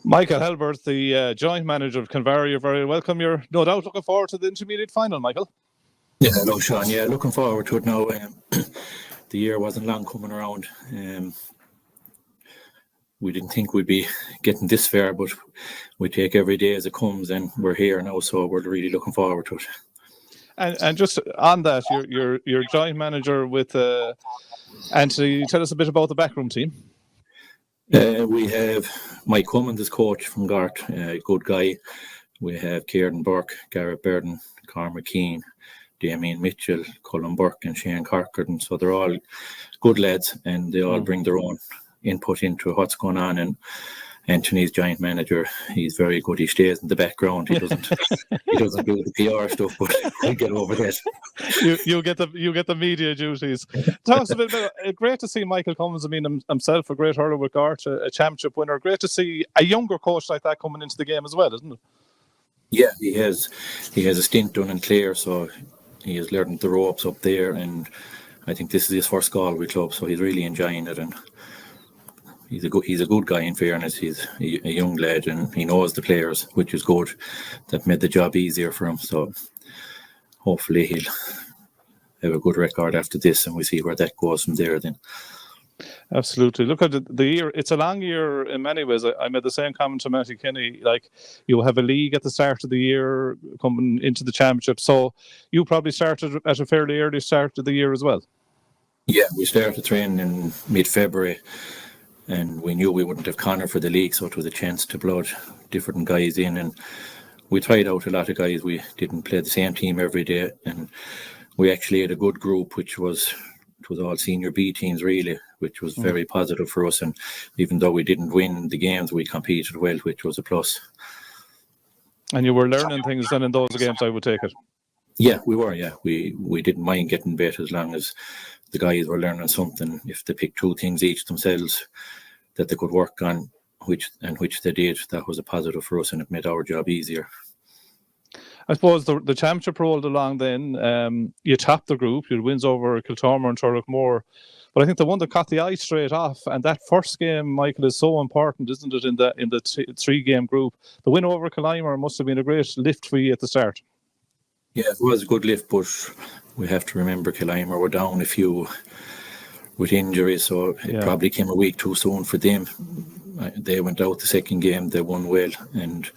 Michael Halbert, the joint manager of Kinvara, you're very welcome. You're no doubt looking forward to the intermediate final, Michael. Yeah, hello, Sean. Yeah, looking forward to it now. The year wasn't long coming around. We didn't think we'd be getting this far, but we take every day as it comes, and we're here now, so we're really looking forward to it. And just on that, you're joint manager with Anthony. Tell us a bit about the backroom team. We have Mike Cummins as coach from Gart, a good guy. We have Kieran Burke, Garrett Burden, Cormac Keane, Damien Mitchell, Colin Burke and Shane Corcoran. So they're all good lads, and they all bring their own input into what's going on. And Anthony's giant manager, he's very good. He stays in the background. He doesn't do the PR stuff, but we'll get over that. You get the media duties. Tell us a bit about it. Great to see Michael Cummins. I mean, himself a great hurler with Gart, a championship winner. Great to see a younger coach like that coming into the game as well, isn't it? Yeah, he has a stint done in Clare, so he has learned the ropes up there, and I think this is his first Galway club, so he's really enjoying it. And he's a good guy, in fairness. He's a young lad, and he knows the players, which is good. That made the job easier for him. So hopefully he'll have a good record after this, and we see where that goes from there then. Absolutely. Look at the year. It's a long year in many ways. I made the same comment to Matty Kinney. Like, you have a league at the start of the year coming into the championship. So you probably started at a fairly early start of the year as well. Yeah, we started training in mid-February, and we knew we wouldn't have Connor for the league, so it was a chance to blood different guys in. And we tried out a lot of guys. We didn't play the same team every day, and we actually had a good group, which was all senior B teams really, which was very positive for us. And even though we didn't win the games, we competed well, which was a plus. And you were learning things then in those games, I would take it. Yeah, we were. Yeah, we didn't mind getting better as long as the guys were learning something. If they picked 2 things each themselves that they could work on, which they did, that was a positive for us, and it made our job easier. I suppose the championship rolled along then. You topped the group. You had wins over Kiltormer and Turlockmore. But I think the one that caught the eye straight off, and that first game, Michael, is so important, isn't it, in the 3-game group? The win over Killimer must have been a great lift for you at the start. Yeah, it was a good lift, but we have to remember Killimer were down a few with injuries, so it probably came a week too soon for them. They went out the second game, they won well, and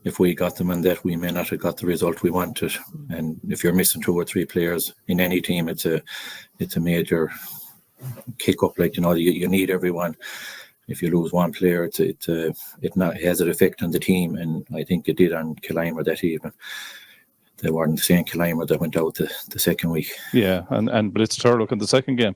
if we got them on that, we may not have got the result we wanted. And if you're missing 2 or 3 players in any team, it's a major kick up. Like, you need everyone. If you lose one player, it has an effect on the team, and I think it did on Killimer that evening. They weren't the same Killimer that went out the second week. Yeah, and but it's Turlock in the second game.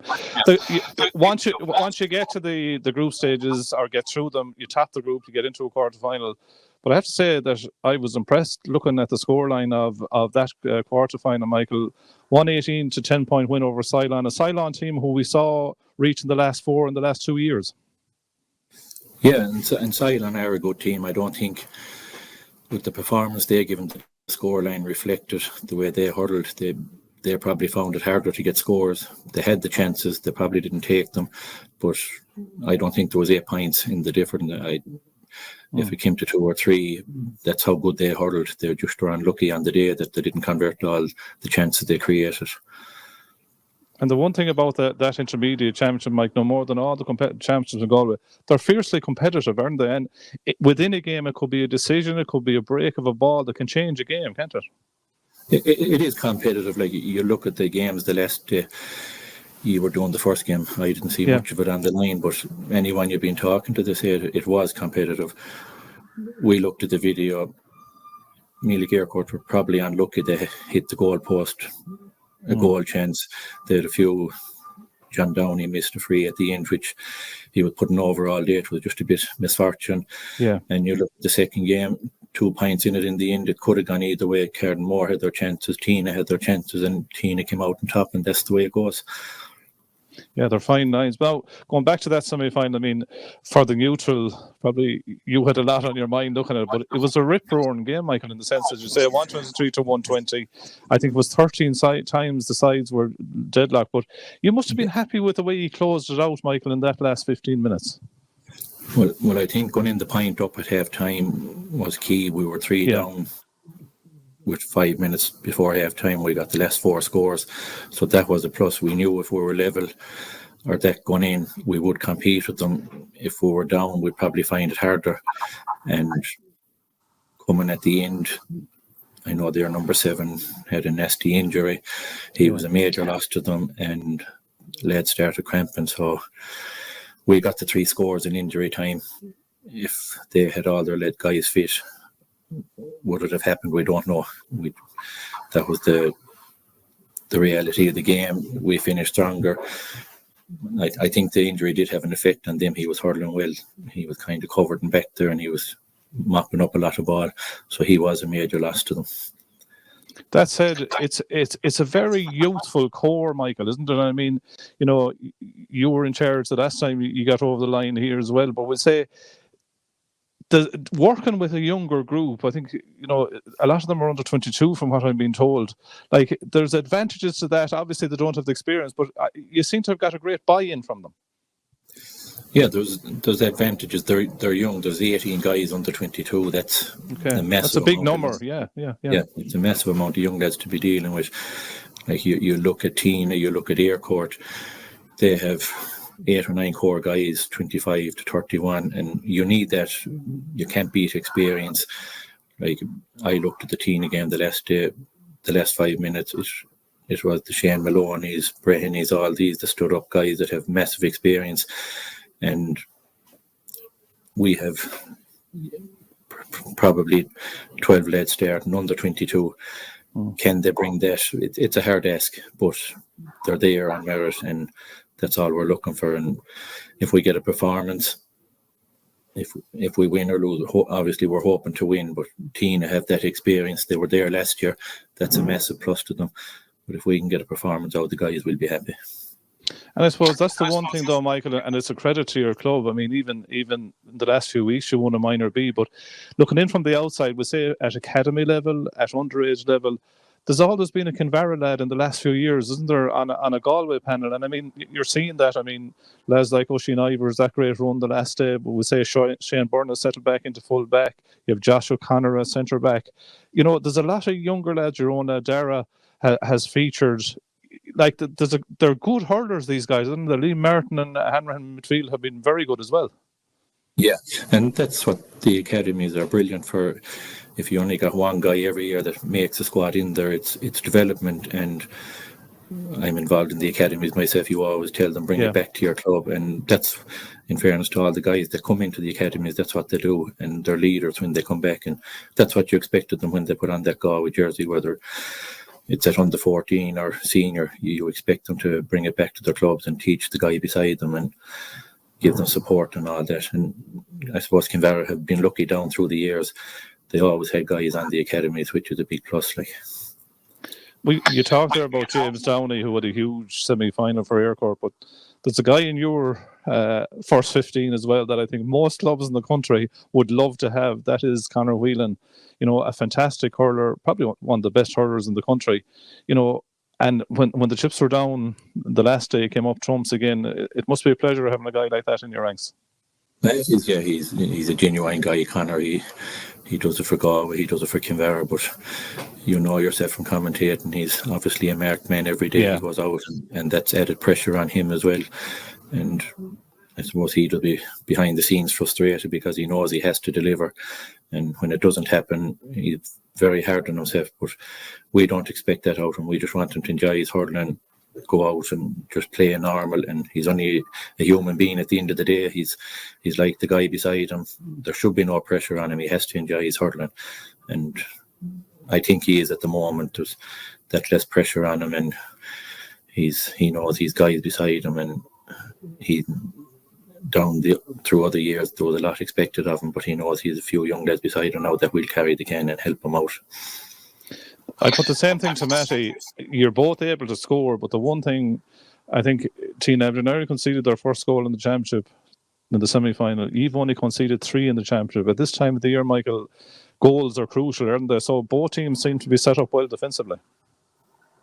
Once you get to the group stages or get through them, you top the group, you get into a quarter final. But I have to say that I was impressed looking at the scoreline of that quarter final, Michael. 118 to 10-point win over Ceylon, a Ceylon team who we saw reaching the last 4 in the last 2 years. Yeah, and Ceylon are a good team. I don't think with the performance they given the scoreline reflected the way they hurled. They probably found it harder to get scores. They had the chances, they probably didn't take them, but I don't think there was 8 points in the difference. If it came to 2 or 3, that's how good they hurled. They just were unlucky on the day that they didn't convert all the chances they created. And the one thing about that intermediate championship, Mike, no more than all the championships in Galway, they're fiercely competitive, aren't they? And within a game, it could be a decision, it could be a break of a ball that can change a game, can't it? It is competitive. Like, you look at the games the last day, you were doing the first game. I didn't see much of it on the line, but anyone you've been talking to, they said it was competitive. We looked at the video. Mealy Gaircourt were probably unlucky. They hit the goal post, a goal chance. They had a few. John Downey missed a free at the end, which he was putting over all day. It was just a bit misfortune. Yeah. And you look at the second game, 2 points in it in the end. It could have gone either way. Cardinmore had their chances, Tynagh had their chances, and Tynagh came out on top, and that's the way it goes. Yeah, they're fine lines. Well, going back to that semi-final, I mean, for the neutral, probably you had a lot on your mind looking at it, but it was a rip-roaring game, Michael, in the sense that you say 123 to 120. I think it was 13 times the sides were deadlocked, but you must have been happy with the way you closed it out, Michael, in that last 15 minutes. Well, I think going in the point up at half time was key. We were 3 down with 5 minutes before half time. We got the last 4 scores, so that was a plus. We knew if we were level or that going in, we would compete with them. If we were down, we'd probably find it harder. And coming at the end, I know their number 7 had a nasty injury. He was a major loss to them, and lads started cramping. So we got the 3 scores in injury time. If they had all their lead guys fit, would it have happened? We don't know. That was the reality of the game. We finished stronger. I think the injury did have an effect on them. He was hurling well. He was kind of covered in back there, and he was mopping up a lot of ball. So he was a major loss to them. That said, it's a very youthful core, Michael, isn't it? I mean, you know, you were in charge the last time you got over the line here as well. But we'll say, working with a younger group, I think, you know, a lot of them are under 22 from what I'm being told. Like, there's advantages to that. Obviously, they don't have the experience, but you seem to have got a great buy-in from them. Yeah, there's advantages. They're young. There's 18 guys under 22. That's a massive. That's a big number. Yeah. It's a massive amount of young lads to be dealing with. Like you look at Tynagh, you look at Aircourt, they have 8 or 9 core guys, 25 to 31, and you need that. You can't beat experience. Like, I looked at the Tynagh game the last 5 minutes. It was the Shane Maloney's, Brehenny's, all these that stood up guys that have massive experience. And we have probably 12 lads starting under 22. Can they bring that? It's a hard ask, but they're there on merit, and that's all we're looking for. And if we get a performance, if we win or lose, obviously we're hoping to win, but Tynagh have that experience. They were there last year. That's a massive plus to them. But if we can get a performance out, the guys will be happy. And I suppose that's the one thing, though, Michael, and it's a credit to your club. I mean, even in the last few weeks, you won a minor B, but looking in from the outside, we say at academy level, at underage level, there's always been a Kinvara lad in the last few years, isn't there, on a Galway panel? And I mean, you're seeing that. I mean, lads like Oisin Ivers, that great run the last day, but we say Shane Byrne has settled back into full back. You have Josh O'Connor as centre back. You know, there's a lot of younger lads. Your own Dara has featured. Like, they're good hurlers, these guys, and Liam Martin and Hanrahan midfield have been very good as well. Yeah, and that's what the academies are brilliant for. If you only got one guy every year that makes a squad in there, it's development. And I'm involved in the academies myself. You always tell them, bring it back to your club, and that's, in fairness to all the guys that come into the academies, that's what they do, and they're leaders when they come back, and that's what you expect of them when they put on that Galway jersey, whether it's at under 14 or senior. You expect them to bring it back to their clubs and teach the guy beside them and give them support and all that. And I suppose Kinvara have been lucky down through the years. They always had guys on the academies, which is a big plus. Like, you talked there about James Downey, who had a huge semi-final for Aircourt, but there's a guy in your first 15 as well that I think most clubs in the country would love to have. That is Conor Whelan. You know, a fantastic hurler, probably one of the best hurlers in the country. You know, and when the chips were down the last day, came up trumps again. It must be a pleasure having a guy like that in your ranks. Yeah, he's a genuine guy, Conor. He does it for Galway, he does it for Kinvara, but you know yourself from commentating, he's obviously a marked man every day. He goes out, and that's added pressure on him as well. And I suppose he'll be behind the scenes frustrated because he knows he has to deliver, and when it doesn't happen, he's very hard on himself. But we don't expect that out of him. We just want him to enjoy his hurling and go out and just play normal. And he's only a human being at the end of the day. He's like the guy beside him. There should be no pressure on him. He has to enjoy his hurling, and I think he is at the moment. There's that less pressure on him, and he knows he's guys beside him, and he through other years there was a lot expected of him, but he knows he's a few young lads beside him now that will carry the can and help him out. I put the same thing to Matty. You're both able to score, but the one thing I think Tynagh Duniry conceded their first goal in the championship in the semi-final. You've only conceded 3 in the championship. At this time of the year, Michael, goals are crucial, aren't they? So both teams seem to be set up well defensively.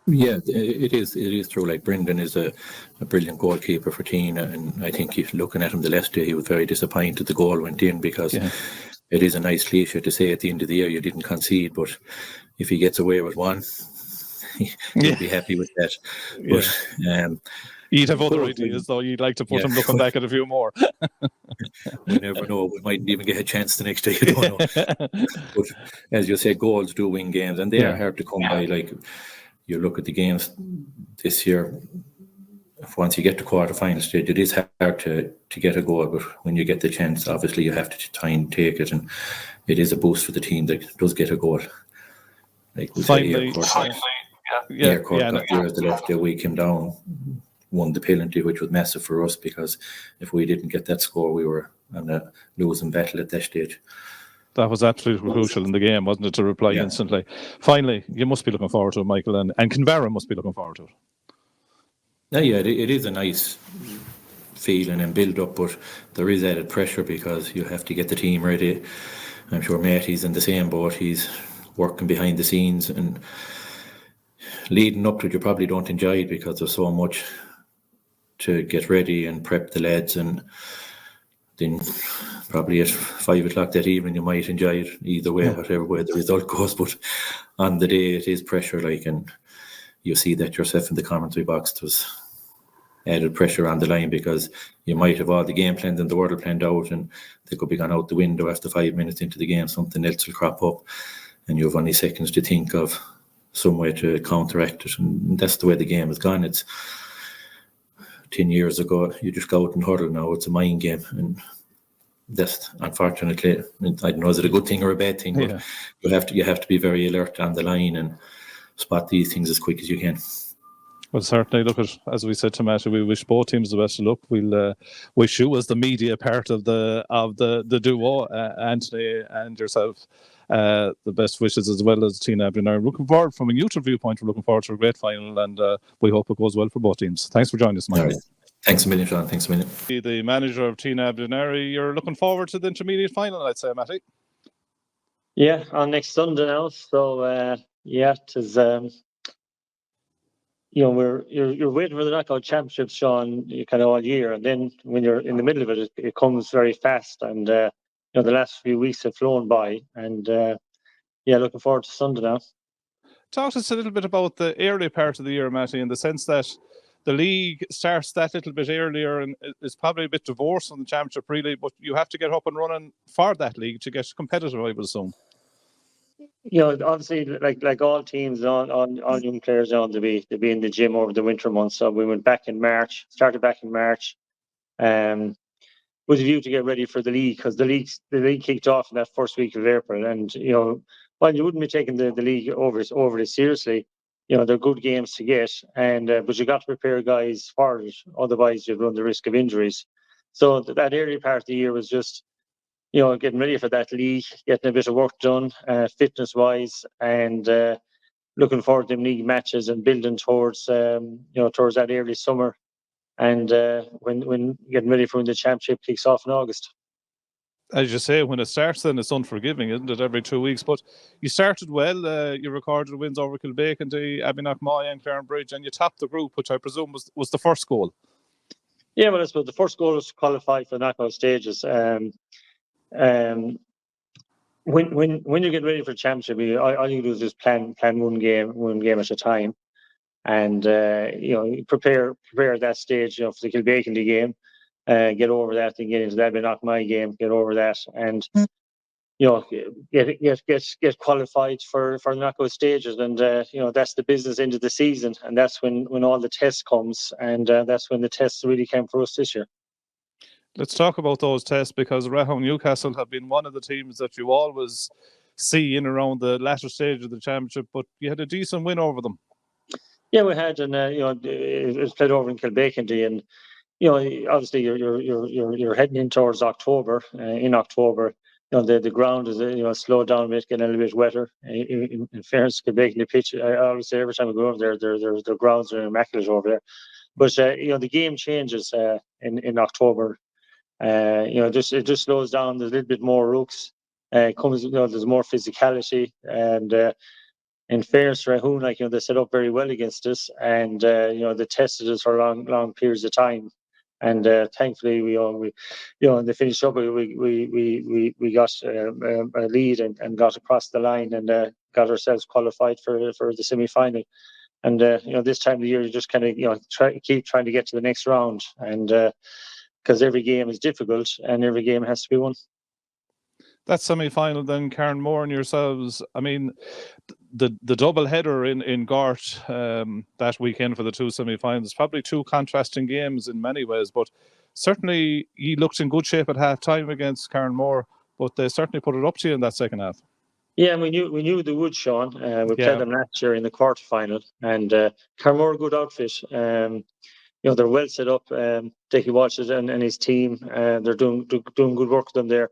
Yeah, it is. It is true. Like Brendan is a brilliant goalkeeper for Tynagh, and I think if looking at him the last day, he was very disappointed the goal went in because it is a nice cliche to say at the end of the year you didn't concede, but if he gets away with one, he'll be happy with that. But you'd have other ideas, though. You'd like to put him looking back at a few more. We never know. We mightn't even get a chance the next day. You don't know. But as you say, goals do win games, and they are hard to come by. Like you look at the games this year. Once you get to quarter-final stage, it is hard to get a goal, but when you get the chance, obviously you have to try and take it, and it is a boost for the team that does get a goal. Like we Finally, got the left day, we came down, won the penalty, which was massive for us because if we didn't get that score, we were on a losing battle at that stage. That was absolutely crucial in the game, wasn't it, to reply instantly. Finally, you must be looking forward to it, Michael, and Kinvara must be looking forward to it. Yeah, it is a nice feeling and build up, but there is added pressure because you have to get the team ready. I'm sure Matty's in the same boat. He's working behind the scenes, and leading up to it, you probably don't enjoy it because there's so much to get ready and prep the lads, and then probably at 5 o'clock that evening you might enjoy it either way, whatever way the result goes. But on the day it is pressure, and you see that yourself in the commentary box. There's added pressure on the line because you might have all the game plans in the world planned out, and they could be gone out the window after 5 minutes into the game. Something else will crop up, and you have only seconds to think of some way to counteract it. And that's the way the game has gone. It's 10 years ago, you just go out and hurl. Now it's a mind game, and that's unfortunately, I don't know, is it a good thing or a bad thing? But you have to be very alert on the line and spot these things as quick as you can. Well, certainly, look, as we said to Matty, we wish both teams the best of luck. We'll wish you, as the media part of the duo, Anthony and yourself, the best wishes, as well as Tynagh Duniry. Looking forward, from a neutral viewpoint, we're looking forward to a great final, and we hope it goes well for both teams. Thanks for joining us, Michael. Right. Thanks a million, Sean. Thanks a million. The manager of Tynagh Duniry, you're looking forward to the intermediate final, I'd say, Matty. Yeah, on next Sunday now. So it is. You're waiting for the knockout championships, Sean, kind of all year, and then when you're in the middle of it, it comes very fast. And the last few weeks have flown by, and looking forward to Sunday now. Talk to us a little bit about the early part of the year, Matty, in the sense that the league starts that little bit earlier and is probably a bit divorced from the championship, really, but you have to get up and running for that league to get competitive, I would assume. Obviously, like all teams, all young players, to be in the gym over the winter months. So we started back in March, with a view to get ready for the league, because the league kicked off in that first week of April. And while you wouldn't be taking the league overly seriously, they're good games to get, and but you got to prepare guys for it, otherwise you'd run the risk of injuries. So that early part of the year was just getting ready for that league, getting a bit of work done, fitness-wise, and looking forward to them league matches and building towards that early summer, and when getting ready for when the championship kicks off in August. As you say, when it starts, then it's unforgiving, isn't it? Every 2 weeks. But you started well. You recorded wins over Kilbacon, Abbey and Clarenbridge, and you topped the group, which I presume was the first goal. Yeah, well, I suppose the first goal was to qualify for the knockout stages. When you get ready for the championship, all you do is just plan one game at a time, and prepare that stage for the Kilbacon game, get over that, and get into the Abbey game, get over that, and get qualified for the knockout stages, and that's the business end of the season, and that's when all the tests comes, and that's when the tests really came for us this year. Let's talk about those tests, because Rahon Newcastle have been one of the teams that you always see in around the latter stage of the championship, but you had a decent win over them. Yeah, we had, and it was played over in Kilbacon, and obviously you're heading in towards October. In October, the ground is slowed down a bit, getting a little bit wetter. In fairness, Kilbacon pitch, I always say every time I go over there, their grounds are immaculate over there. But the game changes in October. It just slows down. There's a little bit more rooks. There's more physicality, and in fairness to Rahun, like, they set up very well against us, and they tested us for long periods of time. And thankfully, they finished up. We got a lead and got across the line and got ourselves qualified for the semi-final. And this time of the year, you just kind of keep trying to get to the next round, and because every game is difficult and every game has to be won. That semi-final then, Karen Moore and yourselves. I mean, the double header in Gort that weekend for the two semi-finals, probably two contrasting games in many ways, but certainly he looked in good shape at half time against Karen Moore, but they certainly put it up to you in that second half. Yeah, we knew they would, Sean. We played them last year in the quarterfinal, and Karen Moore, good outfit. They're well set up. Dickie Watches and his team, they're doing good work with them there.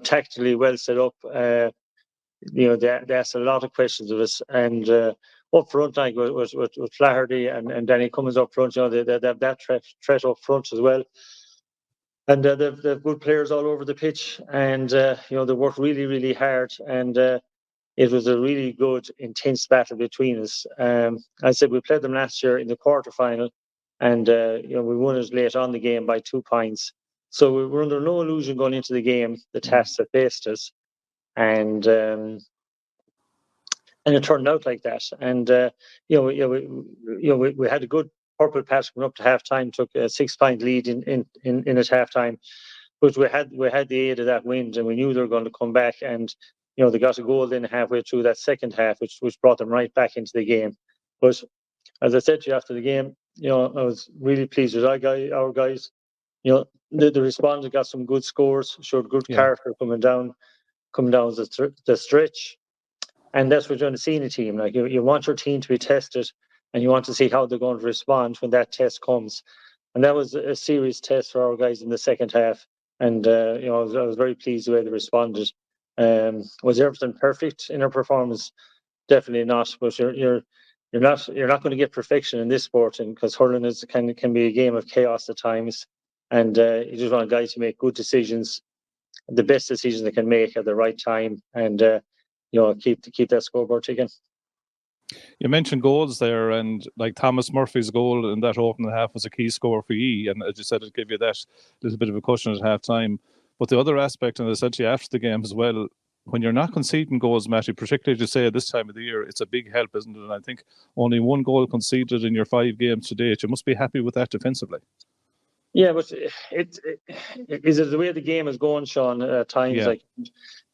Tactically well set up. They asked a lot of questions of us, and up front, like with Flaherty and Danny Cummins up front, they have that threat up front as well. And they've good players all over the pitch, and they work really, really hard. And it was a really good, intense battle between us. I said we played them last year in the quarterfinal, and we won it late on the game by 2 points. So we were under no illusion going into the game, the tasks that faced us, and it turned out like that. And we had a good purple patch coming up to half time, took a 6-point lead in at half time, but we had the aid of that wind, and we knew they were going to come back, and they got a goal then halfway through that second half, which brought them right back into the game. But as I said to you after the game, I was really pleased with our guys. The responders got some good scores, showed good character coming down the stretch, and that's what you're going to see in a team. Like you want your team to be tested, and you want to see how they're going to respond when that test comes. And that was a serious test for our guys in the second half. And I was very pleased the way they responded. Was everything perfect in our performance? Definitely not. But you're not going to get perfection in this sport, and because hurling can be a game of chaos at times, and you just want guys to make good decisions, the best decisions they can make at the right time, and keep that scoreboard ticking. You mentioned goals there, and like Thomas Murphy's goal in that opening half was a key score for you, and as you said, it gave you that little bit of a cushion at half time. But the other aspect, and essentially after the game as well, when you're not conceding goals, Matty, particularly to say at this time of the year, it's a big help, isn't it? And I think only 1 goal conceded in your 5 games to date. You must be happy with that defensively. Yeah, but it is the way the game is going, Sean. At times, like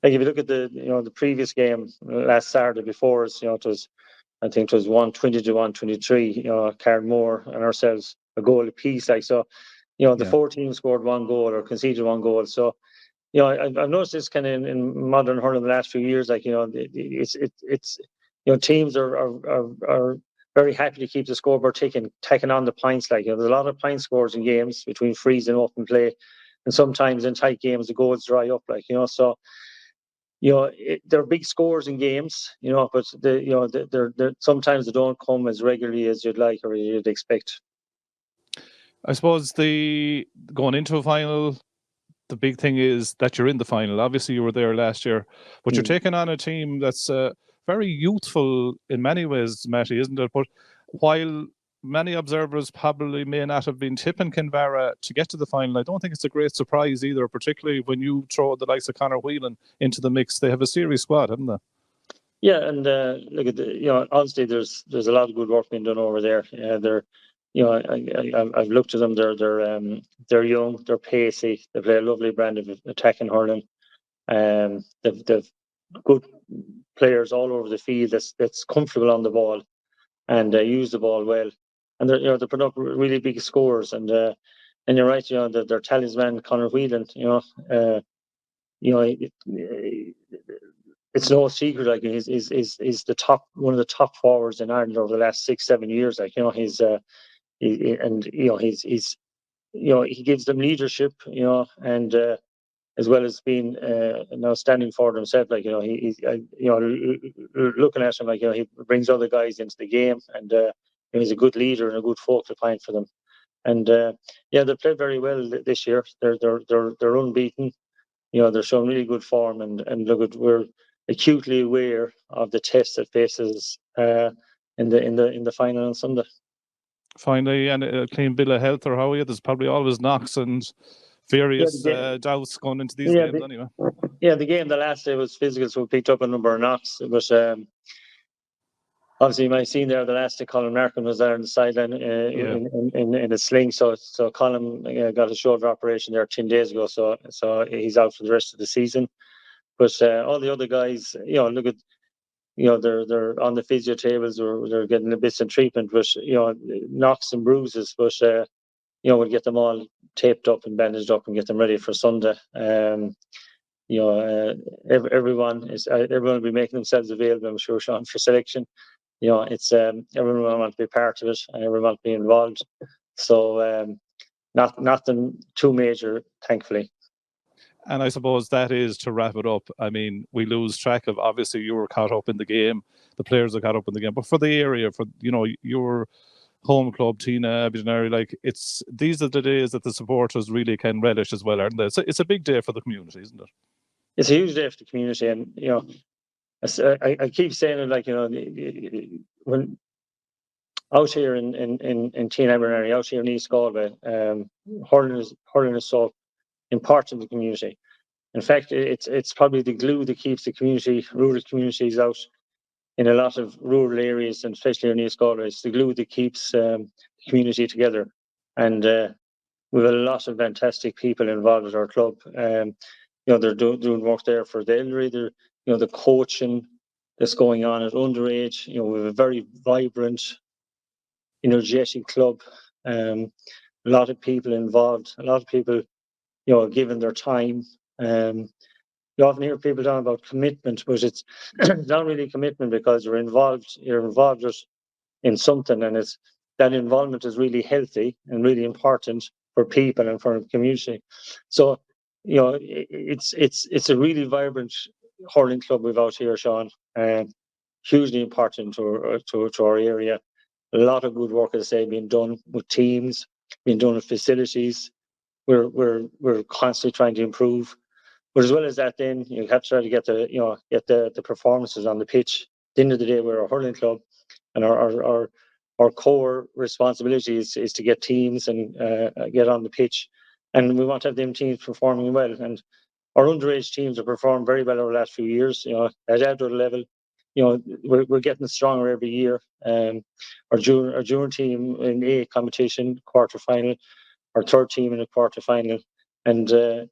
if you look at the previous game last Saturday before us, I think it was 120 to 123. Karen Moore and ourselves a goal apiece. Like so, the 4 teams scored 1 goal or conceded 1 goal. So, I've noticed this kind of in modern hurling the last few years. Like it's teams are very happy to keep the scoreboard taking on the points. Like there's a lot of point scores in games between freeze and open play, and sometimes in tight games the goals dry up. Like so. There are big scores in games, but they're sometimes they don't come as regularly as you'd like or you'd expect. I suppose going into a final, the big thing is that you're in the final. Obviously, you were there last year, but you're taking on a team that's very youthful in many ways, Matty, isn't it? But while many observers probably may not have been tipping Kinvara to get to the final, I don't think it's a great surprise either, particularly when you throw the likes of Conor Whelan into the mix. They have a serious squad, haven't they? Yeah, and look at honestly, there's a lot of good work being done over there. They're, I've looked at them. They're young, they're pacey. They play a lovely brand of attacking hurling. They've good players all over the field that's comfortable on the ball and use the ball well. And they're putting up really big scores. And you're right, their talisman Conor Whelan. It's no secret. Like he's the one of the top forwards in Ireland over the last 6-7 years. Like he gives them leadership. And as well as being now standing for himself. Like he's looking at him like he brings other guys into the game, and he's a good leader and a good focal point for them. And they played very well this year. They're unbeaten. They're showing really good form, and look at acutely aware of the test that faces in the final on Sunday. Finally, and a clean bill of health, or how are you? There's probably always knocks and various doubts going into these games anyway. Yeah, the game the last day was physical, so we picked up a number of knocks. It was obviously you might have seen there the last day Colin Markham was there on the sideline in a sling. So Colin got a shoulder operation there 10 days ago, so he's out for the rest of the season. But all the other guys, look at, they're on the physio tables or they're getting a bits of treatment, but knocks and bruises. But we'll get them all taped up and bandaged up and get them ready for Sunday. Everyone will be making themselves available, I'm sure, Sean, for selection. It's everyone wants to be part of it and everyone wants to be involved. So nothing too major, thankfully. And I suppose that is, to wrap it up, I mean, we lose track of, obviously you were caught up in the game, the players are caught up in the game, but for the area, for your home club, Tynagh, Abbey, Duniry, these are the days that the supporters really can relish as well, aren't they? It's a big day for the community, isn't it? It's a huge day for the community, and I keep saying it, when out here in Tynagh, out here in East Galway, hurling is so important to the community. In fact, it's probably the glue that keeps the rural communities out in a lot of rural areas, and especially in East Galway. It's the glue that keeps the community together. And we have a lot of fantastic people involved at our club. They're doing work there for the elderly. The coaching that's going on at underage. We have a very vibrant, energetic club. A lot of people involved. A lot of people, giving their time. You often hear people talk about commitment, but it's not really commitment because you're involved in something, and that involvement is really healthy and really important for people and for the community. So, it's a really vibrant hurling club we've out here, Sean. Hugely important to our area. A lot of good work, as I say, being done with teams, being done with facilities. We're constantly trying to improve. But as well as that, then you have to try to get the performances on the pitch. At the end of the day, we're a hurling club, and our core responsibility is to get teams and get on the pitch, and we want to have them teams performing well. And our underage teams have performed very well over the last few years. At adult level, we're getting stronger every year. Our junior team in A competition quarter final, our third team in a quarter final, and so.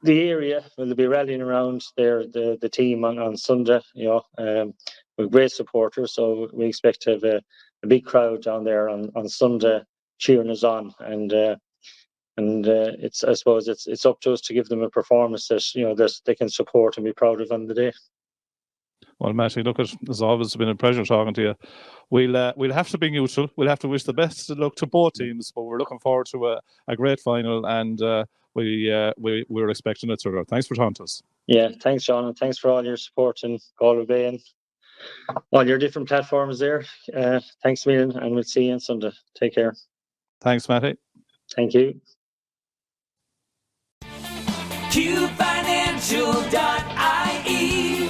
The area will be rallying around the team on Sunday, with great supporters. So we expect to have a big crowd down there on Sunday cheering us on, and I suppose it's up to us to give them a performance that they can support and be proud of on the day. Well, Matty, look, it's always been a pleasure talking to you. We'll have to be neutral. We'll have to wish the best of luck to both teams, but we're looking forward to a great final, and we're expecting it through. Thanks for talking to us. Yeah, thanks, John, and thanks for all your support in Galway Bay and all your different platforms there. Thanks a million, and we'll see you on Sunday. Take care. Thanks, Matty. Thank you. QFinancial.ie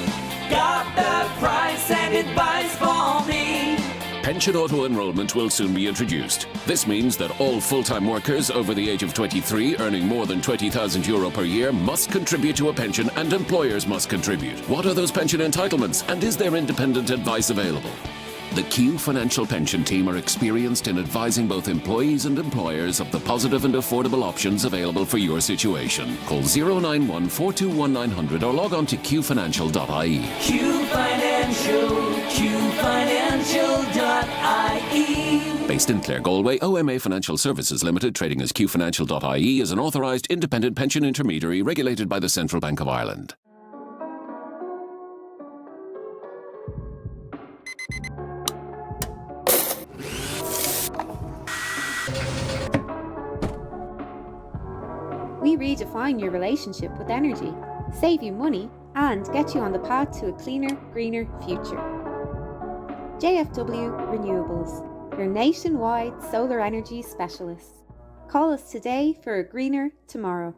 got the price and advice for me. Pension auto-enrollment will soon be introduced. This means that all full-time workers over the age of 23 earning more than €20,000 per year must contribute to a pension, and employers must contribute. What are those pension entitlements, and is there independent advice available? The Q Financial Pension Team are experienced in advising both employees and employers of the positive and affordable options available for your situation. Call 091 421 900 or log on to qfinancial.ie. qfinancial.ie. Based in Clare, Galway, OMA Financial Services Limited, trading as qfinancial.ie, is an authorised independent pension intermediary regulated by the Central Bank of Ireland. We redefine your relationship with energy, save you money, and get you on the path to a cleaner, greener future. JFW Renewables, your nationwide solar energy specialists. Call us today for a greener tomorrow.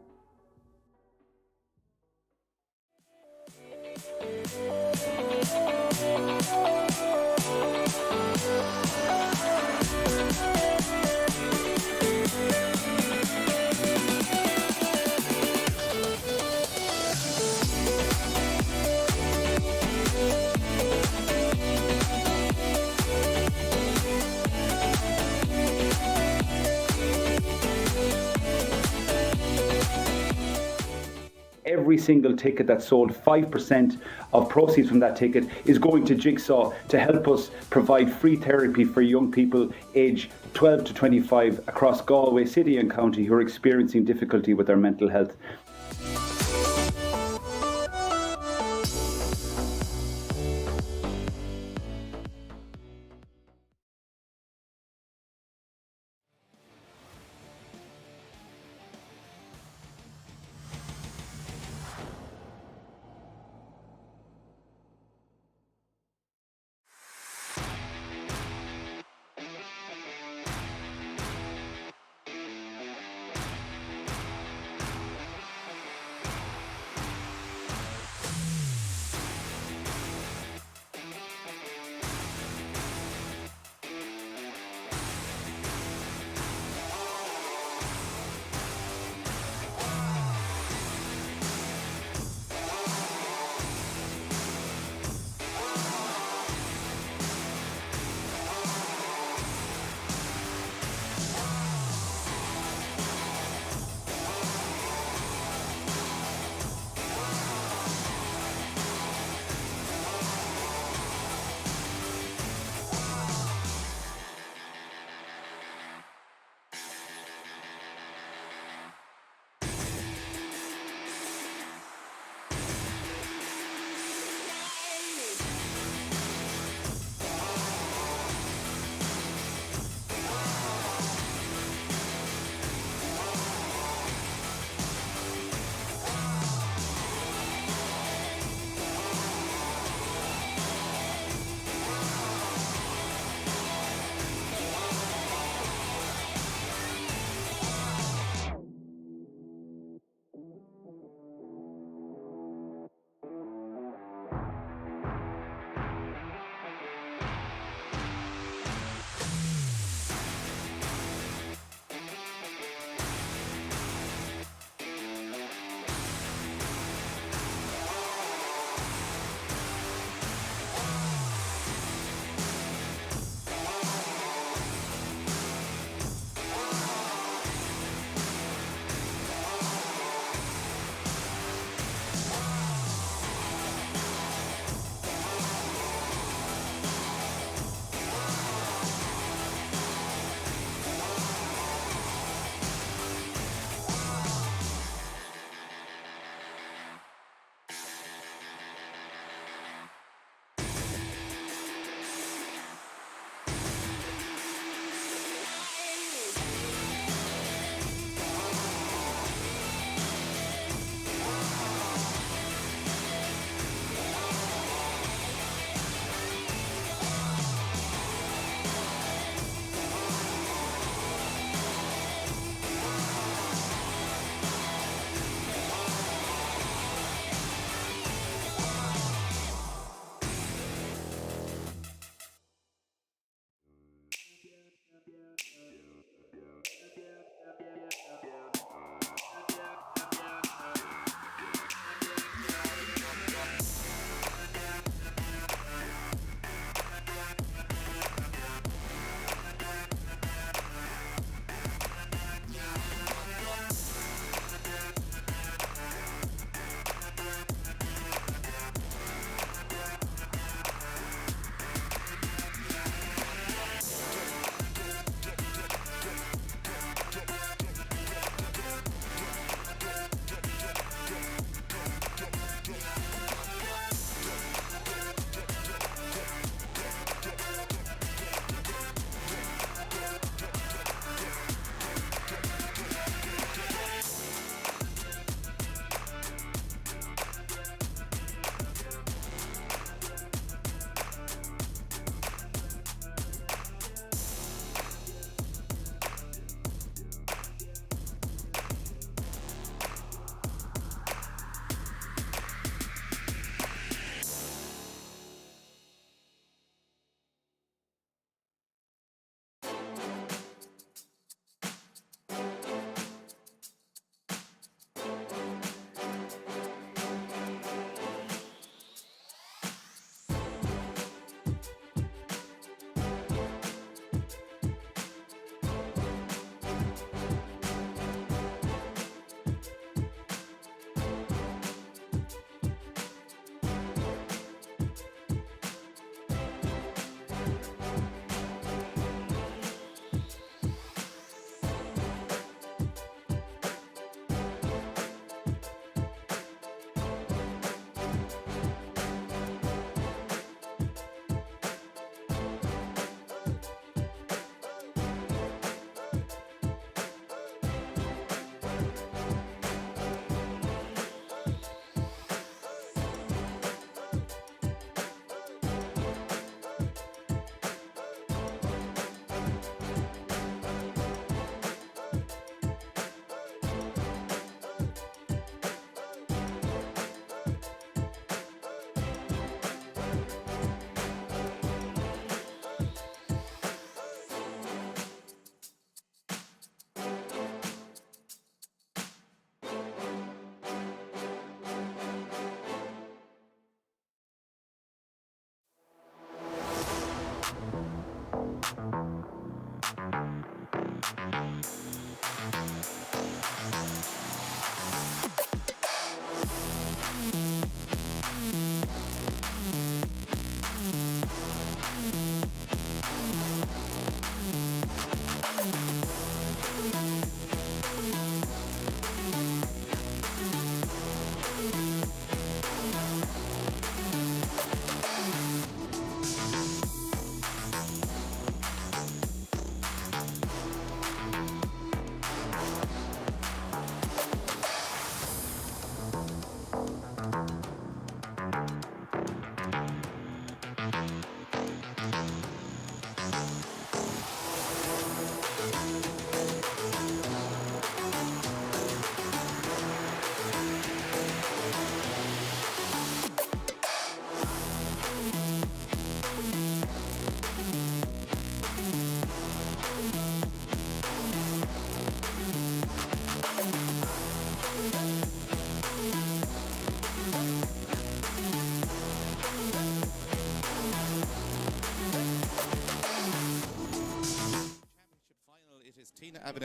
Every single ticket that's sold, 5% of proceeds from that ticket is going to Jigsaw to help us provide free therapy for young people aged 12 to 25 across Galway City and County who are experiencing difficulty with their mental health.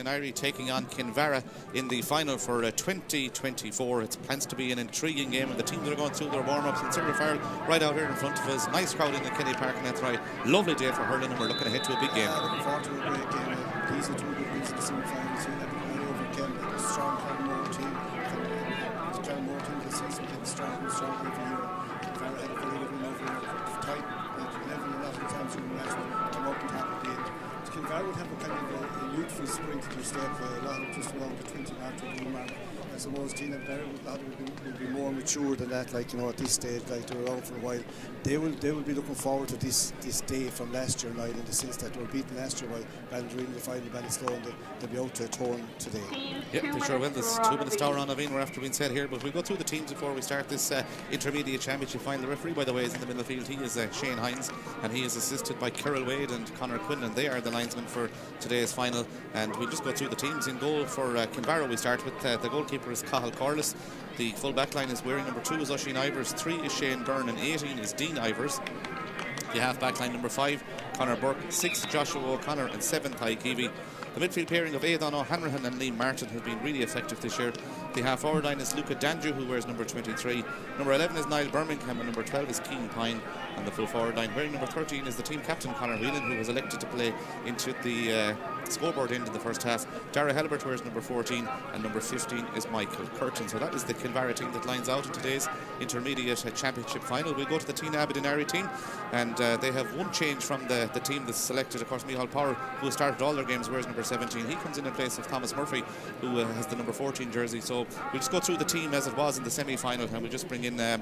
Duniry taking on Kinvara in the final for 2024. It plans to be an intriguing game, and the teams that are going through their warm-ups in Cyril Farrell right out here in front of us. Nice crowd in the Kenny Park, and that's right. Lovely day for hurling, and we're looking ahead to a big game. Looking forward to a great game. These are two good wins in the semi-finals. You have to over Ken, a strong Clonmore team. The Clonmore team this season getting stronger and stronger every year. Kinvara had a very good win over tight, like 11 a lot of times in the match, come up and top at the end. Kinvara would have a kind of a youthful spring to their step, a lot of just around the 20 mark, 21 mark. I suppose Tynagh would be more mature than that, like, you know, at this stage, like they're around for a while. They will be looking forward to this day from last year night, in the sense that they were beaten last year by Ballindreen in the final, Ballinslone, and they'll be out to a turn today. Yeah, they sure will. There's 2 minutes to on Aveen, we're after being said here, but we'll go through the teams before we start this intermediate championship final. The referee, by the way, is in the middle of the field. He is Shane Hines, and he is assisted by Kyril Wade and Conor Quinlan. They are the linesmen for today's final, and we'll just go through the teams. In goal for Kinvara, we start with the goalkeeper is Cathal Corliss. The full back line is wearing number 2 is Oisin Ivers, 3 is Shane Byrne, and 18 is Dean Ivers. The half back line number 5 Conor Burke, 6 Joshua O'Connor, and 7 Ty Keevy. The midfield pairing of Aidan O'Hanrahan and Liam Martin has been really effective this year. The half forward line is Luca Dandrew, who wears number 23. Number 11 is Niall Birmingham, and number 12 is Keane Pine. And the full forward line wearing number 13 is the team captain Conor Whelan, who was elected to play into the scoreboard end in the first half. Dara Helbert wears number 14, and number 15 is Michael Curtin. So that is the Kinvara team that lines out in today's intermediate championship final. We'll go to the Tynagh Abbey Duniry team, and they have one change from the team that's selected. Of course, Micheál Power, who has started all their games, wears number 17. He comes in place of Thomas Murphy, who has the number 14 jersey. So we'll just go through the team as it was in the semi-final, and we'll just bring in the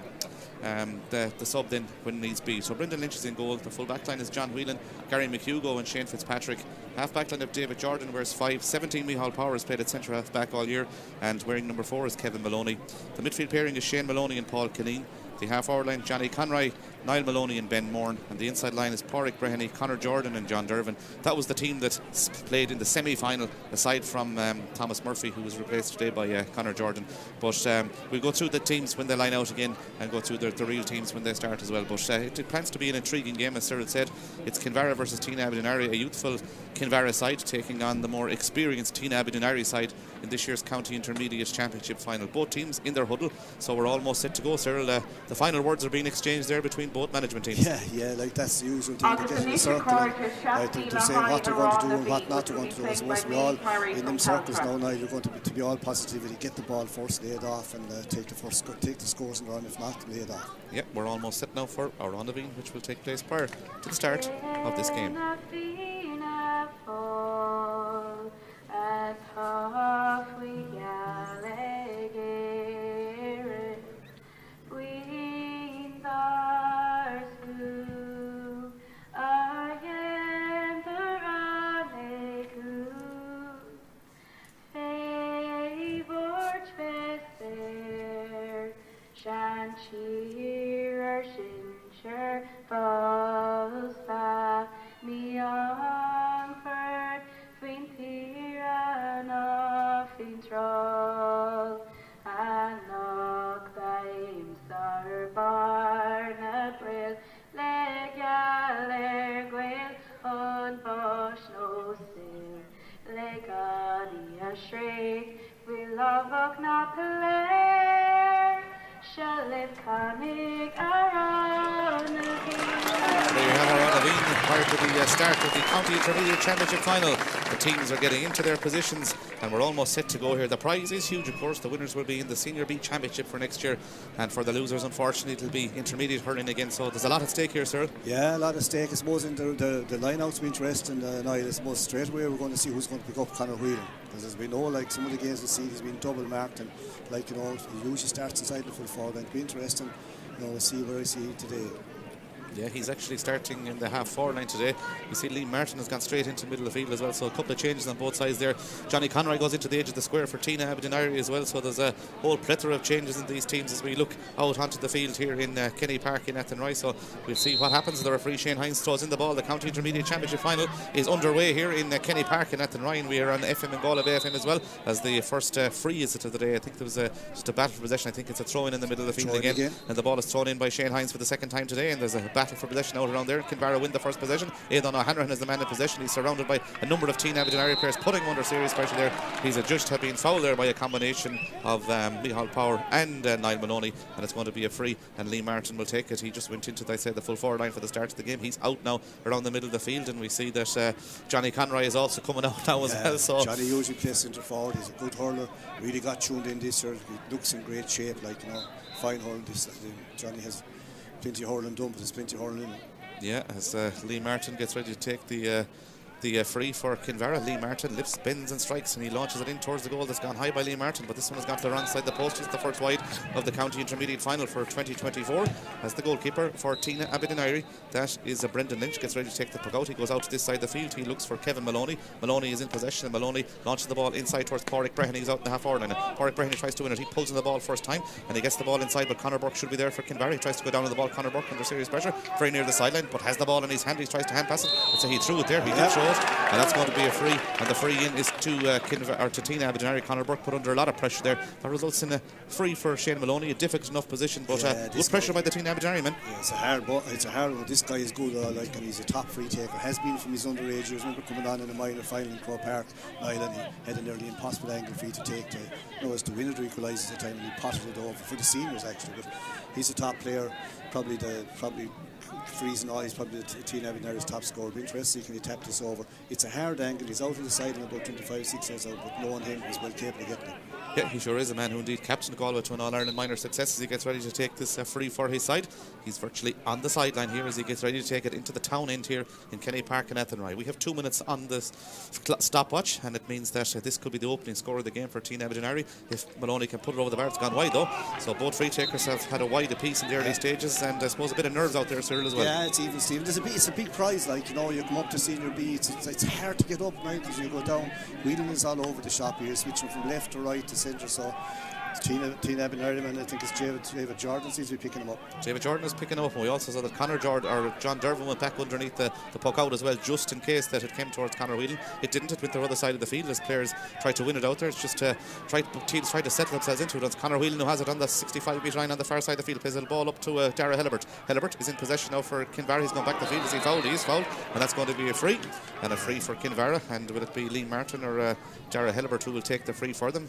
sub then when needs be. So Brendan Lynch is in goal. The full back line is John Whelan, Gary McHugo, and Shane Fitzpatrick. Half back line of David Jordan wears 5. 17 Micheál Power has played at centre half back all year, and wearing number 4 is Kevin Maloney. The midfield pairing is Shane Maloney and Paul Killeen. The half forward line, Johnny Conroy, Niall Maloney and Ben Moran, and the inside line is Pádraig Breheny, Conor Jordan and John Dervin. That was the team that played in the semi-final, aside from Thomas Murphy, who was replaced today by Conor Jordan. But we'll go through the teams when they line out again, and go through the real teams when they start as well. But it plans to be an intriguing game, as Cyril said. It's Kinvara versus Tynagh Abbey Duniry, a youthful Kinvara side taking on the more experienced Tynagh Abbey Duniry side in this year's County Intermediate Championship final. Both teams in their huddle, so we're almost set to go, Cyril. The final words are being exchanged there between both management teams. Yeah, like that's the usual thing. They get in the circle, right, they're saying what they're going to do and what not they're going to do. I suppose we all in them circles now. You're going to be all positivity. Get the ball first, lay it off, and take the scores and run. If not, lay it off. Yeah, we're almost set now for our rendezvous, which will take place prior to the start of this game. Prior to the start of the County Intermediate Championship final, the teams are getting into their positions, and we're almost set to go here. The prize is huge, of course. The winners will be in the Senior B Championship for next year, and for the losers, unfortunately, it'll be intermediate hurling again. So there's a lot at stake here, sir. Yeah, a lot at stake. I suppose in the line-outs will be interesting. I suppose straight away we're going to see who's going to pick up Conor Whelan, because as we know, like some of the games we see, he's been double marked, and like, you know, he usually starts inside the full forward. It'll be interesting, you know, we'll see where I see today. Yeah, he's actually starting in the half forward line today. You see Liam Martin has gone straight into the middle of the field as well, so a couple of changes on both sides there. Johnny Conroy goes into the edge of the square for Tynagh Abbey Duniry as well, so there's a whole plethora of changes in these teams as we look out onto the field here in Kenny Park in Athenry. So we'll see what happens. The referee Shane Hines throws in the ball. The County Intermediate Championship final is underway here in Kenny Park in Athenry, and we are on FM and Galway FM as well, as the first free is it of the day. I think there was just a battle for possession. I think it's a throw in the middle of the field again, and the ball is thrown in by Shane Hines for the second time today, and there's a battle for possession out around there. Kinvara win the first possession. Aidan O'Hanrahan is the man in possession. He's surrounded by a number of Tynagh Duniry players, putting him under serious pressure there. He's adjudged to have been fouled there by a combination of Micheál Power and Niall Maloney, and it's going to be a free, and Lee Martin will take it. He just went into, I said, the full forward line for the start of the game. He's out now around the middle of the field, and we see that Johnny Conroy is also coming out now as well. So Johnny usually plays centre forward. He's a good hurler. Really got tuned in this year. He looks in great shape, fine hurling. Johnny has plenty of hurling done, but there's plenty of hurling in him. Yeah, as Lee Martin gets ready to take the free for Kinvara. Lee Martin lifts, bends and strikes, and he launches it in towards the goal. That's gone high by Lee Martin, but this one has gone to the wrong side of the post. It's the first wide of the county intermediate final for 2024. As the goalkeeper for Tynagh Abbey Duniry, that is Brendan Lynch, gets ready to take the puck out. He goes out to this side of the field. He looks for Kevin Maloney. Maloney is in possession, and Maloney launches the ball inside towards Pádraig Breheny. He's out in the half-hour line. Pádraig Breheny tries to win it. He pulls in the ball first time, and he gets the ball inside, but Conor Burke should be there for Kinvara. He tries to go down on the ball. Conor Burke under serious pressure, very near the sideline, but has the ball in his hand. He tries to hand pass it. So he threw it there. He did throw it, and that's going to be a free, and the free in is to Tynagh Abbey Duniry. Conor Burke put under a lot of pressure there. That results in a free for Shane Maloney. A difficult enough position, but good pressure by the Tynagh Abbey Duniry men. Yeah, it's a hard one. This guy is good, and he's a top free taker. Has been from his underage years. Remember coming on in a minor final in Croke Park, Niall, and he had a nearly impossible angle for you to take as to win it or equalise at the time, and he potted it over for the seniors actually. But he's a top player, probably freezing all. He's probably the Tynagh Abbey Duniry's top scorer. It'll be interesting, can he tap this over? It's a hard angle. He's out on the side and about 25-6 yards out, but knowing him, he's well capable of getting it. Yeah, he sure is a man who indeed captained Galway to an All-Ireland minor success as he gets ready to take this free for his side. He's virtually on the sideline here as he gets ready to take it into the town end here in Kenny Park in Athenry. We have 2 minutes on this stopwatch, and it means that this could be the opening score of the game for Tynagh Abbey Duniry. If Maloney can put it over the bar, it's gone wide though. So both free takers have had a wide apiece in the early stages, and I suppose a bit of nerves out there, Cyril, as well. Yeah, it's even, Stephen. It's a big prize, you come up to senior B. It's hard to get up, right, as you go down. Wheeling is all over the shop here, switching from left to right to centre. So Tynagh Abbey Duniry, and I think it's David Jordan seems to be picking him up. David Jordan is picking him up, and we also saw that John Dervin went back underneath the puck out as well, just in case that it came towards Conor Whelan. It didn't. It went to the other side of the field as players tried to win it out there. It's just teams try to settle themselves into it. It's Conor Whelan who has it on the 65-metre line on the far side of the field. Plays the ball up to Dara Helibert. Helibert is in possession now for Kinvara. He's gone back the field. Is he fouled? He is fouled, and that's going to be a free, and a free for Kinvara. And will it be Lee Martin or Dara Helibert who will take the free for them?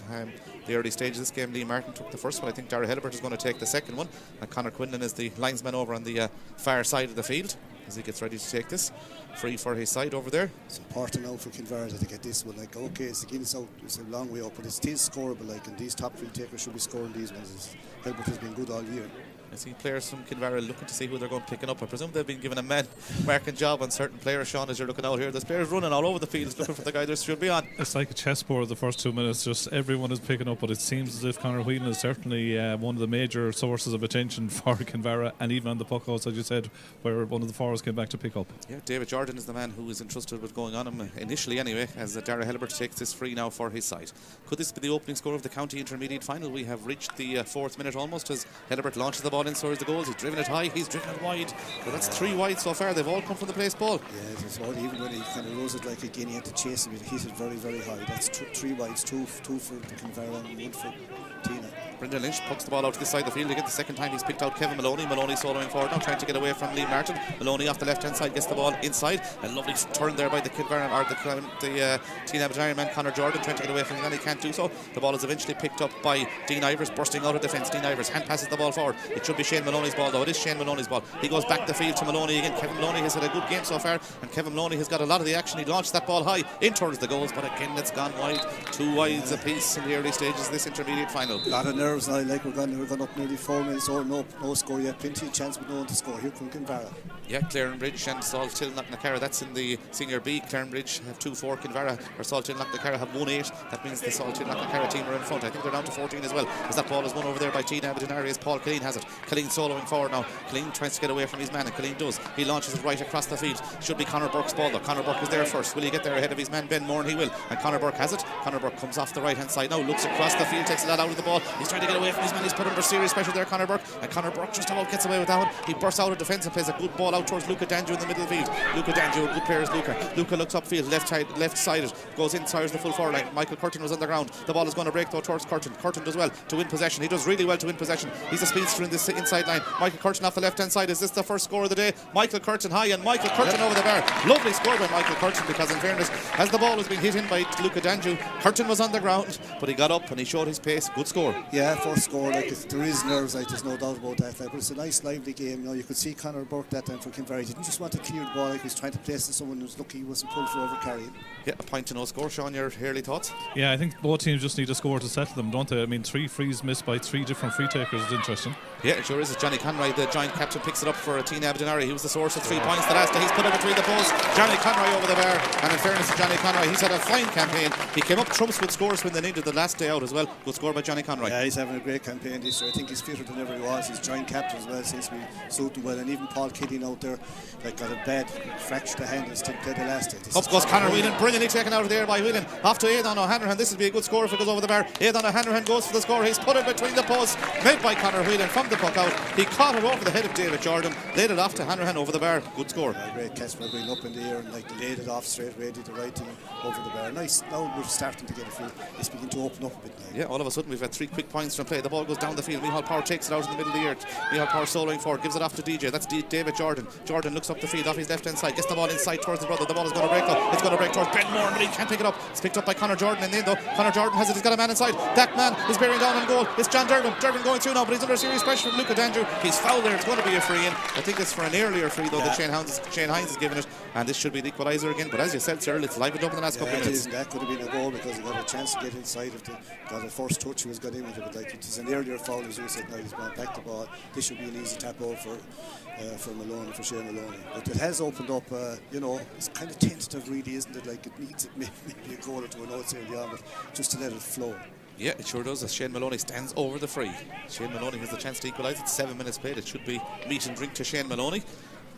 The early stage of this game, Lee Martin took the first one. I think Dara Helibert is going to take the second one, and Conor Quinlan is the linesman over on the far side of the field as he gets ready to take this free for his side over there. It's important now for Kinvara to get this one. Okay, it's a long way up, but it's still scoreable. And these top free takers should be scoring these ones. Helibert has been good all year. I see players from Kinvara looking to see who they're going to pick up. I presume they've been given a man-marking job on certain players, Sean, as you're looking out here. There's players running all over the field looking for the guy they should be on. It's like a chessboard the first 2 minutes, just everyone is picking up, but it seems as if Conor Whelan is certainly one of the major sources of attention for Kinvara, and even on the puck outs, as you said, where one of the forwards came back to pick up. Yeah, David Jordan is the man who is entrusted with going on him initially anyway, as Dara Helibert takes this free now for his side. Could this be the opening score of the county intermediate final? We have reached the 4th minute almost as Helibert launches the ball in towards the goals. He's driven it high, he's driven it wide. But that's 3 wide so far. They've all come from the place ball. Yeah, it's all, even when he kind of rose it like again, he had to chase him. He hit it very, very high. That's 3 wides, two for Kinvara and 1 for Tynagh. Brendan Lynch pucks the ball out to this side of the field again. The second time he's picked out Kevin Maloney. Maloney soloing forward now, trying to get away from Lee Martin. Maloney off the left hand side gets the ball inside. A lovely turn there by the Kinvara or the Tynagh Abbey Duniry man Conor Jordan, trying to get away from him, and he can't do so. The ball is eventually picked up by Dean Ivers, bursting out of defence. Dean Ivers hand passes the ball forward. It should be Shane Maloney's ball though. It is Shane Maloney's ball. He goes back the field to Maloney again. Kevin Maloney has had a good game so far, and Kevin Maloney has got a lot of the action. He launched that ball high in towards the goals, but again it's gone wide. 2 wides apiece in the early stages of this intermediate final. A lot of nerves now, like we're going up nearly 4 minutes or no score yet. Plenty of chance with no one to score. Here from Kinvara. Yeah, Clarenbridge and Salthill Knocknacarra, that's in the senior B. Clarenbridge have 2-4, Kinvara or Salthill Knocknacarra have 1-8. That means the Salthill Knocknacarra team are in front. I think they're down to 14 as well, as that ball is won over there by Tynagh Abbey Duniry as Paul Killeen has it. Killeen soloing forward now. Killeen tries to get away from his man, and Killeen does. He launches it right across the field. Should be Conor Burke's ball though. Conor Burke is there first. Will he get there ahead of his man Ben Moore? And he will. And Conor Burke has it. Conor Burke comes off the right hand side now, looks across the field, takes a lot out of the ball. He's trying to get away from his man. He's put under serious pressure there, Conor Burke. And Conor Burke just about gets away with that one. He bursts out of defence and plays a good ball out towards Luca Danjo in the middle of the field. Luca Danjo, a good player is Luca. Luca looks upfield, left-sided, goes inside the full forward line. Michael Curtin was on the ground. The ball is going to break though towards Curtin. Curtin does well to win possession. He does really well to win possession. He's a speedster in this inside line. Michael Curtin off the left-hand side. Is this the first score of the day? Michael Curtin high and Michael Curtin over the bar. Lovely score by Michael Curtin, because in fairness, as the ball was being hit in by Luca Danjo, Curtin was on the ground, but he got up and he showed his pace. Good score. Yeah, first score, like there is nerves, like there's no doubt about that, like, but it's a nice lively game. You know, you could see Conor Burke that time for Kinvara. He didn't just want to clear the ball, like he was trying to place to someone who was lucky he wasn't pulled for overcarrying. Yeah, a point to no score. Sean, your early thoughts? Yeah, I think both teams just need a score to settle them, don't they? I mean, 3 frees missed by 3 different free takers is interesting. Yeah, it sure is. Johnny Conroy, the giant captain, picks it up for Tynagh Duniry. He was the source of 3 points the last day. He's put it between the posts. Johnny Conroy over the bar, and in fairness to Johnny Conroy, he's had a fine campaign. He came up trumps with scores when they needed the last day out as well. Good score by Johnny Conroy. Yeah, he's having a great campaign this year. I think he's fitter than ever he was. He's joint captain as well, seems to be suiting well, and even Paul Kidding out there, like, got a bad fracture to hand and still played the last day. Up goes Conor Whelan, brilliantly taken out of there by Whelan. Off to Aidan O'Hanrahan. This will be a good score if it goes over the bar. Aidan O'Hanrahan goes for the score. He's put it between the posts, made by Conor Whelan from the puck out. He caught it over the head of David Jordan, laid it off to Hanrahan over the bar. Good score. Great catch by Whelan up in the air and like laid it off straight away, did the right thing over the bar. Nice. Now we're starting to get a feel. It's beginning to open up a bit now. Yeah, all of a sudden we've had 3 quick points from play. The ball goes down the field. Michal Power takes it out in the middle of the air. Michal Power soloing forward, gives it off to DJ. That's David Jordan. Jordan looks up the field off his left hand side, gets the ball inside towards the brother. The ball is going to break up. It's going to break towards Ben Moore, but he can't pick it up. It's picked up by Conor Jordan in the end though. Conor Jordan has it. He's got a man inside. That man is bearing down on goal. It's John Durbin. Durbin going through now, but he's under serious pressure from Luca Danjo. He's fouled there. It's going to be a free in. I think it's for an earlier free though that Shane Hines has given it, and this should be the equaliser again. But as you said, Cyril, it's livened up in the last couple of minutes. That could have been a goal because he got a chance to get inside if they got a first touch. He was got in with it, but like it is an earlier foul, as you said. Now he's gone back the ball. This should be an easy tap over for Maloney, for Shane Maloney. But it has opened up. You know, it's kind of tentative, really, isn't it? Like it needs maybe a goal or two. I know it's early on, but just to let it flow. Yeah, it sure does, as Shane Maloney stands over the free. Shane Maloney has the chance to equalise. It's 7 minutes played. It should be meat and drink to Shane Maloney.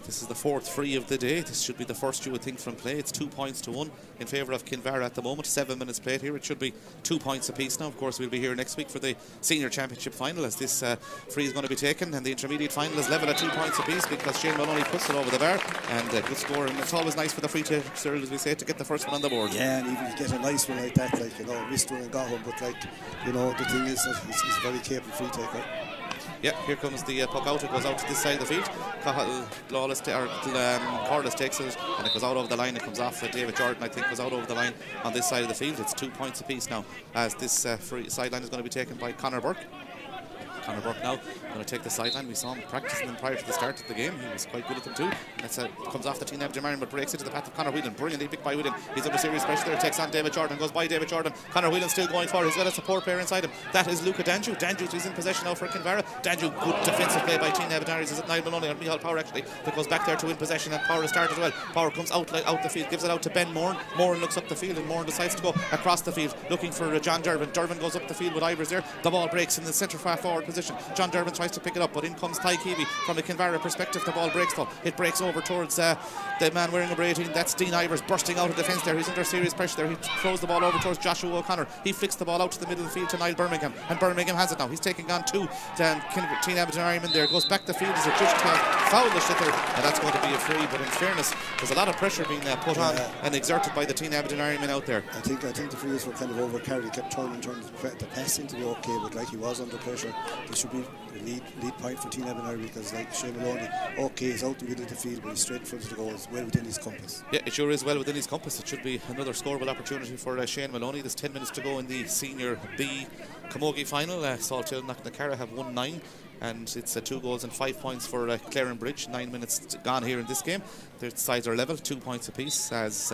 This is the 4th free of the day. This should be the first, you would think, from play. It's 2 points to 1 in favour of Kinvara at the moment. 7 minutes played here. It should be 2 points apiece now. Of course, we'll be here next week for the Senior Championship final, as this free is going to be taken, and the intermediate final is level at 2 points apiece because Shane Maloney puts it over the bar, and a good score. And it's always nice for the free taker, Cyril, as we say, to get the first one on the board. Yeah, and even get a nice one like that, like, you know, missed one and got one, but like, you know, the thing is that he's a very capable free taker. Yeah, here comes the puck out. It goes out to this side of the field. Corliss takes it, and it goes out over the line. It comes off David Jordan, I think, goes out over the line on this side of the field. It's 2 points apiece now, as this free sideline is going to be taken by Conor Burke. Conor Burke now going to take the sideline. We saw him practicing them prior to the start of the game. He was quite good at them too. That's comes off the Tynagh Duniry, but breaks into the path of Conor Whelan. Brilliantly picked by Whelan. He's under serious pressure there. Takes on David Jordan. Goes by David Jordan. Conor Whelan still going forward. He's got a support player inside him. That is Luca Danjo. Danjo is in possession now for Kinvara. Danjo, good defensive play by Tynagh Duniry. Is it Niall Maloney or Michal Power actually that goes back there to win possession, and Power has started well. Power comes out the field, gives it out to Ben Moore. Moore looks up the field, and Moore decides to go across the field looking for John Durbin. Durbin goes up the field with Ivers there. The ball breaks in the centre forward position. John Durbin tries to pick it up, but in comes Ty Keevy. From a Kinvara perspective, the ball breaks though. It breaks over towards the man wearing number 18. That's Dean Ivers bursting out of defence there. He's under serious pressure there. He throws the ball over towards Joshua O'Connor. He flicks the ball out to the middle of the field to Niall Birmingham, and Birmingham has it now. He's taking on 2 Tynagh Duniry in there. Goes back the field as a judge foul the shitter, and that's going to be a free. But in fairness, there's a lot of pressure being put on and exerted by the Tynagh Duniry men out there. I think the frees were kind of overcarried. He kept turning the pass into the okay, but like he was under pressure. This should be a lead point for Tynagh Duniry, because like Shane Maloney, okay, he's out the middle of the field, but he's straight in front of the goal. It's well within his compass. Yeah, it sure is well within his compass. It should be another scoreable opportunity for Shane Maloney. There's 10 minutes to go in the Senior B Camogie final. Salthill and Knocknacarra have won 9, and it's 2 goals and 5 points for Clarenbridge. 9 minutes gone here in this game. The sides are level, 2 points apiece, as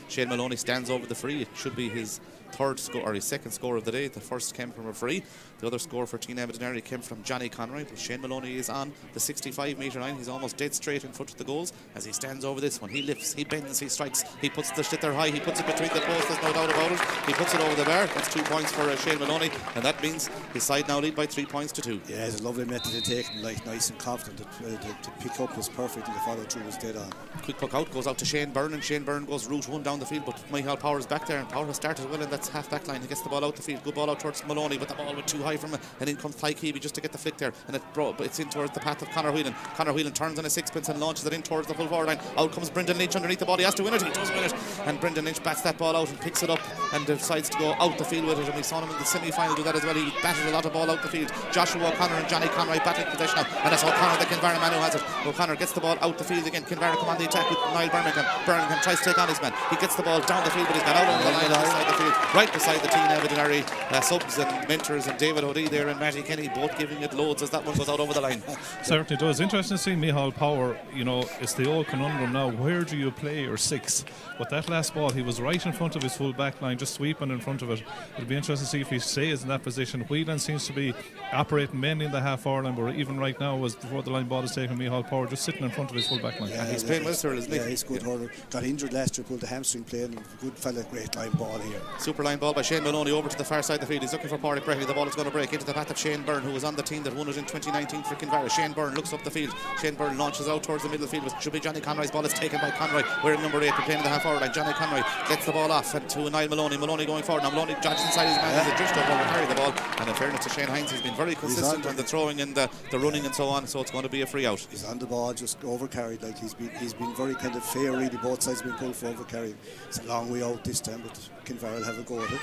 Shane Maloney stands over the free. It should be his third score, or his second score of the day. The first came from a free. The other score for Tynagh Duniry came from Johnny Conroy, but Shane Maloney is on the 65-metre line. He's almost dead straight in front of the goals as he stands over this one. He lifts, he bends, he strikes, he puts the shitter high, he puts it between the posts, there's no doubt about it. He puts it over the bar. That's 2 points for Shane Maloney, and that means his side now lead by 3 points to 2. Yeah, it's a lovely method to take, like nice and confident. The pick up was perfect, and the follow through was dead on. Quick puck out goes out to Shane Byrne, and Shane Byrne goes route 1 down the field, but Michal Power is back there, and Power has started well in that That's half back line. He gets the ball out the field. Good ball out towards Maloney, but the ball went too high from him. And in comes Tynagh just to get the flick there. And it's in towards the path of Conor Whelan. Conor Whelan turns on a sixpence and launches it in towards the full forward line. Out comes Brendan Lynch underneath the ball. He has to win it. He does win it. And Brendan Lynch bats that ball out and picks it up and decides to go out the field with it. And we saw him in the semi-final do that as well. He batted a lot of ball out the field. Joshua O'Connor and Johnny Conroy battling possession now. And that's O'Connor, the Kinvara man who has it. O'Connor gets the ball out the field again. Kinvara come on the attack with Niall Birmingham. Birmingham tries to take on his man. He gets the ball down the field, but he's got out on the line beside the field, right beside the Tynagh Duniry subs and mentors and David O'Dea there and Matty Kenny both giving it loads as that one goes out over the line. Certainly does. Interesting to see Micheál Power. You know, it's the old conundrum now. Where do you play your six? But that last ball, he was right in front of his full back line, just sweeping in front of it. It'll be interesting to see if he stays in that position. Whelan seems to be operating mainly in the half-hour line, but even right now, as before the line ball is taken, Micheál Power just sitting in front of his full back line. Yeah, he's playing well, sir, isn't he? Yeah, he's good. Got injured last year, pulled the hamstring playing. Good fella, great line ball here. Super line ball by Shane Maloney over to the far side of the field. He's looking for Pádraig Breheny. The ball is going to break into the path of Shane Byrne, who was on the team that won it in 2019 for Kinvara. Shane Byrne looks up the field. Shane Byrne launches out towards the middle field. It should be Johnny Conroy's ball. It's taken by Conroy. Wearing number 8, playing in the half-hour line. Johnny Conroy gets the ball off and to Niall Maloney. Maloney going forward. Now Maloney dodges inside his man. He's a drift up over carry the ball. And in fairness to Shane Hines, he's been very consistent on the throwing and the running and so on. So it's going to be a free out. He's on the ball, just over carried. Like he's been very kind of fair. Really, both sides have been pulled for over carrying. It's a long way out this time, but Kinvara will have a go at it.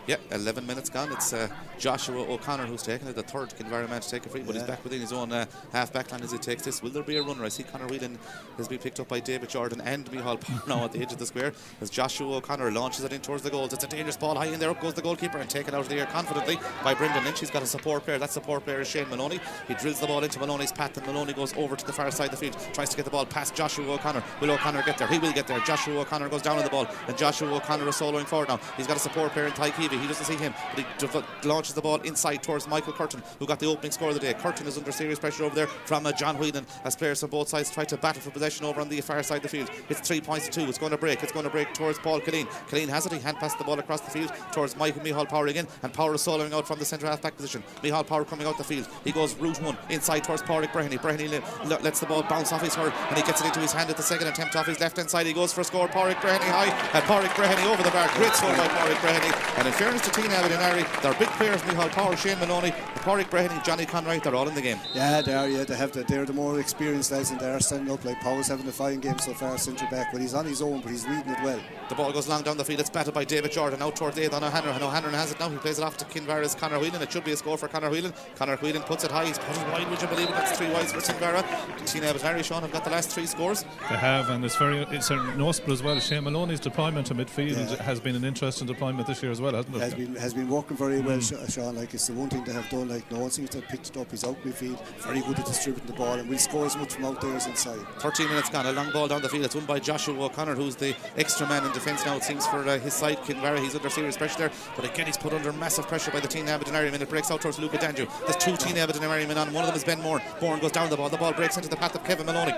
Yeah, 11 minutes gone. It's Joshua O'Connor who's taken it, the third Kinvara man to take a free, but he's back within his own half back line as he takes this. Will there be a runner? I see Conor Whelan has been picked up by David Jordan and Micheál Power now at the edge of the square as Joshua O'Connor launches it in towards the goals. It's a dangerous ball high in there. Up goes the goalkeeper and taken out of the air confidently by Brendan Lynch. He's got a support player. That support player is Shane Maloney. He drills the ball into Maloney's path and Maloney goes over to the far side of the field, tries to get the ball past Joshua O'Connor. Will O'Connor get there? He will get there. Joshua O'Connor goes down on the ball and Joshua O'Connor is soloing forward now. He's got a support player in Tynagh. He doesn't see him, but he launches the ball inside towards Michael Curtin, who got the opening score of the day. Curtin is under serious pressure over there from John Whelan as players from both sides try to battle for possession over on the far side of the field. It's 3 points to 2. It's going to break. It's going to break towards Paul Killeen. Killeen has it. He hand passed the ball across the field towards Micheál Power again, and Power is soloing out from the centre half back position. Micheál Power coming out the field. He goes route 1 inside towards Pádraig Breheny. Breheny lets the ball bounce off his hurl and he gets it into his hand at the second attempt off his left hand side. He goes for a score. Pádraig Breheny high and Pádraig Breheny over the bar. Great score by Pádraig Breheny. And in fairness to Tynagh Duniry, they're big players. Micheál Power, Shane Maloney, Pádraig Breheny, Johnny Conroy, they're all in the game. Yeah, they are. Yeah, they're the more experienced guys and they are standing up. Like Power's having a fine game so far, centre back, but he's on his own, but he's reading it well. The ball goes long down the field. It's batted by David Jordan out towards Aidan O'Hanlon, and O'Hanlon has it now. He plays it off to Kinvara's Conor Whelan. It should be a score for Conor Whelan. Conor Whelan puts it high. He's put it wide. Would you believe it? That's 3 wides for Kinvara. Tynagh Duniry, Sean, have got the last 3 scores. They have, and it's noticeable as well. Shane Maloney's deployment to midfield has been an interesting deployment this year as well, hasn't it? Has been working very well, Sean. Like it's the one thing they have done. Like no one seems to have picked it up. He's out midfield, very good at distributing the ball, and will score as much from out there as inside. 13 minutes gone. A long ball down the field. It's won by Joshua O'Connor, who's the extra man in defence now. It seems for his side, Kinvara. He's under serious pressure there, but again he's put under massive pressure by the Tynagh Duniry men. It breaks out towards Luca Danju. There's 2 Tynagh Duniry men on. One of them is Ben Moore. Bourne goes down the ball. The ball breaks into the path of Kevin Maloney.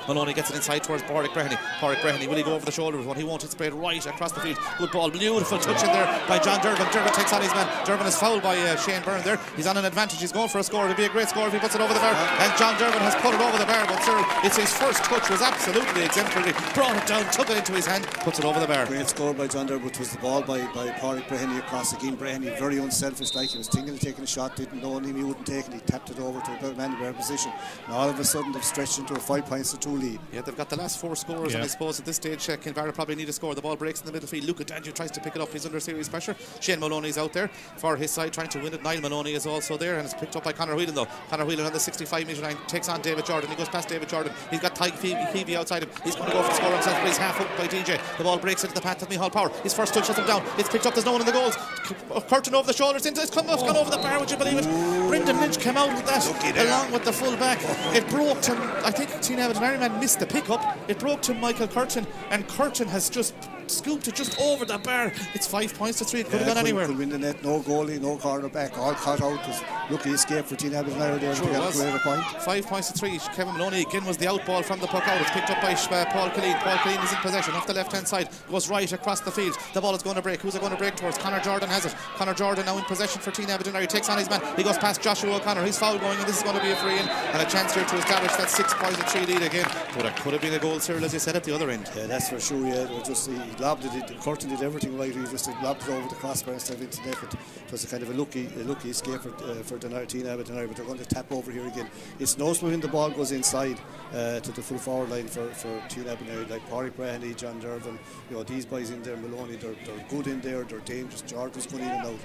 Maloney gets it inside towards Pádraig Breheny. Pádraig Breheny, will he go over the shoulder with what he wants? It's sprayed right across the field. Good ball, beautiful touch in there by John Durbin. Durbin takes on his man. Durbin is fouled by Shane Byrne there. He's on an advantage. He's going for a score. It'll be a great score if he puts it over the bar. And John Durbin has put it over the bar. But sir, it's his first touch. Was absolutely exemplary. Brought it down, took it into his hand, puts it over the bar. Great score by John Durbin. It was the ball by Pádraig Breheny across again. Breheny very unselfish, like he was thinking of taking a shot, didn't know him, he wouldn't take it. He tapped it over to a man in their position. And all of a sudden they've stretched into a 5 points to 2 lead. Yeah, they've got the last 4 scores, and I suppose at this stage Kinvara probably need a score. The ball breaks in the middle field. Luca Danju tries to pick it up. He's under serious pressure. Shane Maloney's out there for his side trying to win it. Niall Maloney is also there, and it's picked up by Conor Whelan though. Conor Whelan on the 65 metre line takes on David Jordan. He goes past David Jordan. He's got Tynagh outside him. He's going to go for the score himself, but he's half up by DJ. The ball breaks into the path of Micheál Power. His first touch shuts him down. It's picked up. There's no one in the goals. Curtin over the shoulders. It's gone over the bar. Would you believe it? Brendan Lynch came out with that along with the full back. It broke to, I think Tynagh Duniry man missed the pickup. It broke to Michael Curtin, and Curtin has just scooped it just over the bar. It's 5 points to 3. It could have gone anywhere. Could win the net. No goalie, no corner back. All cut out. Was lucky escape for Tynagh Duniry there. Sure was. 5 points to 3. Kevin Maloney again was the out ball from the puck out. It's picked up by Paul Killeen. Paul Killeen is in possession off the left hand side. Goes right across the field. The ball is going to break. Who's it going to break towards? Conor Jordan has it. Conor Jordan now in possession for Tynagh Duniry. Takes on his man. He goes past Joshua O'Connor. He's foul going, and this is going to be a free in and a chance here to establish that 6 points to 3 lead again. But it could have been a goal, Cyril, as you said at the other end. Yeah, that's for sure. Yeah, they lobbed it. Curtin did everything right. He just lobbed it over the crossbar instead of into net. It was a kind of a lucky escape for Tynagh, but they're going to tap over here again. It's noticeable when the ball goes inside to the full forward line for Tynagh, like Pádraig Braheny, John Dervin, these boys in there, Maloney, they're good in there, they're dangerous. Jordan's going in and out.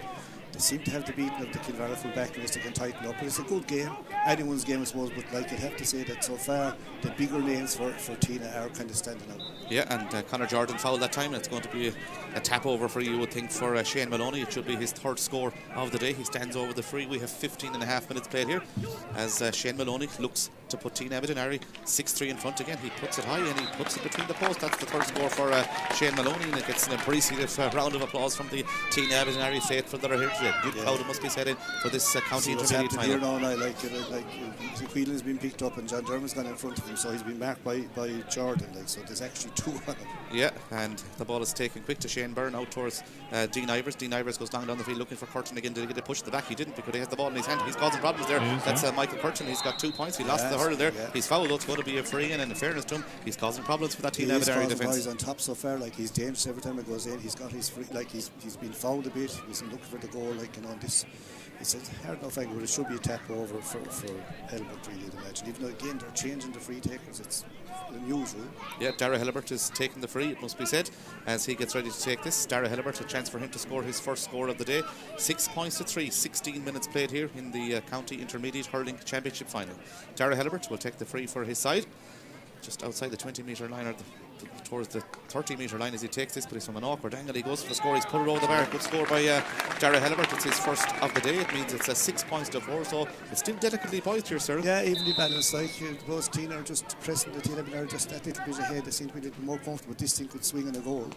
They seem to have the beating of the Kinvara full back unless they can tighten up, but it's a good game, anyone's game I suppose, but like I'd have to say that so far the bigger names for Tynagh are kind of standing out. Yeah, and Conor Jordan fouled that time, and it's going to be a tap over for you would think for Shane Maloney. It should be his third score of the day. He stands over the free. We have 15 and a half minutes played here as Shane Maloney looks to put Tynagh Duniry 6-3 in front again. He puts it high and he puts it between the posts. That's the third score for Shane Maloney, and it gets an appreciative round of applause from the Tynagh Duniry faithful that are here today. Good crowd, it must be said, in for this county intermediate final. Here now, like Whelan's been picked up and John Dermot's gone in front of him, so he's been marked by Jordan, so there's actually two on him. Yeah, and the ball is taken quick to Shane Byrne out towards Dean Ivers. Dean Ivers goes down the field looking for Curtin again to get a push at the back. He didn't because he has the ball in his hand. He's causing problems there. That's Michael Curtin. He's got 2 points. He lost the hurl there. Yeah. He's fouled. It's going to be a free in, and in fairness to him, he's causing problems for that Tynagh defence. He's on top so far, like he's dangerous every time he goes in. He's got his free, like he's been fouled a bit. He's looking for the goal, this. It's a hard enough angle, but it should be a tap over for Helbert, really, I'd imagine. Even though, again, they're changing the free takers, it's unusual. Yeah, Dara Helbert is taking the free, it must be said, as he gets ready to take this. Dara Helbert, a chance for him to score his first score of the day. 6 points to 3, 16 minutes played here in the County Intermediate Hurling Championship Final. Dara Helbert will take the free for his side, just outside the 20-metre line, or towards the 30-metre line as he takes this, but he's from an awkward angle. He goes for the score, he's put it over the bar. Good score by Dara Helbert. It's his first of the day. It means it's a 6 points to 4, so it's still delicately poised here, sir. Yeah, evenly balanced. Like both Tynagh are just pressing the Tynagh are just that little bit ahead. They seem to be a little more comfortable. This thing could swing on a goal.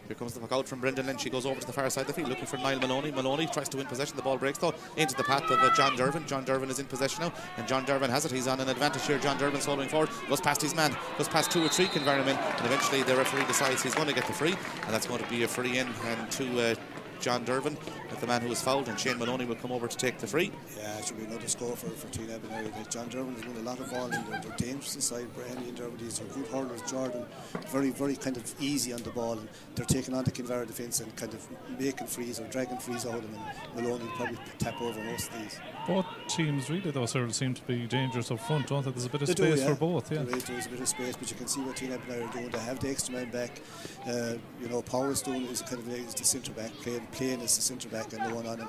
Here comes the puck out from Brendan Lynch. He goes over to the far side of the field looking for Niall Maloney. Maloney tries to win possession. The ball breaks though into the path of John Dervin. John Dervin is in possession now, and John Dervin has it. He's on an advantage here. John Dervin's following forward, goes past his man, goes past 2 or 3 Kinvara men, and eventually the referee decides he's going to get the free, and that's going to be a free in and to John Dervin, with the man who was fouled, and Shane Maloney will come over to take the free. Yeah, it should be another score for Tynagh. John Dervin has won a lot of ball in there. They're dangerous inside. Braheny and Dervin, these are good hurlers. Jordan, very, very kind of easy on the ball, and they're taking on the Kinvara defence and kind of making frees or dragging frees out of them, and Maloney will probably tap over most of these. Both teams really though sort of seem to be dangerous up front, don't they? There's a bit of space for both. Yeah, there is a bit of space, but you can see what Tynagh are doing. They have the extra man back. Powell's doing is kind of is the centre back, playing as the centre back, and the one on him.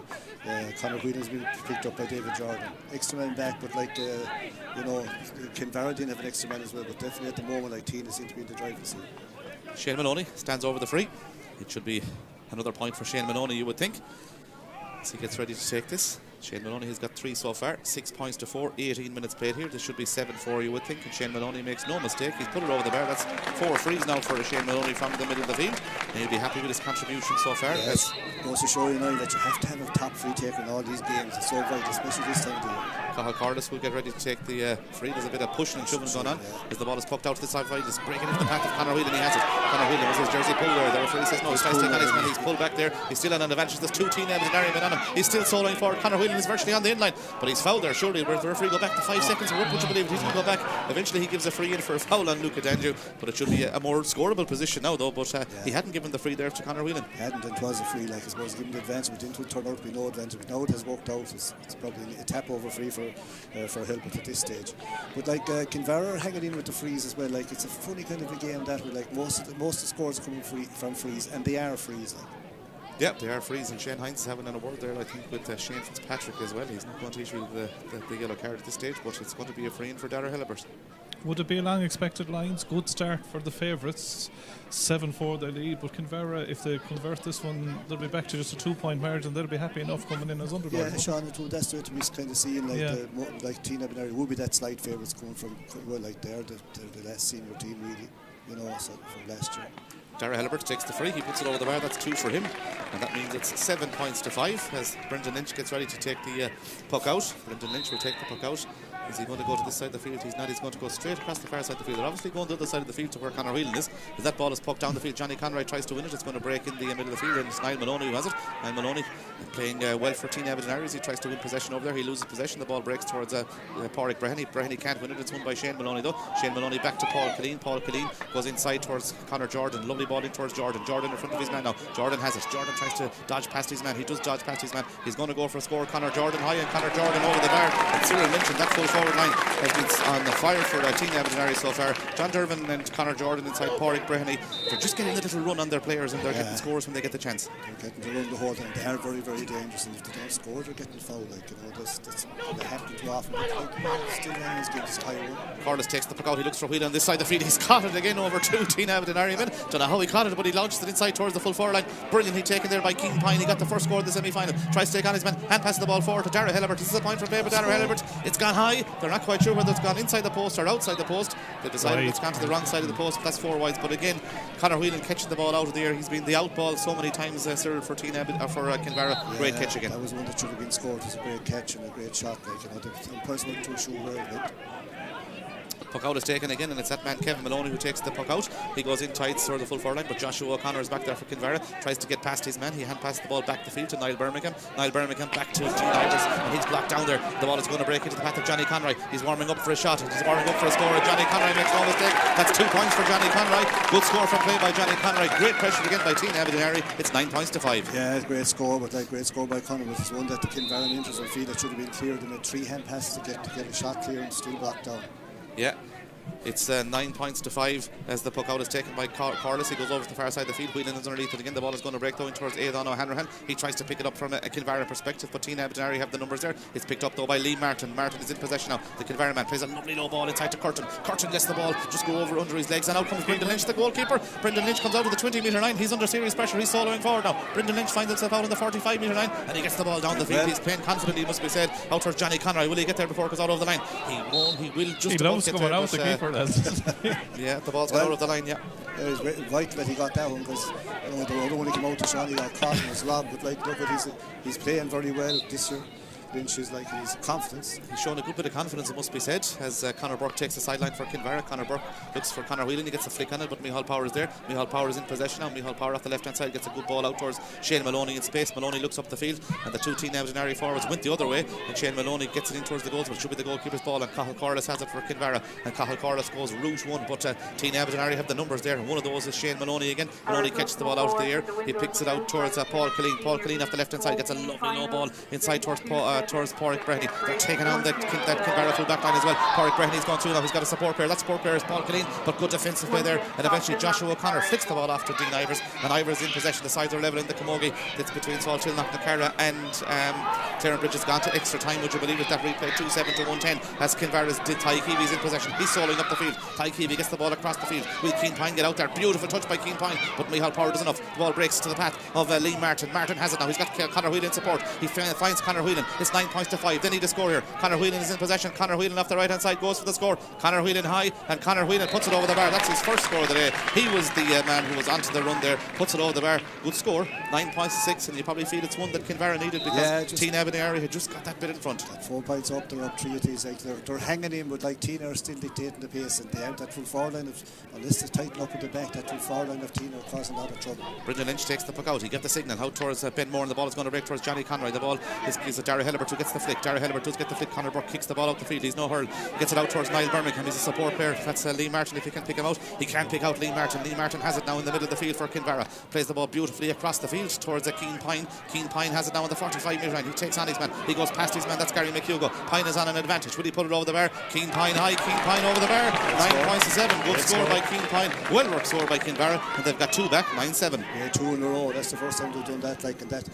Conor Whelan has been picked up by David Jordan. Extra man back, but Kinvara didn't have an extra man as well, but definitely at the moment, Tynagh seems to be in the driver's seat. Shane Maloney stands over the free. It should be another point for Shane Maloney, you would think, as he gets ready to take this. Shane Maloney has got 3 so far, 6 points to 4, 18 minutes played here. This should be 7-4, you would think, and Shane Maloney makes no mistake. He's put it over the bar. That's 4 frees now for Shane Maloney from the middle of the field, and he'll be happy with his contribution so far. Yes, goes to show you now that you have to have a top free taker in all these games. It's so vital, especially this time of the year. Cathal Corliss will get ready to take the free. There's a bit of pushing and shoving going on as the ball is pucked out to the side. He's breaking into the path of Conor Whelan. He has it. Conor Whelan was his jersey pulled there. The referee says no. He's trying to take on his man. He's pulled back there. He's still on an advantage. There's 2 Tynagh Duniry men on him. He's still soloing forward. Conor Whelan is virtually on the inline, but he's fouled there. Surely the referee go back to 5 seconds or what would you believe? He's going to go back. Eventually he gives a free in for a foul on Luca Danju, but it should be a more scoreable position now though. But he hadn't given the free there to Conor Whelan. He hadn't, and it was a free, I suppose, given the advantage, but didn't turn out to be no advantage. But now it has worked out. It's probably a tap over free for Helbert at this stage. But Kinvara are hanging in with the frees as well. It's a funny kind of a game that where most of the scores are coming from frees, and they are frees. Yeah, they are frees, and Shane Hines is having an award there, I think, with Shane Fitzpatrick as well. He's not going to issue the yellow card at this stage, but it's going to be a free in for Dara Helbert. Would it be along expected lines? Good start for the favourites. 7-4 they lead, but Kinvara, if they convert this one, they'll be back to just a 2-point margin. They'll be happy enough coming in as underdogs. Yeah, Sean, that's the way to be kind of seeing Tynagh Duniry will be that slight favourites coming from, they're the last senior team really, so from last year. Dara Helbert takes the free. He puts it over the bar. That's 2 for him, and that means it's 7 points to 5 as Brendan Lynch gets ready to take the puck out. Brendan Lynch will take the puck out Is he going to go to this side of the field? He's not. He's going to go straight across the far side of the field. They're obviously going to the other side of the field to where Conor Whelan is. As that ball is poked down the field, Johnny Conroy tries to win it. It's going to break in the middle of the field, and it's Niall Maloney who has it. Niall Maloney playing well for Tynagh Duniry as he tries to win possession over there. He loses possession. The ball breaks towards Pádraig Breheny. Breheny can't win it. It's won by Shane Maloney though. Shane Maloney back to Paul Killeen. Paul Killeen goes inside towards Conor Jordan. Lovely ball in towards Jordan. Jordan in front of his man now. Jordan has it. Jordan tries to dodge past his man. He does dodge past his man. He's going to go for a score. Conor Jordan high, and Conor Jordan over the bar. And Cyril mentioned that full forward line has been on the fire for Tynagh Duniry so far. John Dervin and Conor Jordan inside Pádraig Breheny. They're just getting a little run on their players, and they're getting scores when they get the chance. They're getting to run the whole time. They are very, very dangerous, and if they don't score, they're getting fouled. Like, you know, that's they happen too often. But like, still, anyone's getting this high run. Corliss takes the puck out. He looks for Whelan on this side of the field. He's caught it again over to Tynagh Duniry men. Don't know how he caught it, but he launches it inside towards the full forward line. Brilliantly taken there by Keane Pine. He got the first score of the semi-final. Tries to take on his man. Hand passes the ball forward to Dara Helibert. This is a point for play by Dara Helibert. It's gone high. They're not quite sure whether it's gone inside the post or outside the post. They decided it's gone to the wrong side of the post. That's 4 wides. But again, Conor Whelan catching the ball out of the air. He's been the out ball so many times, Cyril, for Kinvara. Great catch again. That was one that should have been scored. It was a great catch and a great shot. Like, you know, the person went to a shoe where Puck out is taken again, and it's that man Kevin Maloney who takes the puck out. He goes in tight through the full forward line, but Joshua O'Connor is back there for Kinvara. Tries to get past his man. He hand passes the ball back the field to Niall Birmingham. Niall Birmingham back to Tynagh, and he's blocked down there. The ball is going to break into the path of Johnny Conroy. He's warming up for a shot. He's warming up for a score. Johnny Conroy makes no mistake. That's 2 points for Johnny Conroy. Good score from play by Johnny Conroy. Great pressure again by Tynagh Duniry. It's 9 points to 5. Yeah, great score, but like great score by Conor. It was one that the Kinvara Ninjas on field that should have been cleared. They made 3 hand passes to get a shot clear and still blocked down. Yeah. It's 9 points to 5 as the puck out is taken by Corliss. He goes over to the far side of the field. Whelan is underneath it again. The ball is going to break though in towards Aidan O'Hanrahan. He tries to pick it up from a Kinvara perspective, but Tynagh Duniry have the numbers there. It's picked up though by Lee Martin. Martin is in possession now. The Kinvara man plays a lovely low ball inside to Curtin. Curtin lets the ball just go over under his legs, and out comes Brendan Lynch, the goalkeeper. Brendan Lynch comes out of the 20-metre line. He's under serious pressure. He's soloing forward now. Brendan Lynch finds himself out on the 45-metre line, and he gets the ball down the field. He's playing confidently, must be said, out towards Johnny Conroy. Will he get there before it goes out over the line? He won't. He will just about get there. Out the keeper. Yeah, the ball's gone out of the line. Yeah, it was vital that he got that one, because the other one he came out to shot, he got caught and was robbed. But like, look at he's playing very well this year. Lynch is like his confidence. He's shown a good bit of confidence, it must be said, as Conor Burke takes the sideline for Kinvara. Conor Burke looks for Conor Whelan. He gets a flick on it, but Micheál Power is there. Micheál Power is in possession now. Micheál Power off the left hand side gets a good ball out towards Shane Maloney in space. Maloney looks up the field, and the 2 Tynagh Duniry forwards went the other way, and Shane Maloney gets it in towards the goals, but it should be the goalkeeper's ball, and Cathal Corliss has it for Kinvara, and Cathal Corliss goes route 1, but Tynagh Duniry have the numbers there, and one of those is Shane Maloney again. Maloney catches the ball out of the air. He picks it out towards Paul Killeen. Paul Killeen off the left hand side gets a lovely low ball inside towards Pádraig Breheny. They're taking on that Kinvara full back line as well. Pádraig Breheny's gone through now. He's got a support player. That support player is Paul Killeen, but good defensive play there. And eventually Joshua O'Connor flicks the ball off to Dean Ivers, and Ivers in possession. The sides are level in the camogie. It's between Saltilknock, Nacara and Clarenbridge has gone to extra time. Would you believe it? That replay 2-7 to 110 as Kinvara's did. Tynagh Keevy's in possession. He's soloing up the field. Tynagh Keevy gets the ball across the field. Will Keane Pine get out there? Beautiful touch by Keane Pine, but Micheál Power does enough. The ball breaks to the path of Lee Martin. Martin has it now. He's got Conor Whelan in support. He finds Conor Whelan. It's 9 points to 5. They need a score here. Conor Whelan is in possession. Conor Whelan off the right hand side goes for the score. Conor Whelan high, and Conor Whelan puts it over the bar. That's his first score of the day. He was the man who was onto the run there. Puts it over the bar. Good score. 9 points to 6, and you probably feel it's one that Kinvara needed, because Tynagh Duniry had just got that bit in front. 4 points up, they're up 3 of these. Like they're hanging in, but like Tynagh are still dictating the pace, and they have that full forward line unless they tighten up at the back, that full forward line of Tynagh are causing a lot of trouble. Brendan Lynch takes the puck out. He gets the signal out towards Ben Moore, and the ball is going to break towards Johnny Conroy. The ball is Dara Helibert who gets the flick. Dara Helibert does get the flick. Conor Burke kicks the ball out the field. He's no hurl. Gets it out towards Niall Birmingham. He's a support player. That's Lee Martin if he can pick him out. He can't pick out Lee Martin. Lee Martin has it now in the middle of the field for Kinvara. Plays the ball beautifully across the field towards Keane Pine. Keane Pine has it now on the 45-metre line. He takes on his man. He goes past his man. That's Gary McHugo. Pine is on an advantage. Will he put it over the bar? Keane Pine high. Keane Pine over the bar. 9 points to 7. Good score by Keane Pine. Well worked score by Kinvara, and they've got 2 back. 9-7. Yeah, 2 in a row. That's the first time they've done that. Like, and that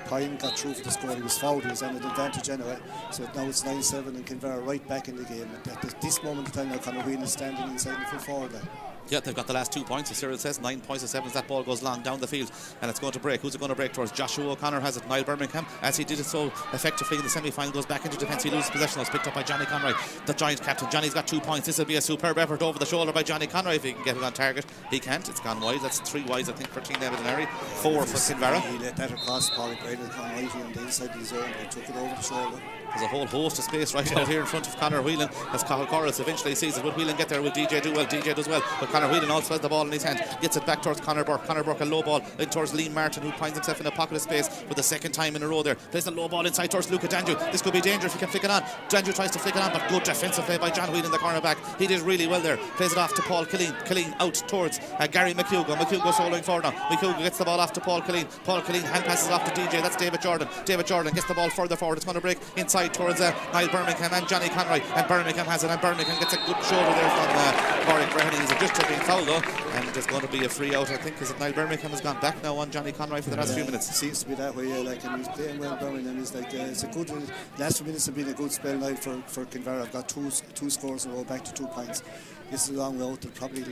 Pine got through for the score. He was fouled. He was on an advantage anyway. So now it's 9-7, and Kinvara right back in the game. At this moment in time now, Conor Whelan is standing inside the full forward line. Yeah, they've got the last 2 points, as Cyril says, 9 points to 7 as that ball goes long down the field, and it's going to break. Who's it going to break towards? Joshua O'Connor has it. Niall Birmingham, as he did it so effectively in the semi-final, goes back into defence. He loses possession. It's picked up by Johnny Conroy, the giant captain. Johnny's got 2 points. This will be a superb effort over the shoulder by Johnny Conroy if he can get it on target. He can't. It's gone wide. That's 3 wides, I think, for Tynagh and Duniry, 4 for Kinvara. He let that across. Paul Brady had gone mighty on the inside of his zone and took it over the shoulder. There's a whole host of space right out here in front of Conor Whelan as Cathal Corrals eventually sees it. Will Whelan get there? Will DJ do well? DJ does well, but Conor Whelan also has the ball in his hand, gets it back towards Conor Burke. Conor Burke, a low ball in towards Liam Martin, who finds himself in a pocket of space for the second time in a row there. Plays a low ball inside towards Luca Danju. This could be dangerous if he can flick it on. Danju tries to flick it on, but good defensive play by John Whelan, the cornerback. He did really well there. Plays it off to Paul Killeen. Killeen out towards Gary McHugh. McHugh soloing forward now. McHugh gets the ball off to Paul Killeen. Paul Killeen hand passes off to DJ. That's David Jordan. David Jordan gets the ball further forward. It's going to break inside towards Niall Birmingham and Johnny Conroy, and Birmingham has it, and Birmingham gets a good shoulder there from Warwick Breheny. He's just being fouled though, and there's going to be a free out, I think. Is it Niall Birmingham has gone back now on Johnny Conroy for the last few minutes? It seems to be that way, like, and he's playing well. Birmingham is like, it's a good, last few minutes have been a good spell now for Kinvara. I've got two scores in a row, back to 2 points. This is a long road. They'll probably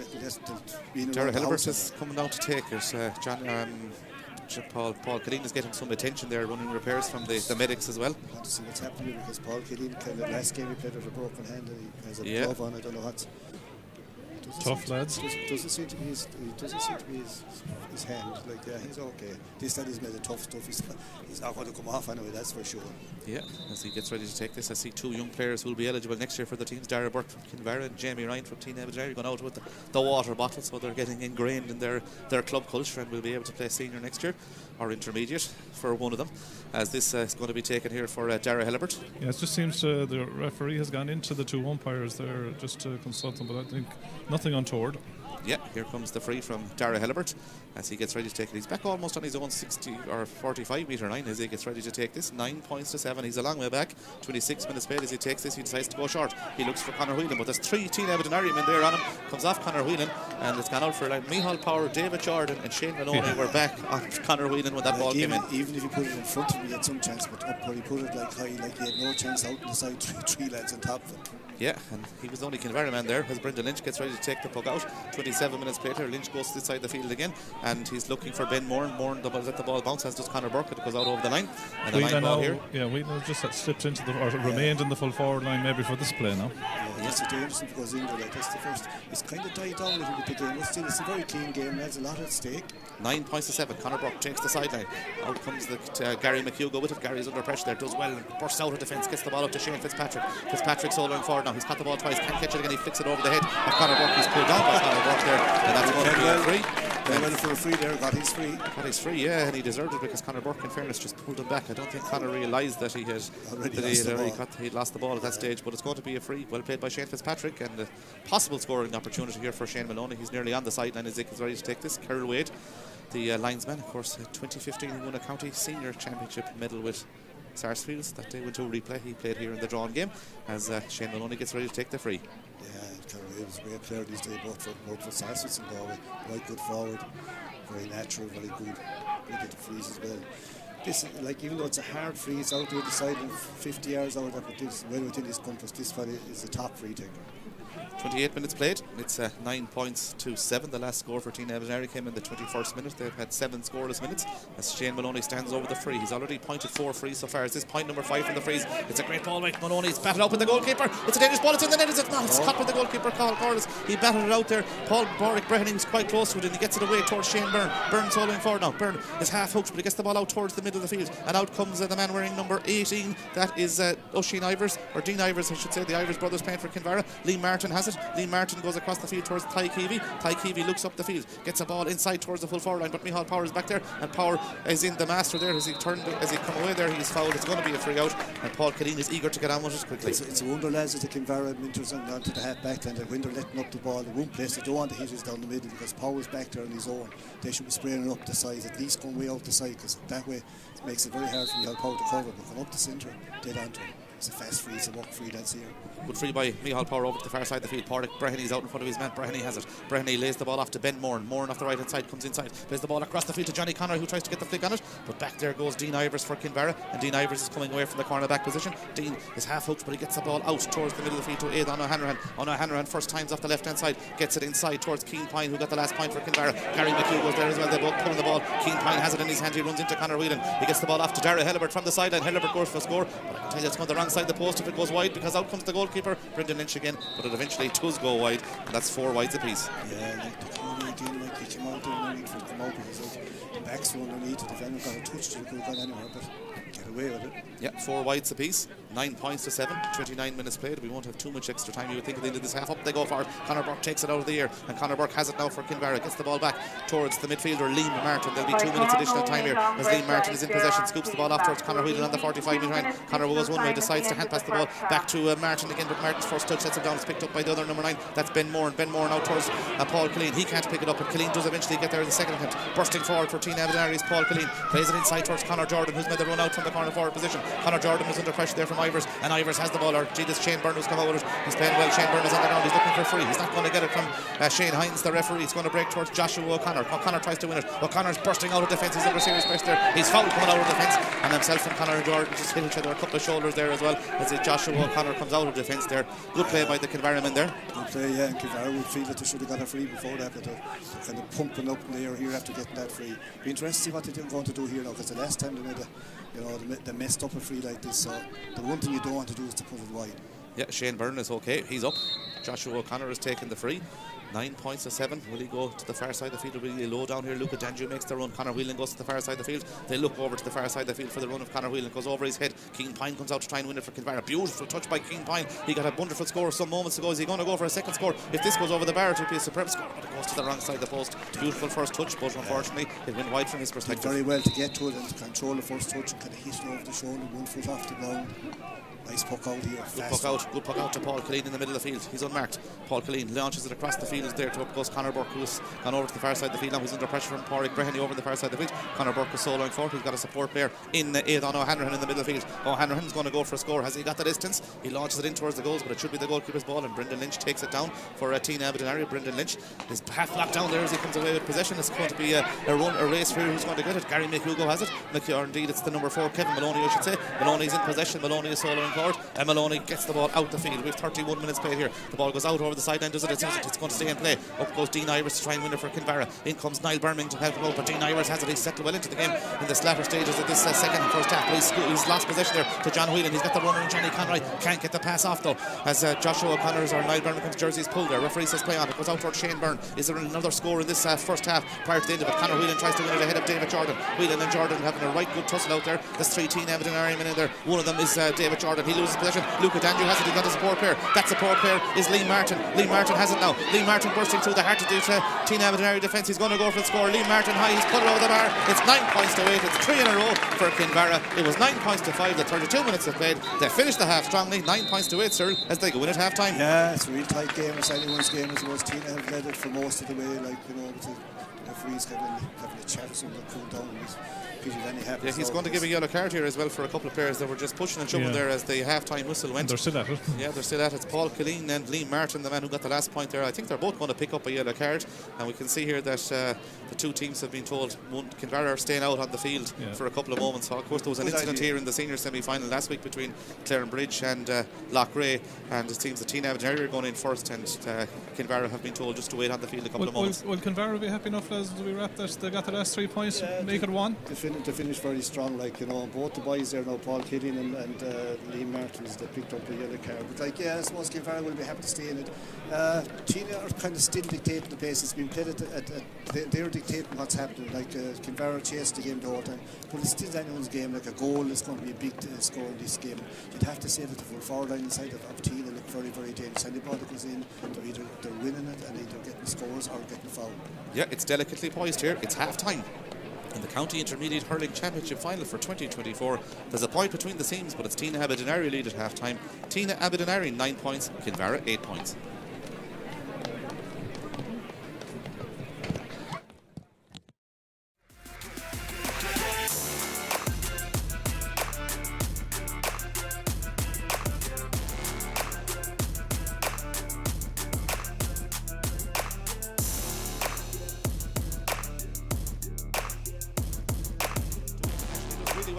Darragh Hilbert is coming down to take it. Paul Killeen is getting some attention there, running repairs from the medics as well. I want to see what's happening because Paul Killeen, kind of last game he played with a broken hand and he has a glove on. I don't know what's tough, lads. Doesn't seem to be his hand. Like, yeah, he's okay. This lad has made the tough stuff. He's not going to come off anyway, that's for sure. Yeah, as he gets ready to take this, I see 2 young players who will be eligible next year for the teams. Darragh Burke from Kinvara and Jamie Ryan from Tynagh going out with the water bottle, so they're getting ingrained in their club culture and will be able to play senior next year, or intermediate for one of them, as this is going to be taken here for Darragh Hilbert. Yeah, it just seems the referee has gone into the 2 umpires there just to consult them, but I think nothing untoward. Yeah, here comes the free from Darragh Hilbert as he gets ready to take it. He's back almost on his own 60 or 45 metre line as he gets ready to take this. 9 points to 7. He's a long way back. 26 minutes played as he takes this. He decides to go short. He looks for Conor Whelan, but there's 3 Tynagh Duniry men there on him. Comes off Conor Whelan, and it's gone out for Micheál Power, David Jordan, and Shane Maloney were back on Conor Whelan when that ball came in. Even if he put it in front of him, he had some chance, but up where he put it like high, like he had no chance out on the side. Three lads on top of him. Yeah, and he was the only Kinvara man there as Brendan Lynch gets ready to take the puck out. 27 minutes later, Lynch goes to the side of the field again, and he's looking for Ben Moran. Moran let the ball bounce, as does Conor Burke. It goes out over the line. And the line ball here. Yeah, Whelan just slipped into or remained in the full forward line maybe for this play now. Yeah, it's dangerous if it goes in there. Like, that's the first. It's kind of died down a little bit the game, but still it's a very clean game. There's a lot at stake. 9 points to 7. Conor Burke takes the sideline. Out comes Gary McHugh with it. Gary's under pressure there, does well, and bursts out of defence, gets the ball up to Shane Fitzpatrick. Fitzpatrick's soloing forward now. He's caught the ball twice, can't catch it again. He flicks it over the head of Conor Burke. He's pulled down by Conor Burke there, and that's going to be a free. They went for a free there, got his free. Got his free, yeah, and he deserved it because Conor Burke, in fairness, just pulled him back. I don't think Conor realised that he'd lost the ball at that stage, but it's going to be a free. Well played by Shane Fitzpatrick, and a possible scoring opportunity here for Shane Maloney. He's nearly on the sideline as Dick is ready to take this. Carol Wade, the linesman, of course, 2015 he won a county senior championship medal with Sarsfields. That day went to a replay. He played here in the drawn game as Shane Maloney gets ready to take the free. Yeah, Carol Wade was a great player these days, both for Sarsfields and Galway. Quite good forward, very natural, very good. They get the frees as well. This, like, even though it's a hard free, it's out there deciding 50 yards out of that, but this, well within his compass, this fella is a top free taker. 28 minutes played. It's 9 points to 7. The last score for Tynagh Duniry came in the 21st minute. They've had 7 scoreless minutes as Shane Maloney stands over the free. He's already pointed 4 frees so far. Is this point number 5 from the frees? It's a great ball by Maloney. It's batted out with the goalkeeper. It's a dangerous ball. It's in the net. Is it not? It's caught with the goalkeeper, Cathal Corals. He batted it out there. Paul Warwick Breheny was quite close to it, and he gets it away towards Shane Byrne. Byrne's holding forward now. Byrne is half hooked, but he gets the ball out towards the middle of the field, and out comes the man wearing number 18. That is Oisin Ivers, or Dean Ivers, I should say. The Ivers brothers playing for Kinvara. Liam Martin has it. Liam Martin goes across the field towards Tynagh. Tynagh looks up the field, gets a ball inside towards the full forward line, but Micheál Power is back there, and Power is in the master there. As he come away there, he's fouled. It's going to be a free out, and Paul Killeen is eager to get on with it quickly. It's a wonder, lads, that the Kinvara Winters onto the half back line, and when they're letting up the ball, they won't place. They don't want to hit us down the middle because Power's back there on his own. They should be spraying up the sides, at least going way out the side, because that way it makes it very hard for Micheál Power to cover, but going up the centre, dead onto him. It's a fast free, it's a walk free that's here. Good free by Micheál Power over to the far side of the field. Brehenny's out in front of his man. Brehenny has it. Brehenny lays the ball off to Ben Moran. Moran off the right hand side comes inside. Plays the ball across the field to Johnny Connery, who tries to get the flick on it. But back there goes Dean Ivers for Kinvara. And Dean Ivers is coming away from the corner back position. Dean is half hooked, but he gets the ball out towards the middle of the field to Aidan O'Hanrahan. O'Hanrahan first times off the left hand side. Gets it inside towards Keane Pine, who got the last point for Kinvara. Gary McHugh goes there as well. They're both pulling the ball. Keane Pine has it in his hand. He runs into Conor Whelan. He gets the ball off to Dara Hellebert from the sideline. Hellebert goes for a score. But I can tell you it's going the wrong side of the post if it goes wide, because out comes the goalkeeper, Brendan Lynch again. But it eventually does go wide, and that's 4 wides apiece. Yeah, like the Cooney again, like he came out there, no need for him to come out, because like, the backs were underneath, the defender got a touch, they could have gone anywhere, but get away with it. Yeah, 4 wides apiece, 9 points to 7, 29 minutes played. We won't have too much extra time. You would think at the end of this half. Up they go for it. Conor Burke takes it out of the air, and Conor Burke has it now for Kinvara. Gets the ball back towards the midfielder Liam Martin. There'll be 2 minutes additional time here as Liam Martin is in possession. Scoops the ball off towards Conor Whelan on the 45 metre line. Conor goes one way, decides to hand pass the ball back to Martin again, but Martin's first touch sets it down. It's picked up by the other number 9. That's Ben Moran. Ben Moran out towards Paul Killeen. He can't pick it up, but Killeen does eventually get there in the second attempt. Bursting forward for Tynagh is Paul Killeen. Plays it inside towards Conor Jordan, who's made the run out from the corner forward position. Conor Jordan was under pressure there from Ivers, and Ivers has the ball. Or this Shane Byrne who's come out with it. He's playing well. Shane Byrne is on the ground. He's looking for free. He's not going to get it from Shane Hines, the referee. He's going to break towards Joshua O'Connor. O'Connor tries to win it. O'Connor's bursting out of defence. He's under serious pressure there. He's fouled coming out of defence, and himself and Conor Jordan just hit each other a couple of shoulders there as well as Joshua O'Connor comes out of defence there. Good play by the Kinvara men there. Good play, yeah, and Kinvara would feel that they should have got a free before that, but they're kind of pumping up in the air here after getting that free. Be interesting to see what they're going to do here now, because the last time they made they messed up a free like this, so the one thing you don't want to do is to put it wide. Yeah, Shane Byrne is okay. He's up. Joshua O'Connor has taken the free. 9 points to 7. Will he go to the far side of the field? Will he low down here? Luca Danju makes the run. Conor Whelan goes to the far side of the field. They look over to the far side of the field for the run of Conor Whelan. Goes over his head. Keane Pine comes out to try and win it for Kinvara. Beautiful touch by Keane Pine. He got a wonderful score some moments ago. Is he going to go for a second score? If this goes over the bar, it will be a superb score, but it goes to the wrong side of the post. Beautiful first touch, but unfortunately it went wide from his perspective. Did very well to get to it and to control the first touch and kind of hit it over the shoulder, 1 foot off the ground. Nice puck out here. Good puck out to Paul Killeen in the middle of the field. He's unmarked. Paul Killeen launches it across the field. There to up goes Conor Burke, who's gone over to the far side of the field. Now he's under pressure from Pádraig Brehenny over the far side of the field. Conor Burke is soloing forward. He's got a support player in Aidan O'Hanrahan in the middle of the field. O'Hanrahan's going to go for a score. Has he got the distance? He launches it in towards the goals, but it should be the goalkeeper's ball, and Brendan Lynch takes it down for Tynagh Duniry. Brendan Lynch is half locked down there as he comes away with possession. It's going to be a race here. Who's going to get it? Gary McHugh has it. Or indeed it's the number 4, Kevin Maloney, I should say. Maloney's in possession. Maloney is soloing forward, and Maloney gets the ball out the field. We have 31 minutes played here. The ball goes out over the sideline. Does it? It's going to stay in play. Up goes Dean Ivers to try and win it for Kinvara. In comes Niall Birmingham to help him out, but Dean Ivers has it. He's settled well into the game in the latter stages of this second and first half. He's lost possession there to John Whelan. He's got the runner in Johnny Conroy. Can't get the pass off though, as Joshua O'Connor's or Niall Birmingham's jersey is pulled there. Referee says play on. It goes out towards Shane Byrne. Is there another score in this first half prior to the end of it? Conor Whelan tries to win it ahead of David Jordan. Whelan and Jordan having a right good tussle out there. There's 3 Tynagh Duniry men in there. One of them is David Jordan. He loses possession. Luca Danju has it. He's got a support player. That support player is Liam Martin. Liam Martin has it now. Liam Martin bursting through the heart of the Tynagh Duniry defence. He's going to go for the score. Liam Martin high. He's put it over the bar. It's 9 points to 8. It's 3 in a row for Kinvara. It was 9 points to 5. The 32 minutes have played. They finished the half strongly. 9 points to 8, Cyril, as they go in at half time. Yeah, it's a real tight game. It's anyone's game as well as Tynagh have led it for most of the way. Like, with the referees having a chat or something that cooled down. Yeah, he's going to give a yellow card here as well for a couple of players that were just pushing and shoving there as the half-time whistle went. They're still at it. Yeah, they're still at it. It's Paul Killeen and Liam Martin, the man who got the last point there. I think they're both going to pick up a yellow card, and we can see here that the two teams have been told Kinvara are staying out on the field for a couple of moments. So, of course, there was an incident here in the senior semi-final last week between Clarenbridge and Loughrea, and it seems that Tynagh Duniry are going in first, and Kinvara have been told just to wait on the field a couple of moments. Will Kinvara be happy enough as we wrap that they got the last 3 points, make it 1? They finished very strong, like, both the boys there now, Paul Killeen and Liam Martins, they picked up the yellow card. But like, I suppose Kinvara will be happy to stay in it. Tynagh are kind of still dictating the pace. It's been played they're dictating what's happening. Like, Kinvara chased the game the whole time, but it's still anyone's game. Like, a goal is going to be a big score in this game. You'd have to say that the full forward line inside of Tynagh look very, very dangerous. Any ball that goes in, they're winning it and either getting scores or getting fouled. Yeah, it's delicately poised here. It's half time in the County Intermediate Hurling Championship Final for 2024. There's a point between the teams, but it's Tynagh Duniry lead at half time. Tynagh Duniry 9 points, Kinvara 8 points.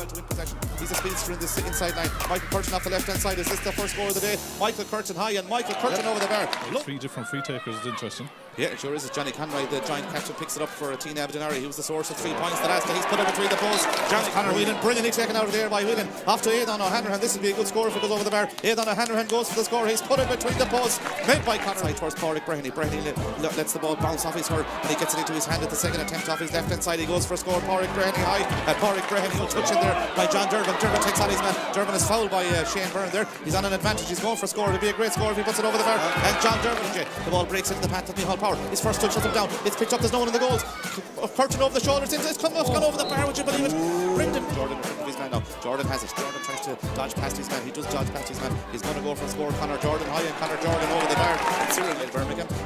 to win possession. He's a speedster in this inside line. Michael Curtin off the left hand side. Is this the first score of the day? Michael Curtin high and Michael Curtin over the bar. Look. 3 different free takers is interesting. Yeah, it sure is. Johnny Conroy, the giant captain, picks it up for Tynagh Duniry. He was the source of 3 points. The last day he's put it between the posts. Johnny Conor Whelan, brilliantly taken out of there by Whelan. Off to Aidan O'Hanrahan. This will be a good score if it goes over the bar. Aidan O'Hanrahan goes for the score. He's put it between the posts. Made by Conor. Right towards Pádraig Breheny. Breheny lets the ball bounce off his hurt and he gets it into his hand at the second attempt off his left hand side. He goes for a score. Pádraig Breheny high. Pádraig Breheny will touch in there by John Durbin. Durbin takes on his man. Durbin is fouled by Shane Byrne there. He's on an advantage. He's going for a score. It'll be a great score if he puts it over the bar. And John Durbin, the ball breaks into the path of Micheál Power. His first touch shuts him down. It's picked up. There's no one in the goals. Curtin over the shoulders. It's gone over the bar. Would you believe it? Brendan Jordan his man now. Jordan has it. Jordan tries to dodge past his man. He does dodge past his man. He's going to go for a score. Conor Jordan high and Conor Jordan over the bar.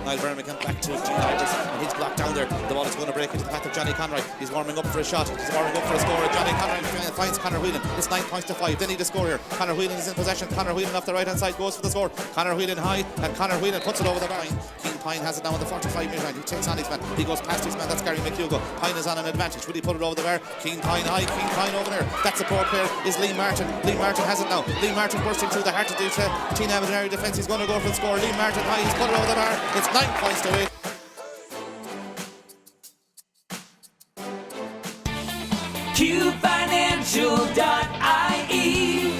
Niall Birmingham back to Gene Ivers and he's blocked down there. The ball is going to break into the path of Johnny Conroy. He's warming up for a shot. He's warming up for a score. Johnny Conroy finds Conor Whelan. It's 9 points to 5. They need a score here. Conor Whelan is in possession. Conor Whelan off the right hand side goes for the score. Conor Whelan high and Conor Whelan puts it over the bar. Keane Pine has it now on the 45-metre line. He takes on his man. He goes past his man. That's Gary McHugo. Pine is on an advantage. Will he put it over the bar? Keane Pine high. Keane Pine over there. That's a poor player. Is Lee Martin. Lee Martin has it now. Lee Martin bursting through the heart of the Tynagh Duniry defence. He's going to go for the score. Lee Martin high. He's put it over the bar. It's 9 points to 8. QFinancial.ie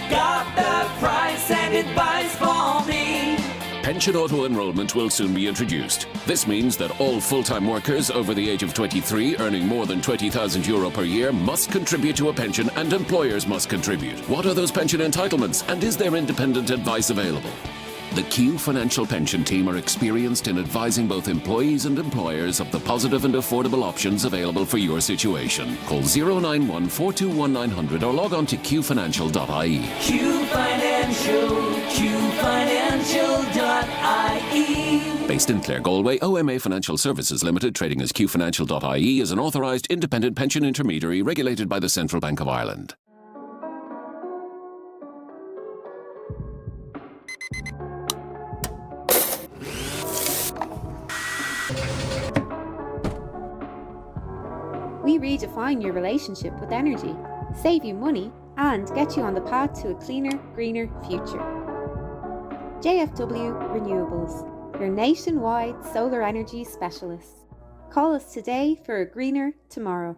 got the price and advice for me. Pension auto-enrolment will soon be introduced. This means that all full-time workers over the age of 23 earning more than €20,000 per year must contribute to a pension and employers must contribute. What are those pension entitlements and is there independent advice available? The Q Financial Pension Team are experienced in advising both employees and employers of the positive and affordable options available for your situation. Call 091 421 900 or log on to qfinancial.ie. Q Financial, qfinancial.ie. Based in Clare, Galway, OMA Financial Services Limited, trading as qfinancial.ie, is an authorised independent pension intermediary regulated by the Central Bank of Ireland. We redefine your relationship with energy, save you money, and get you on the path to a cleaner, greener future. JFW Renewables, your nationwide solar energy specialists. Call us today for a greener tomorrow.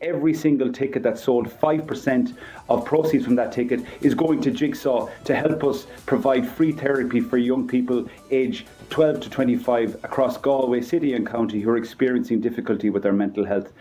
Every single ticket that's sold, 5% of proceeds from that ticket is going to Jigsaw to help us provide free therapy for young people aged 12 to 25 across Galway City and County who are experiencing difficulty with their mental health.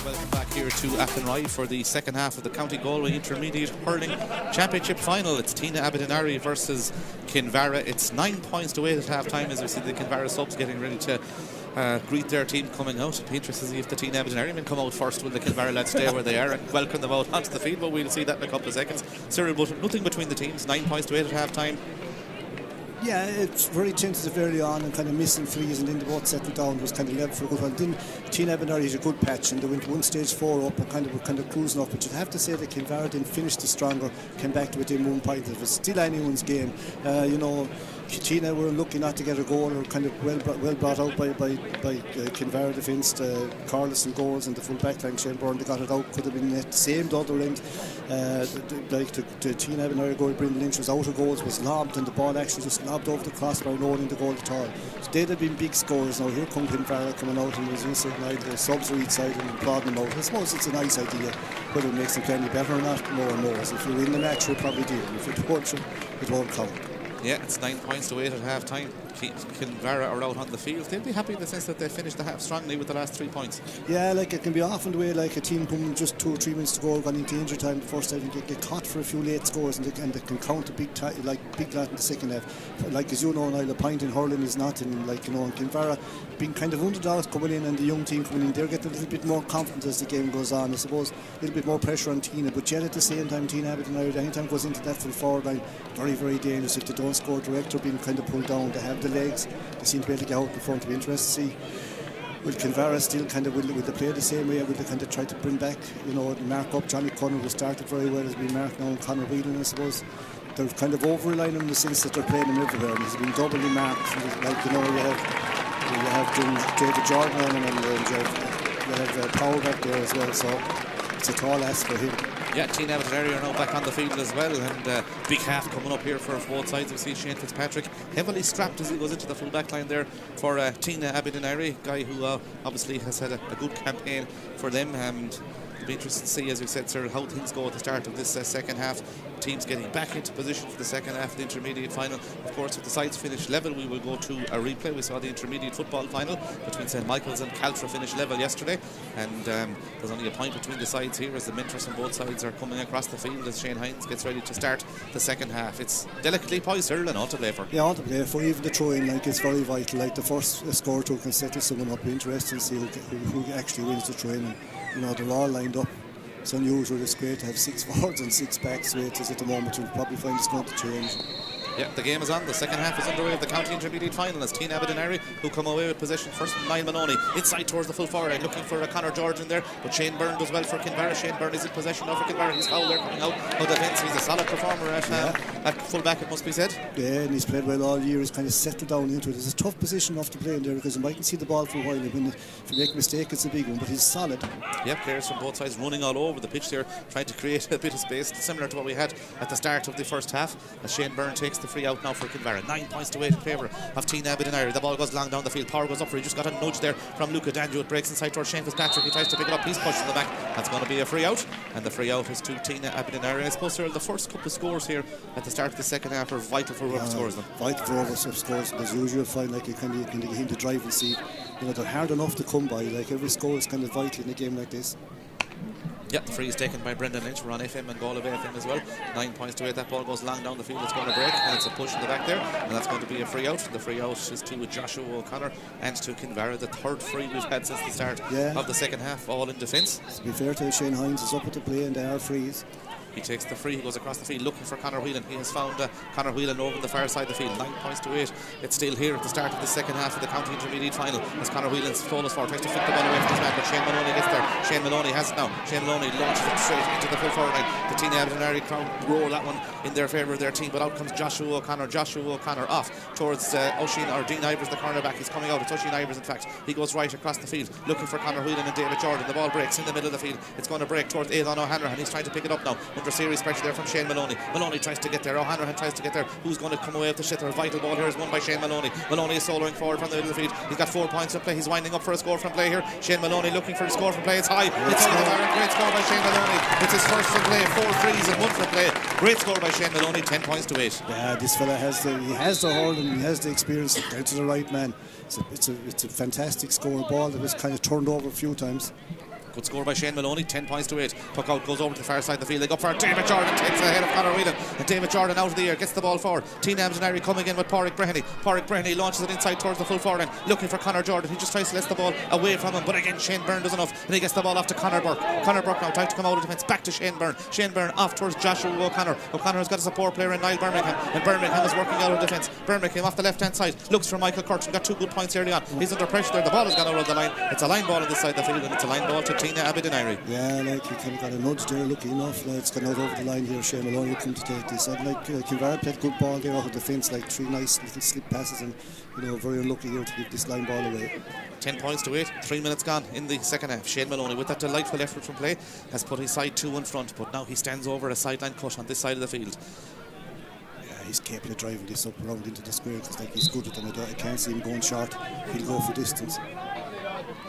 Welcome back here to Athenry for the second half of the County Galway Intermediate Hurling Championship Final. It's Tynagh Abbey versus Kinvara. It's 9 points to 8 at half time as we see the Kinvara subs getting ready to greet their team coming out. It'd be interesting to see if the Tynagh Abbey men come out first. Will the Kinvara lads stay where they are and welcome them out onto the field? But we'll see that in a couple of seconds. Cyril, but nothing between the teams. 9 points to 8 at half time. Yeah, it's very tentative early on and kind of missing threes, and then the boat settled down. It was kind of level for a good while. Then Tynagh Abbey is a good patch, and they went one stage 4 up and were kind of cruising up. But you'd have to say that Kinvara didn't finish the stronger, came back to within 1 point. It was still anyone's game. Tynagh were lucky not to get a goal, or kind of well brought out by Kinvara defence. Carlos and goals and the full back line. Shane Byrne, they got it out. Could have been at the same the other end. The Tynagh Abbey goal, Brendan Lynch was out of goals, was lobbed, and the ball actually just lobbed over the crossbar, no one in the goal at all. So they'd have been big scores. Now here come Kinvara coming out, and there's inside line, the subs are each side and prodding them out. I suppose it's a nice idea. Whether it makes them play any better or not, no one knows. If you win the match, you'll probably do. If it won't count. Yeah, it's 9 points to 8 at half time. Kinvara are out on the field. They'll be happy in the sense that they finished the half strongly with the last 3 points. Yeah, like it can be often the way, like a team coming just 2 or 3 minutes to go, gone into injury time the first half, and get caught for a few late scores, and they can count a big lot in the second half. Like as you know, Niall, a point in hurling is nothing. And Kinvara being kind of underdogs coming in, and the young team coming in, they're getting a little bit more confident as the game goes on. I suppose a little bit more pressure on Tynagh, but yet at the same time, Tynagh Abbey anytime goes into that full forward line, very, very dangerous. If they don't score direct or being kind of pulled down, they have the legs. They seem to be able to get out in front. It'll be interesting to see. Will Kinvara still kind of will they play the same way? Will they kind of try to bring back, mark up Johnny Connor, who started very well, has been marked now, and Conor Whelan, I suppose. They're kind of over-relying on the sense that they're playing him everywhere, and he's been doubly marked. You have David Jordan on him, and you have Powell back there as well, so it's a tall ask for him. Yeah, Tynagh Abbey are now back on the field as well, and big half coming up here for both sides. We see Shane Fitzpatrick heavily strapped as he goes into the full back line there for Tynagh Abbey, guy who obviously has had a good campaign for them. And it'll be interesting to see, as we said, sir, how things go at the start of this second half. Teams getting back into position for the second half of the intermediate final. Of course, if the sides finish level, we will go to a replay. We saw the intermediate football final between St Michael's and Caltra finish level yesterday, and there's only a point between the sides here as the mentors on both sides are coming across the field as Shane Hines gets ready to start the second half. It's delicately poised, Earl, and all to play for. Yeah, all to play for. Even the throw-in, it's very vital. Like the first score to can settle someone up. Be interesting to see who actually wins the throw-in. They're all lined up. It's unusual. It's great to have 6 forwards and 6 backs. The way it is at the moment, you'll probably find it's going to change. Yeah, the game is on. The second half is underway of the County Intermediate Final as Tynagh Abbey who come away with possession first from Niall Maloney. Inside towards the full forward line, looking for a Conor George in there, but Shane Byrne does well for Kinvara. Shane Byrne is in possession now for Kinvara. He's fouled there coming out of defence. He's a solid performer at full back, it must be said. Yeah, and he's played well all year. He's kind of settled down into it. It's a tough position off to play in there because you mightn't see the ball for a while. If you make a mistake, it's a big one, but he's solid. Yeah, players from both sides running all over the pitch there, trying to create a bit of space, similar to what we had at the start of the first half, as Shane Byrne takes the free out now for Kinvara. 9 points to 8 in favour of Tynagh Abbey. The ball goes long down the field. Power goes up for he just got a nudge there from Luca Danjo. It breaks inside towards Shane Fitzpatrick. He tries to pick it up. He's pushed in the back. That's going to be a free out, and the free out is to Tynagh Abbey. And I suppose, Cyril, the first couple of scores here at the start of the second half are vital for whoever scores them. Vital for whoever scores them. As usual, find you kind of in the driving seat. They're hard enough to come by. Every score is kind of vital in a game like this. Yeah, the free is taken by Brendan Lynch. We're on FM and Galway FM as well. 9 points to 8. That ball goes long down the field. It's going to break, and it's a push in the back there, and that's going to be a free out. The free out is to Joshua O'Connor and to Kinvara. The third free we've had since the start of the second half, all in defence. To be fair to Shane Hines is up at the play, and they are frees. He takes the free, he goes across the field looking for Conor Whelan. He has found Conor Whelan over on the far side of the field. 9 points to 8. It's still here at the start of the second half of the county intermediate final as Conor Whelan's flown us forward, tries to flick the ball away from his man, but Shane Maloney gets there. Shane Maloney has it now. Shane Maloney launches it straight into the full forward line. The Tynagh Duniry crowd roar that one in their favour of their team, but out comes Joshua O'Connor. Joshua O'Connor off towards Oisin, or Dean Ivers, the cornerback. He's coming out. It's Oisin Ivers, in fact. He goes right across the field looking for Conor Whelan and David Jordan. The ball breaks in the middle of the field. It's going to break towards Aidan O'Hanrahan. He's trying to pick it up now under serious pressure there from Shane Maloney. Maloney tries to get there. O'Hanrahan tries to get there. Who's going to come away with the shitter? A vital ball here is won by Shane Maloney. Maloney is soloing forward from the middle of the field. He's got 4 points to play. He's winding up for a score from play here. Shane Maloney looking for a score from play. It's high. It's over the bar. Great score by Shane Maloney. It's his first from play. 4 threes and 1 from play. Great score by Shane Maloney. 10 points to 8. Yeah, this fella has the hold and he has the experience down to the right man. It's a fantastic score. A ball that was kind of turned over a few times. Good score by Shane Maloney, 10 points to 8. Puck out, goes over to the far side of the field. They go for it. David Jordan takes the head of Conor Whelan. And David Jordan out of the air, gets the ball forward. Tynagh Duniry coming in with Pádraig Breheny. Pádraig Breheny launches it inside towards the full forward line, looking for Conor Jordan. He just tries to let the ball away from him, but again Shane Byrne does enough, and he gets the ball off to Conor Burke. Conor Burke now trying to come out of defence, back to Shane Byrne. Shane Byrne off towards Joshua O'Connor. O'Connor has got a support player in Niall Birmingham, and Birmingham is working out of defence. Birmingham off the left hand side, looks for Michael Curtin. Got 2 good points early on. He's under pressure there. The ball has gone out of the line. It's a line ball on this side of the field, and it's a line ball to Tynagh Abbey Duniry. Yeah, like he kind of got a nudge there, lucky enough. Like, it's gone out over the line here. Shane Maloney come to take this. And like Kinvara played good ball there out of defence, like 3 nice little slip passes, and very unlucky here to give this line ball away. 10 points to 8. 3 minutes gone in the second half. Shane Maloney, with that delightful effort from play, has put his side 2 in front, but now he stands over a sideline cut on this side of the field. Yeah, he's capable of driving this up around into the square because like he's good at them. I can't see him going short. He'll go for distance.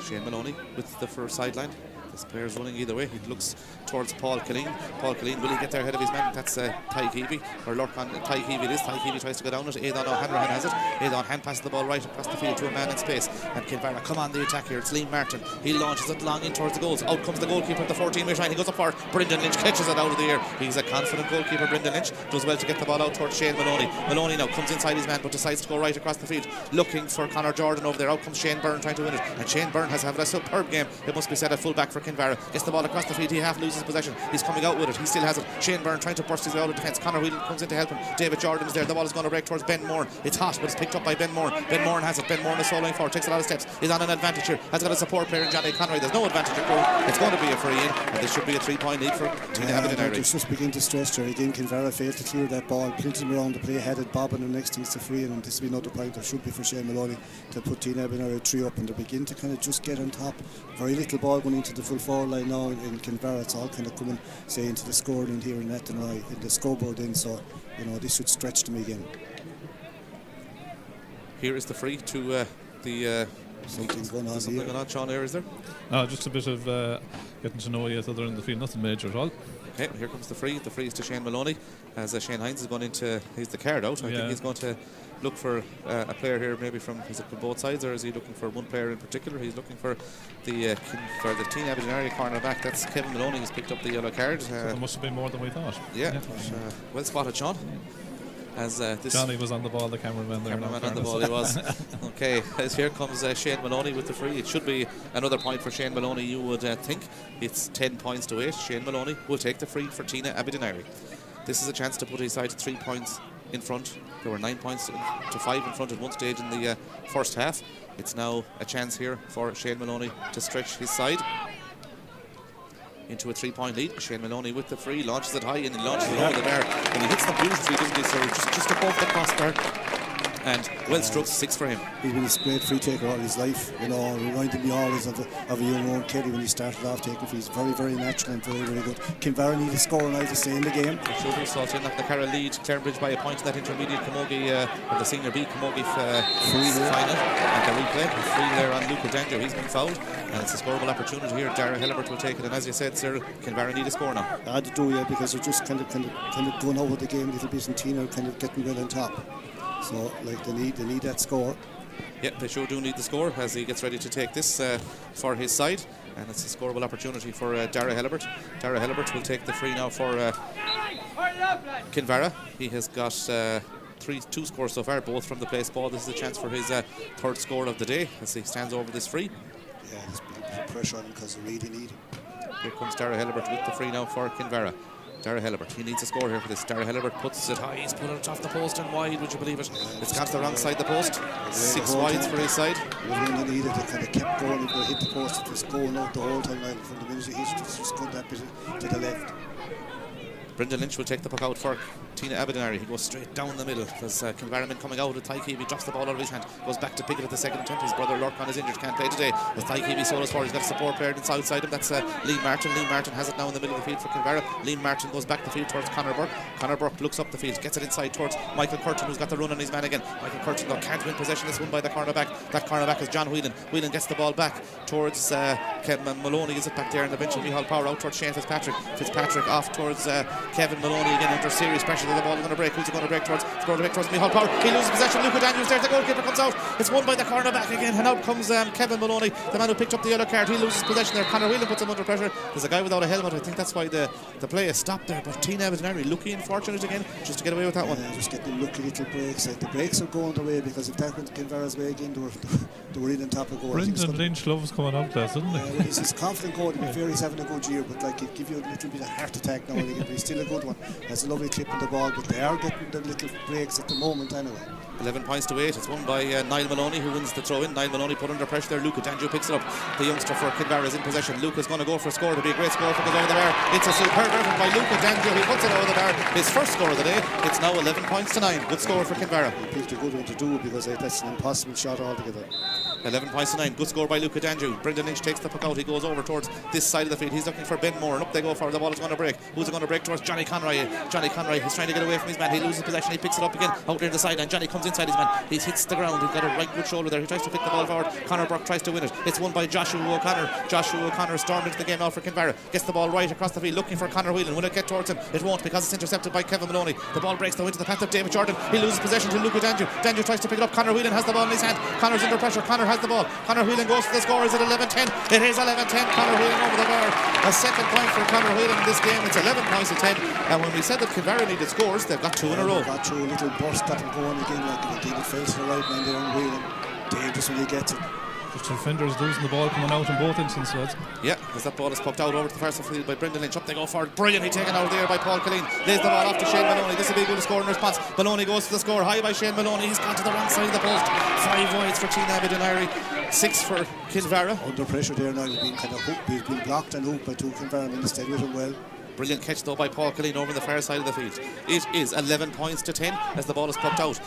Shane Maloney with the first sideline. This player's running either way. He looks towards Paul Killeen. Paul Killeen, will he get there ahead of his man? That's Tynagh Heavey, or Lurkan Tynagh Heavey it is. Tynagh Heavey tries to go down it. Aidan O'Hanrahan has it. Aidan hand passes the ball right across the field to a man in space. And Kinvara come on the attack here. It's Liam Martin. He launches it long in towards the goals. Out comes the goalkeeper at the 14-metre line. He goes up for it. Brendan Lynch catches it out of the air. He's a confident goalkeeper, Brendan Lynch. Does well to get the ball out towards Shane Maloney. Maloney now comes inside his man, but decides to go right across the field, looking for Conor Jordan over there. Out comes Shane Byrne trying to win it. And Shane Byrne has had a superb game, it must be said, at full back for Kinvara. Gets the ball across the field. He half loses possession. He's coming out with it. He still has it. Shane Byrne trying to burst his way out of defence. Conor Whelan comes in to help him. David Jordan is there. The ball is going to break towards Ben Moore. It's hot, but it's picked up by Ben Moore. Ben Moore has it. Ben Moore is soloing forward. Takes a lot of steps. He's on an advantage here. Has got a support player in Johnny Conroy. There's no advantage at goal. It's going to be a free in, and this should be a 3-point lead for Tynagh Abbey Duniry. It's just begin to stress there again. Kinvara failed to clear that ball. Plinton around the play, headed bobbing, and next thing it's a free in, and this will be another point. There should be for Shane Maloney to put Tynagh Abbey Duniry 3 up, and to begin to kind of just get on top. Very little ball going into the full forward line now in Kinvara. It's all kind of coming, say, into the scoring here in the scoreboard in, so this should stretch them again. Here is the free to the something's going on something here. going on, Sean, here is there? Just a bit of getting to know each other in the field, nothing major at all. Okay, here comes the free. The free is to Shane Maloney as Shane Hines is going into, he's the card out. I think he's going to look for a player here, maybe from, is it from both sides, or is he looking for one player in particular? He's looking for the Tynagh Abbey Duniry cornerback. That's Kevin Maloney who's picked up the yellow card. So there must have been more than we thought. Yeah. Well spotted, Sean. As this Johnny was on the ball, the cameraman there. On the ball he was. Okay, as here comes Shane Maloney with the free. It should be another point for Shane Maloney, you would think. It's 10 points to 8. Shane Maloney will take the free for Tynagh Abbey Duniry. This is a chance to put his side 3 points in front. There were 9 points to 5 in front at one stage in the first half. It's now a chance here for Shane Maloney to stretch his side into a 3-point lead. Shane Maloney with the free, launches it high, and he launches it over the bar, and he hits them beautifully, doesn't he? So just above the crossbar, and well struck, 6 for him. He's been a great free taker all his life. Reminded me always of a young Owen Kelly when he started off taking frees. Very, very natural and very, very good. Kinvara need a score now to stay in the game. Shoulder saw Tynagh Nacara lead Clarebridge by a point in that intermediate Camogie, or the senior B Camogie final. And the replay, a free there on Luca Danger. He's been fouled, and it's a scoreable opportunity here. Dara Hellebert will take it, and as you said, sir, Kinvara need a score now. I had to do, because they're just kind of going over the game a little bit, and Tynagh kind of getting well on top. So, they need that score. Yep, they sure do need the score as he gets ready to take this for his side, and it's a scoreable opportunity for Dara Hellebert. Dara Hellebert will take the free now for Kinvara. He has got 2 scores so far, both from the place ball. This is a chance for his 3rd score of the day as he stands over this free. Yeah, there's been pressure on him because they really need him. Here comes Dara Hellebert with the free now for Kinvara. Dara Helibert, he needs a score here for this. Dara Helibert puts it high, he's put it off the post and wide, would you believe it? It's gone to the wrong side of the post. 6 wides for his side. It was really needed, it kind of kept going, it hit the post, it was going out the whole time, like, from the minute he hit, just got that bit to the left. Brendan Lynch will take the puck out for Tynagh Abbey. He goes straight down the middle. There's Kinvara coming out with Tynagh. He drops the ball out of his hand, goes back to pick it at the second attempt. His brother Lorcan is injured, can't play today. As Tynagh solos forward, he's got a support player inside him. That's Liam Martin. Liam Martin has it now in the middle of the field for Kinvara. Liam Martin goes back the field towards Conor Burke. Conor Burke looks up the field, gets it inside towards Michael Curtin, who's got the run on his man again. Michael Curtin though can't win possession. This one by the cornerback. That cornerback is John Whelan. Whelan gets the ball back towards Kevin Maloney. Is it back there on the bench? Micheál Power out towards Shane Fitzpatrick. Fitzpatrick off towards Kevin Maloney again. Under serious pressure that the ball is going to break. Who's it going to break towards? It's going to break towards Micheál Power. He loses possession. Luca Daniels there. The goalkeeper comes out. It's won by the cornerback again. And out comes Kevin Maloney, the man who picked up the yellow card. He loses possession there. Conor Whelan puts him under pressure. There's a guy without a helmet. I think that's why the play is stopped there. But Tynagh Abbey lucky and fortunate again just to get away with that one. Just getting lucky little breaks. Like the breaks are going the way, because if that went Kinvara's way again, they were in on top of goal. Brendan Lynch loves coming out there, doesn't he? He's confident goal. To be fair, he's having a good year, but like it give you a little bit of heart attack now and again. But he's still a good one. Has a lovely clip on the ball, but they are getting the little breaks at the moment anyway. 11 points to 8. It's won by Niall Maloney, who wins the throw-in. Niall Maloney put under pressure there. Luca Danjo picks it up. The youngster for Kinvara is in possession. Luca's going to go for a score. It'll be a great score if it goes over the bar. It's a superb effort by Luca Danjo. He puts it over the bar. His first score of the day. It's now 11 points to 9. Good score for Kinvara. He picked a good one to do, because that's an impossible shot altogether. 11 points to 9. Good score by Luca Danjo. Brendan Lynch takes the puck out. He goes over towards this side of the field. He's looking for Ben Moore, and up they go for the ball is going to break. Who's it going to break towards? Johnny Conroy. Johnny Conroy is trying to get away from his man. He loses possession. He picks it up again out near the side, and Johnny comes inside his man. He hits the ground. He's got a right good shoulder there. He tries to pick the ball forward. Conor Burke tries to win it. It's won by Joshua O'Connor. Joshua O'Connor stormed into the game now for Kinvara. Gets the ball right across the field, looking for Conor Whelan. Will it get towards him? It won't, because it's intercepted by Kevin Maloney. The ball breaks though into the path of David Jordan. He loses possession to Luca Danjo. Danjo tries to pick it up. Conor Whelan has the ball in his hand. Conor's under pressure. Conor has the ball. Conor Whelan goes for the score. Is it 11-10? It is 11-10. Conor Whelan over the bar. A second point for Conor Whelan in this game. It's 11 points to 10. And when we said that Kinvara needed scores, they've got 2 in a row. Got through a little burst, got him going again, like again, it fails to the right man there on Whelan. Dangerous when he gets it. The defenders losing the ball coming out in both instances, lads. Yeah, as that ball is poked out over to the far side field by Brendan Lynch. Up they go forward. Brilliantly taken out there by Paul Killeen. Lays the ball off to Shane Maloney. This will be a good score in response. Maloney goes to the score. High by Shane Maloney. He's gone to the wrong side of the post. 5 wides for Tynagh Abbey. 6 for Kinvara. Under pressure there now. He's been kind of hooked. He's been blocked and hooked by 2 Kinvara men. Stayed with him well. Brilliant catch though by Paul Killeen over the far side of the field. It is 11 points to 10 as the ball is popped out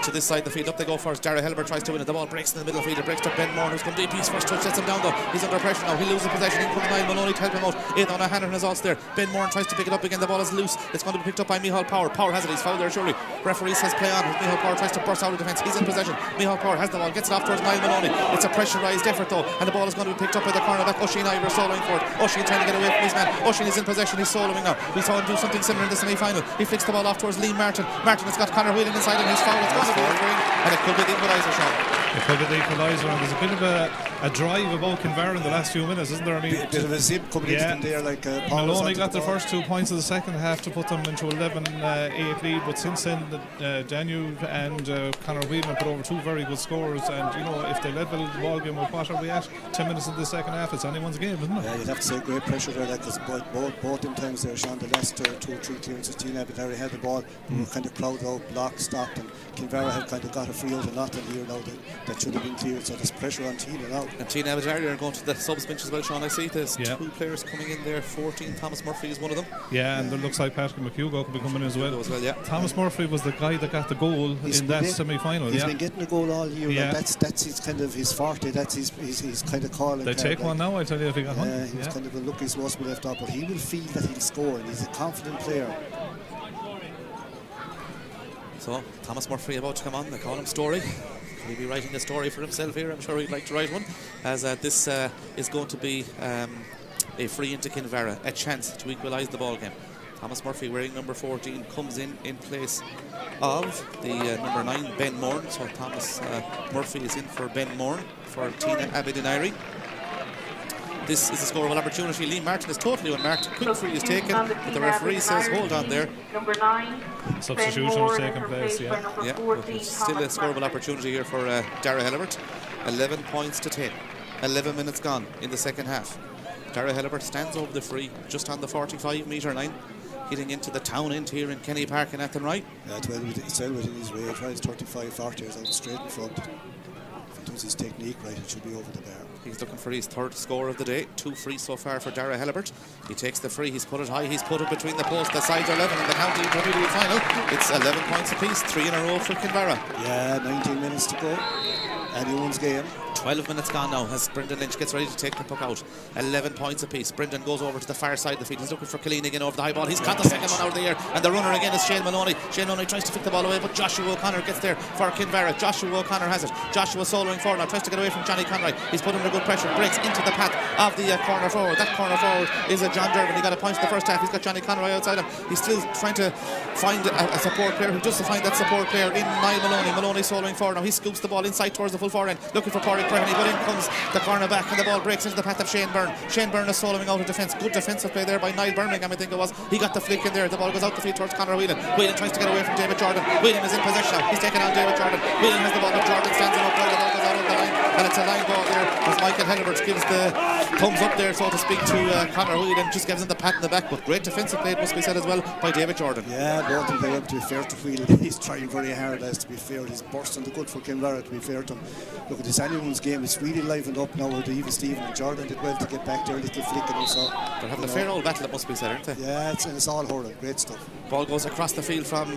to this side of the field. Up they go first. Dara Helibert tries to win it. The ball breaks in the middle of the field. It breaks to Ben Moore, who's come deep. His first touch sets him down though. He's under pressure now. He loses possession. In comes Niall Maloney to help him out. Aidan O'Hanlon is also there. Ben Moore tries to pick it up again. The ball is loose. It's going to be picked up by Micheál Power. Power has it. He's fouled there surely. Referee says play on. Micheál Power tries to burst out of defence. He's in possession. Micheál Power has the ball. Gets it off towards Niall Maloney. It's a pressurised effort though, and the ball is going to be picked up by the cornerback Oisin Ivor soloing for it. Oisin trying to get away from his man. Oisin is in possession. He's soloing now. We saw him do something similar in the semi-final. He flicks the ball off towards Liam Martin. Martin has got Conor Whelan inside and he's fouled. It's going to be a green, and it could be the equaliser shot. It could be the equaliser, and there's a bit of a drive about Kinvara in the last few minutes, isn't there? I mean, a bit of a zip coming into them there, like Maloney got the first 2 points of the second half to put them into 11-8 lead, but since then Danube and Conor Whelan put over 2 very good scores, and you know, if they level the ball game, what are we at? 10 minutes in the second half, it's anyone's game, isn't it? Yeah, you'd have to say great pressure there, because both them times there, Sean, the last 2 or 3 clearances, Tynagh Abbey had the ball, were kind of crowded out, blocked, stopped, and Kinvara had kind of got a free out a lot in here now that should have been cleared, so there's pressure on Tynagh now. And Tynagh Abbey are going to the subs bench as well, Sean. I see there's 2 players coming in there. 14, Thomas Murphy is one of them. Yeah, and it looks like Patrick McHugh could be coming in as well. Yeah. Thomas Murphy was the guy that got the goal in that semi-final. He's been getting a goal all year. Yeah. That's his kind of his forte. That's his kind of calling. They take one now, I tell you, if he got one. He's kind of a lucky supposed to be left out, but he will feel that he'll score, and he's a confident player. So Thomas Murphy about to come on. They call him Story. He'll be writing a story for himself here. I'm sure he'd like to write one, as this is going to be a free into Kinvara, a chance to equalise the ball game. Thomas Murphy, wearing number 14, comes in place of the number 9, Ben Moore. So Thomas Murphy is in for Ben Moore for Tynagh Abbey. This is a scoreable opportunity. Liam Martin is totally unmarked. Quick free is taken, but the referee says hold on there. Number 9. Substitution has taken place, yeah, but it's still a scoreable opportunity here for Dara Helibert. 11 points to 10. 11 minutes gone in the second half. Dara Helibert stands over the free just on the 45-metre line. getting into the town end here in Kenny Park in Athenry. Yeah, it's well within his way. He tries 35-40 years out straight in front. If he does his technique right, it should be over the bar. He's looking for his third score of the day. 2 frees so far for Dara Helibert. He takes the free, he's put it high, he's put it between the posts. The sides are 11 in the county intermediate final. It's 11 points apiece, 3 in a row for Kinvara. Yeah, 19 minutes to go. Anyone's game. 12 minutes gone now as Brendan Lynch gets ready to take the puck out. 11 points apiece. Brendan goes over to the far side of the field. He's looking for Killeen again over the high ball. He's got the second one out of the air, and the runner again is Shane Maloney. Shane Maloney tries to flick the ball away, but Joshua O'Connor gets there for Kinvara. Joshua O'Connor has it. Joshua soloing forward now, tries to get away from Johnny Conroy. He's put under good pressure, breaks into the path of the corner forward. That corner forward is a John Dervin. He got a point in the first half. He's got Johnny Conroy outside him. He's still trying to find a support player. He just to find that support player in Niall Maloney. Maloney soloing forward now. He scoops the ball inside towards the full forward end, looking for Pádraig Breheny, but in comes the corner back, and the ball breaks into the path of Shane Byrne. Shane Byrne is soloing out of defence. Good defensive play there by Niall Birmingham, I think it was. He got the flick in there. The ball goes out the field towards Conor Whelan. Whelan tries to get away from David Jordan. Whelan is in possession now. He's taking on David Jordan. Whelan has the ball, but Jordan stands up. The ball goes out of the line, and it's a line ball there as Michael Helibert gives the thumbs up there, so to speak, to Conor Whelan. Just gives him the pat in the back, but great defensive play, it must be said as well, by David Jordan. Yeah, both of them, to be fair to Whelan, he's trying very hard, as to be fair. He's bursting the good for Kinvara, to be fair to him. Look at this anyone's game, it's really livened up now with even Stephen and Jordan did well to get back there, a little flicking and so. They're having a fair old battle, it must be said, aren't they? Yeah, it's all hurling, great stuff. Ball goes across the field from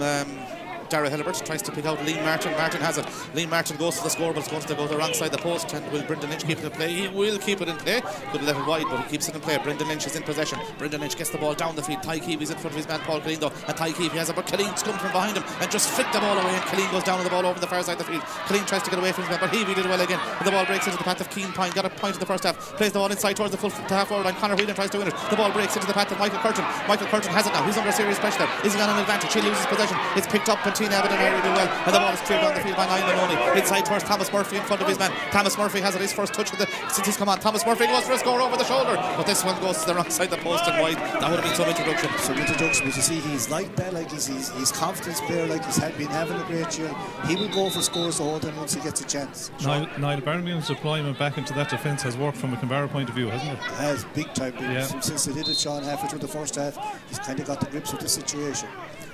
Dara Helibert, tries to pick out Liam Martin. Martin has it. Liam Martin goes to the score, but it's going to go to the wrong side of the post. And will Brendan Lynch keep it in play? He will keep it in play. Could have let it wide, but he keeps it in play. Brendan Lynch is in possession. Brendan Lynch gets the ball down the field. Ty Keevy's in front of his man Paul Killeen though, and Ty Keevy has it, but Killeen comes from behind him and just flicked the ball away, and Killeen goes down on the ball over the far side of the field. Killeen tries to get away from his man, but Heavy did well again, and the ball breaks into the path of Keane Pine. Got a point in the first half, plays the ball inside towards the full half forward line. Conor Whelan tries to win it. The ball breaks into the path of Michael Curtin. Michael Curtin has it now. He's under serious pressure there. Is he on an advantage? He loses possession. It's picked up, and Tynagh did well, and the ball is cleared down the field by Niall Maloney. Inside towards Thomas Murphy in front of his man. Thomas Murphy has it, his first touch since he's come on. Thomas Murphy goes for a score over the shoulder, but this one goes to the wrong side of the post and wide. That would have been some introduction. But you see, he's like that, like he's confidence player, like he's been having a great year. He will go for scores the whole time once he gets a chance. Niall Birmingham's deployment back into that defence has worked from a Kinvara point of view, hasn't it? It has, big time. Yeah. Since they did it, Sean, halfway through the first half, he's kind of got the grips with the situation.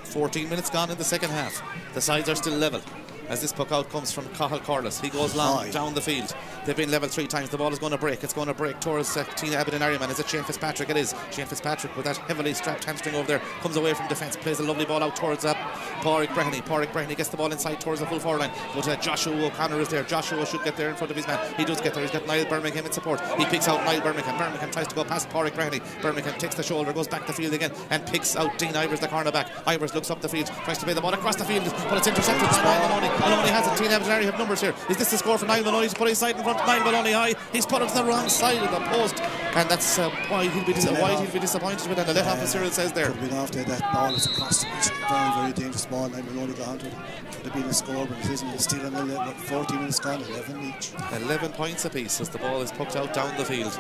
14 minutes gone in the second half. The sides are still level as this puck out comes from Cathal Corliss. He goes long down the field. They've been level 3 times. The ball is going to break. It's going to break towards Tynagh Abbey and Ariman. Is it Shane Fitzpatrick? It is. Shane Fitzpatrick with that heavily strapped hamstring over there comes away from defence, plays a lovely ball out towards Pádraig Breheny. Pádraig Breheny gets the ball inside towards the full forward line, but Joshua O'Connor is there. Joshua should get there in front of his man. He does get there. He's got Niall Birmingham in support. He picks out Niall Birmingham. Birmingham tries to go past Pádraig Breheny. Birmingham takes the shoulder, goes back the field again, and picks out Dean Ivers, the cornerback. Ivers looks up the field, tries to play the ball across the field, but it's intercepted by Niall Maloney. Maloney has it. Tynagh have numbers here. Is this the score for Niall Maloney? He's put his side in front. Niall Maloney high. He's put it to the wrong side of the post, and that's why he'll be disappointed with it. And the let-off, as Cyril says there. Could have been after that ball is across the pitch. Very, very dangerous ball. Niall Maloney got onto it. Could have been a score, but it isn't. It's still on 14 minutes gone, 11 each. 11 points apiece as the ball is pucked out down the field.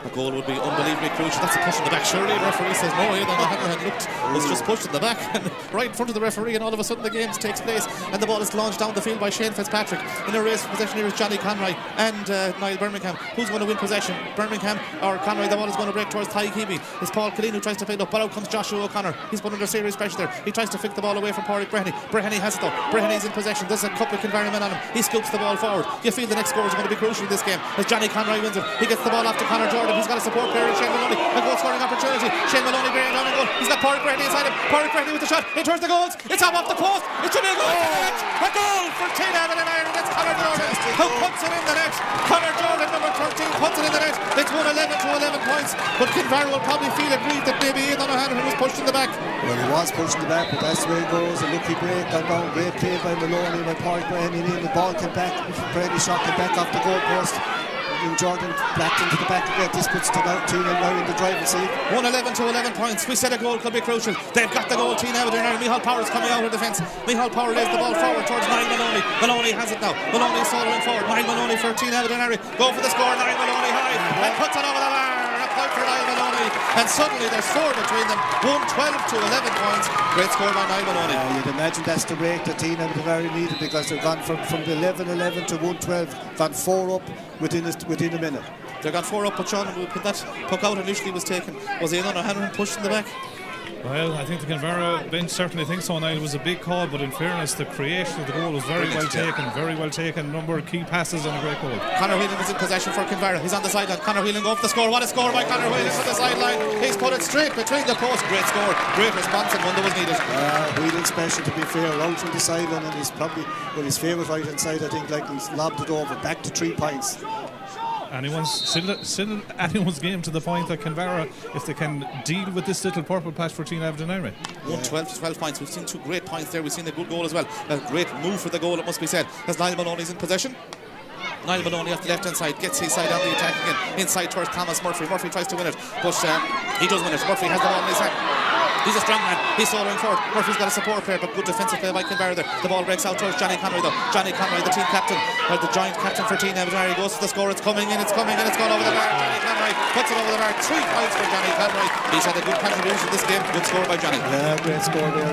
A goal would be unbelievably crucial. That's a push in the back. Surely the referee says no. Aidan O'Hanrahan looked, was just pushed in the back and right in front of the referee, and all of a sudden the game takes place, and the ball is launched down the field by Shane Fitzpatrick. In a race for possession here is Johnny Conroy and Niall Birmingham. Who's going to win possession? Birmingham or Conroy? The ball is going to break towards Ty Keevy. It's Paul Killeen who tries to play it up, but out comes Joshua O'Connor. He's put under serious pressure there. He tries to flick the ball away from Pádraig Breheny. Breheny has it though. Breheny's in possession. There's a couple of Kinvara men on him. He scoops the ball forward. You feel the next score is going to be crucial in this game as Johnny Conroy wins it. He gets the ball off to Conor Jordan. He's got a support player in Shane Maloney. A goal scoring opportunity. Shane Maloney bearing down a goal. He's got Pádraig Breheny inside him. Pádraig Breheny with the shot. In towards the goals. It's off the post. It should be a goal. A goal for Tynagh Abbey and Ireland. It's Conor Jordan who puts it in the net. Conor Jordan, number 13, puts it in the net. It's 111 to 11 points. But Kinvara will probably feel aggrieved that maybe Aidan O'Hanrahan was pushed in the back. Well, he was pushed in the back, but that's the way it goes. A lucky break got down. Great play by Maloney, by Pádraig Breheny. The ball came back. Breheny shot came back off the goal post. And Jordan blacked into the back again. This puts Tynagh now in the driving seat. 111 to 11 points. We said a goal could be crucial. They've got the goal. Tynagh Abbey and Micheál Power is coming out of defence. Micheál Power lays the ball forward towards Niall Maloney. Maloney has it now. Maloney is soloing forward. Niall Maloney for Tynagh Abbey and go for the score. Niall Maloney high and puts it over the bar. A point for Niall Maloney, and suddenly there's 4 between them. 112 to 11 points. Great score by Niall Maloney. You'd imagine that's the break that Tynagh Abbey needed, because they've gone from the 11-11 to 112, gone 4 up within a minute. They've got 4 up, but Sean, when that puck out initially was taken, was Aidan O'Hanrahan pushed in the back? Well, I think the Kinvara bench certainly thinks so, Niall. It was a big call, but in fairness, the creation of the goal was very well taken. Number of key passes and a great goal. Conor Whelan is in possession for Kinvara. He's on the sideline. Conor Whelan go for the score. What a score by Conor Whelan for the sideline. He's put it straight between the posts. Great score. Great response, and one that was needed. Whelan special, to be fair, out from the sideline, and he's probably his favourite right hand side. I think he's lobbed it over back to 3 points. Still anyone's game to the point that Kinvara, if they can deal with this little purple patch for Tynagh Duniry. 12 points. We've seen 2 great points there. We've seen a good goal as well. A great move for the goal, it must be said, as Niall Maloney's in possession. Niall Maloney off the left hand side gets his side on the attack again, inside towards Thomas Murphy. Murphy tries to win it, but he does win it. Murphy has the ball in his hand. He's a strong man. He's soloing forward. Murphy's got a support player, but good defensive play by Kinvara there. The ball breaks out towards Johnny Conroy though. Johnny Conroy, the team captain, or the joint captain for Tynagh Duniry, goes to the score. It's coming in. It's gone over the bar. Johnny Conroy puts it over the bar. 3 points for Johnny Conroy. He's had a good contribution this game. Good score by Johnny. Yeah, great score there.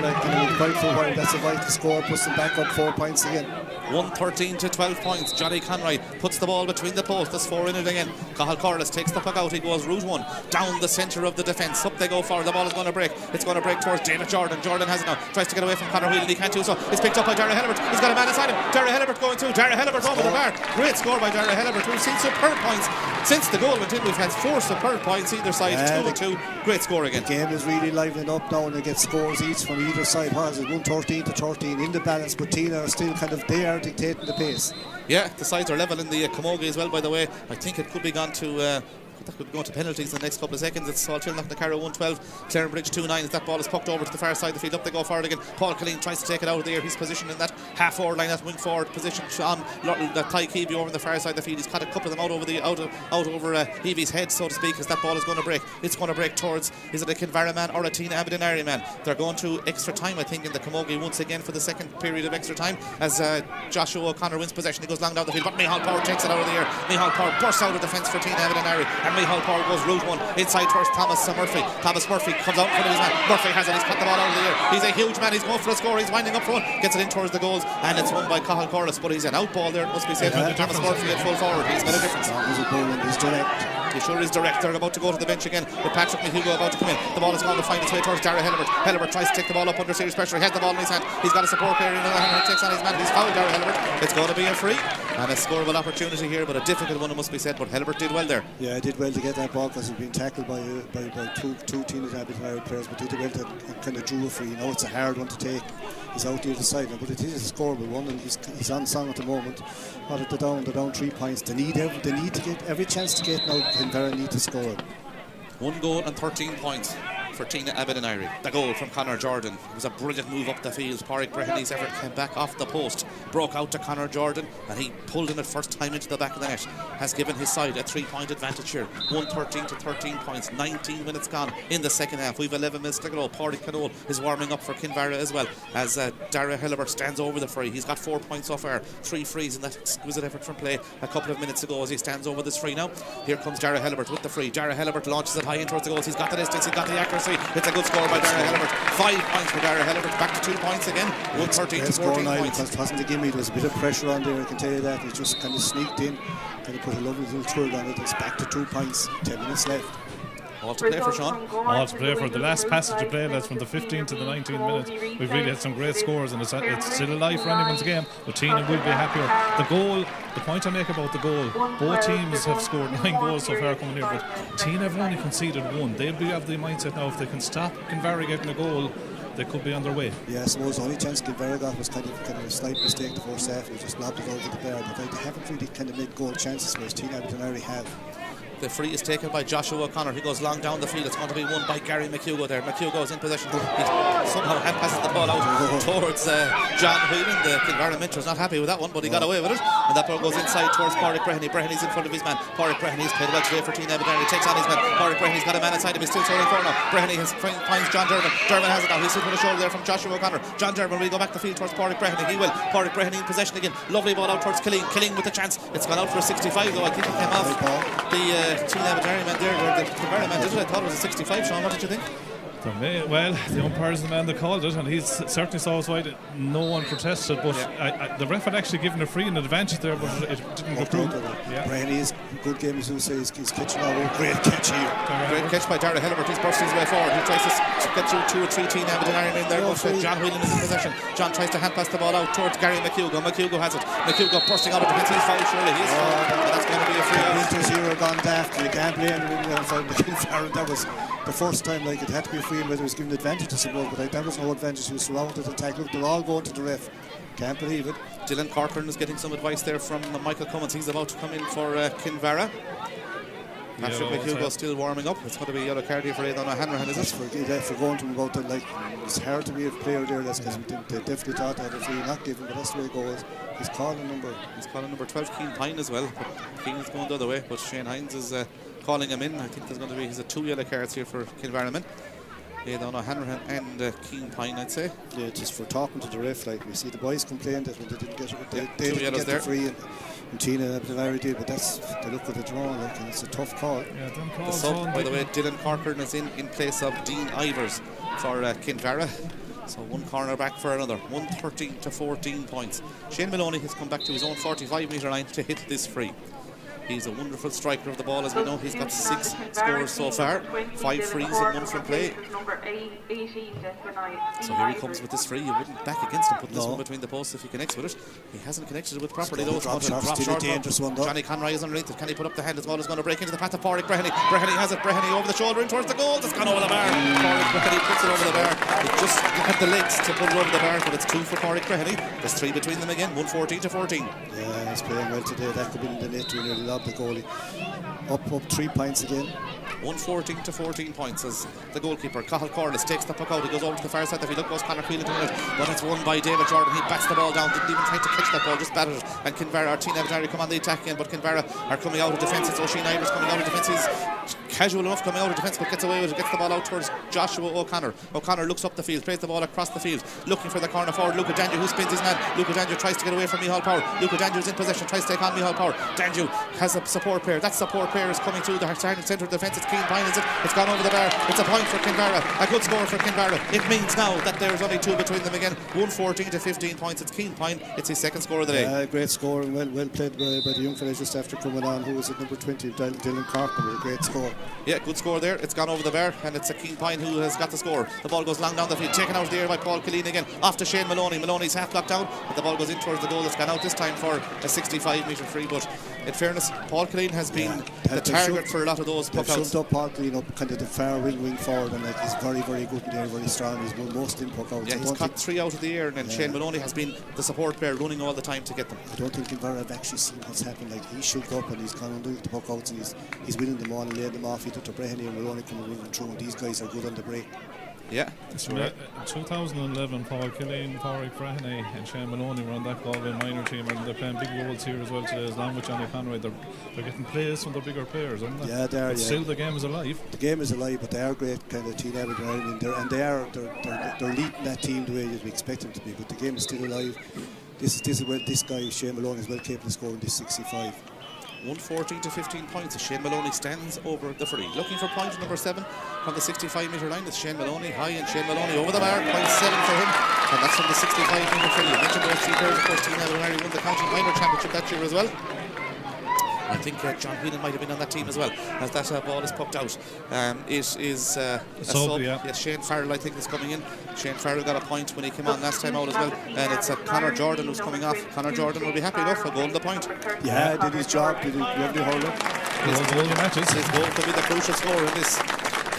Quite for a while. That's a vital score. Puts them back up 4 points again. 113 to 12 points. Johnny Conroy puts the ball between the posts. There's 4 in it again. Cathal Corliss takes the puck out. He goes route 1 down the centre of the defence. Up they go forward. The ball is going to break. It's going to break towards David Jordan. Jordan has it now. Tries to get away from Conor Whelan. He can't do so. It's picked up by Darragh Helibert. He's got a man inside him. Darragh Helibert going through. Darragh Helibert over the bar. Great score by Darragh Helibert. We've seen superb points since the goal went in. We've had 4 superb points either side. 2-2. Great score again. The game is really livening up now, and they get scores each from either side. What is it? 113 to 13 in the balance, but Tynagh are still kind of there dictating the pace. Yeah, the sides are level in the camogie as well, by the way. I think it could be gone to that could go to penalties in the next couple of seconds. It's Saltillock the Carrow 112, Clarenbridge 2-9 as that ball is pucked over to the far side of the field. Up they go forward again. Paul Killeen tries to take it out of the air. He's positioned in that half forward line, that wing forward position on that Ty Keevy over in the far side of the field. He's caught a couple of them out over Evie's head, so to speak, as that ball is going to break. It's going to break towards, is it a Kinvara man or a Tynagh Abbey Duniry man? They're going to extra time, I think, in the camogie once again for the second period of extra time, as Joshua O'Connor wins possession. He goes long down the field, but Micheál Power takes it out of the air. Micheál Power bursts out of defence for Tynagh Abbey Duniry, and Micheál Power goes route 1 inside towards Thomas Murphy. Thomas Murphy comes out in front of his man. Murphy has it. He's cut the ball out of the air. He's a huge man. He's going for a score. He's winding up front. Gets it in towards the goals, and it's won by Cathal Corliss. But he's an out ball there, it must be said. Thomas Murphy at full forward. He's got a difference. He's direct. He sure is direct. They're about to go to the bench again with Patrick McHugo about to come in. The ball is going to find its way towards Darragh Helibert. Helibert tries to take the ball up under serious pressure. He has the ball in his hand. He's got a support player in the other hand. He takes on his man. He's fouled Darragh Helibert. It's going to be a free and a scoreable opportunity here, but a difficult one, it must be said. But Helibert did well there. Yeah, he did well to get that ball because he'd been tackled by two Tynagh Abbey Duniry players, but he did well to kind of drew a free. You know, it's a hard one to take. He's out the other side, but it is a scoreable one, and he's on song at the moment. But at the down 3 points. They need to get every chance to get now. Kinvara need to score. 1 goal and 13 points for Tynagh Abbey Duniry. The goal from Conor Jordan. It was a brilliant move up the field. Pádraig Brehony's effort came back off the post, broke out to Conor Jordan, and he pulled in it first time into the back of the net. Has given his side a 3-point advantage here. 113 to 13 points. 19 minutes gone in the second half. We've 11 minutes to go. Pádraig Canole is warming up for Kinvara as well, as Darragh Helibert stands over the free. He's got 4 points so far. 3 frees in that exquisite effort from play a couple of minutes ago as he stands over this free now. Here comes Darragh Helibert with the free. Darragh Helibert launches it high in towards the goals. He's got the distance. He's got the accuracy. It's a good score by Darragh Helibert. 5 points for Darragh Helibert. Back to 2 points again. 113 to 14 points. It wasn't a gimme. There was a bit of pressure on there, I can tell you that. He just kind of sneaked in, kind of put a lovely little twirl on it. It's back to 2 points. 10 minutes left. All to play for, Sean. All to play for. The last passage to play, that's from the 15th to the 19th minutes. We've really had some great scores, and it's still alive for anyone's game, but Tynagh will be happier. The point I make about the goal, both teams have scored 9 goals so far coming here, but Tynagh have only conceded 1. They'll be of the mindset now, if they can stop Kinvara getting a goal, they could be on their way. Yeah, I suppose the only chance Kinvara got was kind of a slight mistake the first half. He just lobbed it over the bar, but they haven't really kind of made goal chances, whereas Tynagh Abbey Duniry have. The free is taken by Joshua O'Connor. He goes long down the field. It's going to be won by Gary McHugo there. McHugo is in possession. He somehow hand passes the ball out towards John Whelan. The Kinvara mentor is not happy with that one, but he got away with it. And that ball goes inside towards Pádraig Brehony. Brehony's in front of his man. Pádraig Brehony has played well today for Tynagh Abbey Duniry. He takes on his man. Pádraig Brehony's got a man inside him. He's still throwing for now. Brehony finds John Durbin. Durbin has it now. He's sitting with a shoulder there from Joshua O'Connor. John Durbin will go back the field towards Pádraig Brehony. He will. Pádraig Brehony in possession again. Lovely ball out towards Killeen. Killeen with a chance. It's gone out for a 65 though. I think it came off the Tynagh Abbey Duniry man there. The Kinvara man did it. I thought it was a 65. Sean, what did you think? Well, the umpire is the man that called it, and he's certainly saw us wide. No one protested, but the ref had actually given a free and advantage there, but it didn't go through. Brahenny's good game, as you say, he's catching all. Great catch here. Great catch by Dara Hillibert. He's bursting his way forward. He tries to get through 2 or 3 Tynagh in there. John Whelan is in possession. John tries to hand pass the ball out towards Gary McHugo. McHugo has it. McHugo bursting out of defence. He's fouled, surely. He's fouled. That's going to be a free out. Winters here are gone daft. You can't blame him outside the Kinvara. That was the first time it had to be a free, and whether it was given advantage, I suppose, but that was no advantage. He was surrounded and attack. Look, they're all going to the ref. Can't believe it. Dylan Corcoran is getting some advice there from Michael Cummins. He's about to come in for Kinvara. Patrick McHugo still warming up. It's going to be a yellow card here for Aidan O'Hanrahan, is it? For going to him about that, it's hard to be a player there. That's because they definitely thought they had a free not given, but that's the way it goes. He's calling number 12, Keane Pine as well. Keane is going the other way, but Shane Hines is calling him in. I think there's going to be 2 yellow cards here for Kinvara men. Aidan O'Hanrahan and Keane Pine, I'd say. Yeah, just for talking to the ref, we see the boys complained that when they didn't get it, they didn't get the free, and Tynagh did, but they look at the draw, and it's a tough call. The sub, by the way, Dylan Corcoran is in place of Dean Ivers for Kinvara. So 1 corner back for another. 113 to 14 points. Shane Maloney has come back to his own 45-metre line to hit this free. He's a wonderful striker of the ball, as we know. He's got 6 scores so far, 5 frees and 1 from play. So here he comes with this free. You wouldn't back against him, put this one between the posts if he connects with it. He hasn't connected it with properly, though. Drop short. Dangerous one, though. Johnny Conroy is underneath it. Can he put up the hand? His ball is going to break into the path of Pádraig Breheny. Breheny has it. Breheny over the shoulder in towards the goal. It's gone over the bar. Pádraig Breheny puts it over the bar. It just had the legs to put it over the bar, but it's 2 for Pádraig Breheny. There's 3 between them again. 114 to 14. Yeah, he's playing well today. That could be in the net to nearly lob the goalie. Up 3 points again. 114 to 14 points as the goalkeeper Cathal Corliss takes the puck out. He goes over to the far side. If he goes Conor Whelan to it, but it's won by David Jordan. He bats the ball down, didn't even try to catch that ball, just batted it. And Kinvara, Tynagh come on the attack again, but Kinvara are coming out of defence. It's Oisin Ivers coming out of defence. He's casual enough coming out of defence, but gets away with it. Gets the ball out towards Joshua O'Connor. O'Connor looks up the field, plays the ball across the field, looking for the corner forward. Luca Danju, who spins his man. Luca Danju tries to get away from Micheál Power. Luca Danju is in possession, tries to take on Micheál Power. Danju has a support player. That support player is coming through the centre of defence. It's Keane Pine, is it? It's gone over the bar. It's a point for Kinvara. A good score for Kinvara. It means now that there's only 2 between them again. 114 to 15 points. It's Keane Pine. It's his 2nd score of the day. Great score, and well played by the young fella just after coming on, who was at number 20, Dylan Corcoran, with a great score. Yeah, good score there. It's gone over the bar, and it's a Keane Pine who has got the score. The ball goes long down the field, taken out of the air by Paul Killeen again. Off to Shane Maloney. Maloney's half blocked down, but the ball goes in towards the goal. It's gone out this time for a 65-metre free. But in fairness, Paul Killeen has been the target for a lot of those puck outs. They've shoved up Paul Killeen up kind of the far wing forward, and he's very, very good in there, very strong. He's won most in puck outs. Yeah, he's caught 3 out of the air, and then Shane Maloney has been the support player running all the time to get them. I don't think Kinvara have actually seen what's happened. He should go up, and he's gone under the puck outs, and he's winning them all and laying them off. He took to Breheny and Maloney coming running through, and these guys are good on the break. Yeah, that's right. In 2011, Paul Killeen, Pádraig Breheny and Shane Maloney were on that Galway minor team, and they're playing big roles here as well today, as long with Johnny Conroy. They're getting plays from their bigger players, aren't they? Yeah, they are. Still, the game is alive. The game is alive, but they are great kind of team. They're leading that team the way you'd expect them to be. But the game is still alive. This is where this guy Shane Maloney is well capable of scoring this 65. 114 to 15 points as Shane Maloney stands over the free. Looking for point number 7 from the 65-metre line. It's Shane Maloney high, and Shane Maloney over the bar. Point 7 for him, and that's from the 65-metre free. You mentioned those 3 players, of course. Tynagh won the county minor championship that year as well. I think John Whelan might have been on that team as well, as that ball is pucked out. It is a sub. Yeah, Shane Farrell, I think, is coming in. Shane Farrell got a point when he came on last time out as well, and it's Conor Jordan who's coming off. Conor Jordan will be happy enough for goal the point. Yeah, did his job, did he lovely hurler. His goal could be the crucial score in this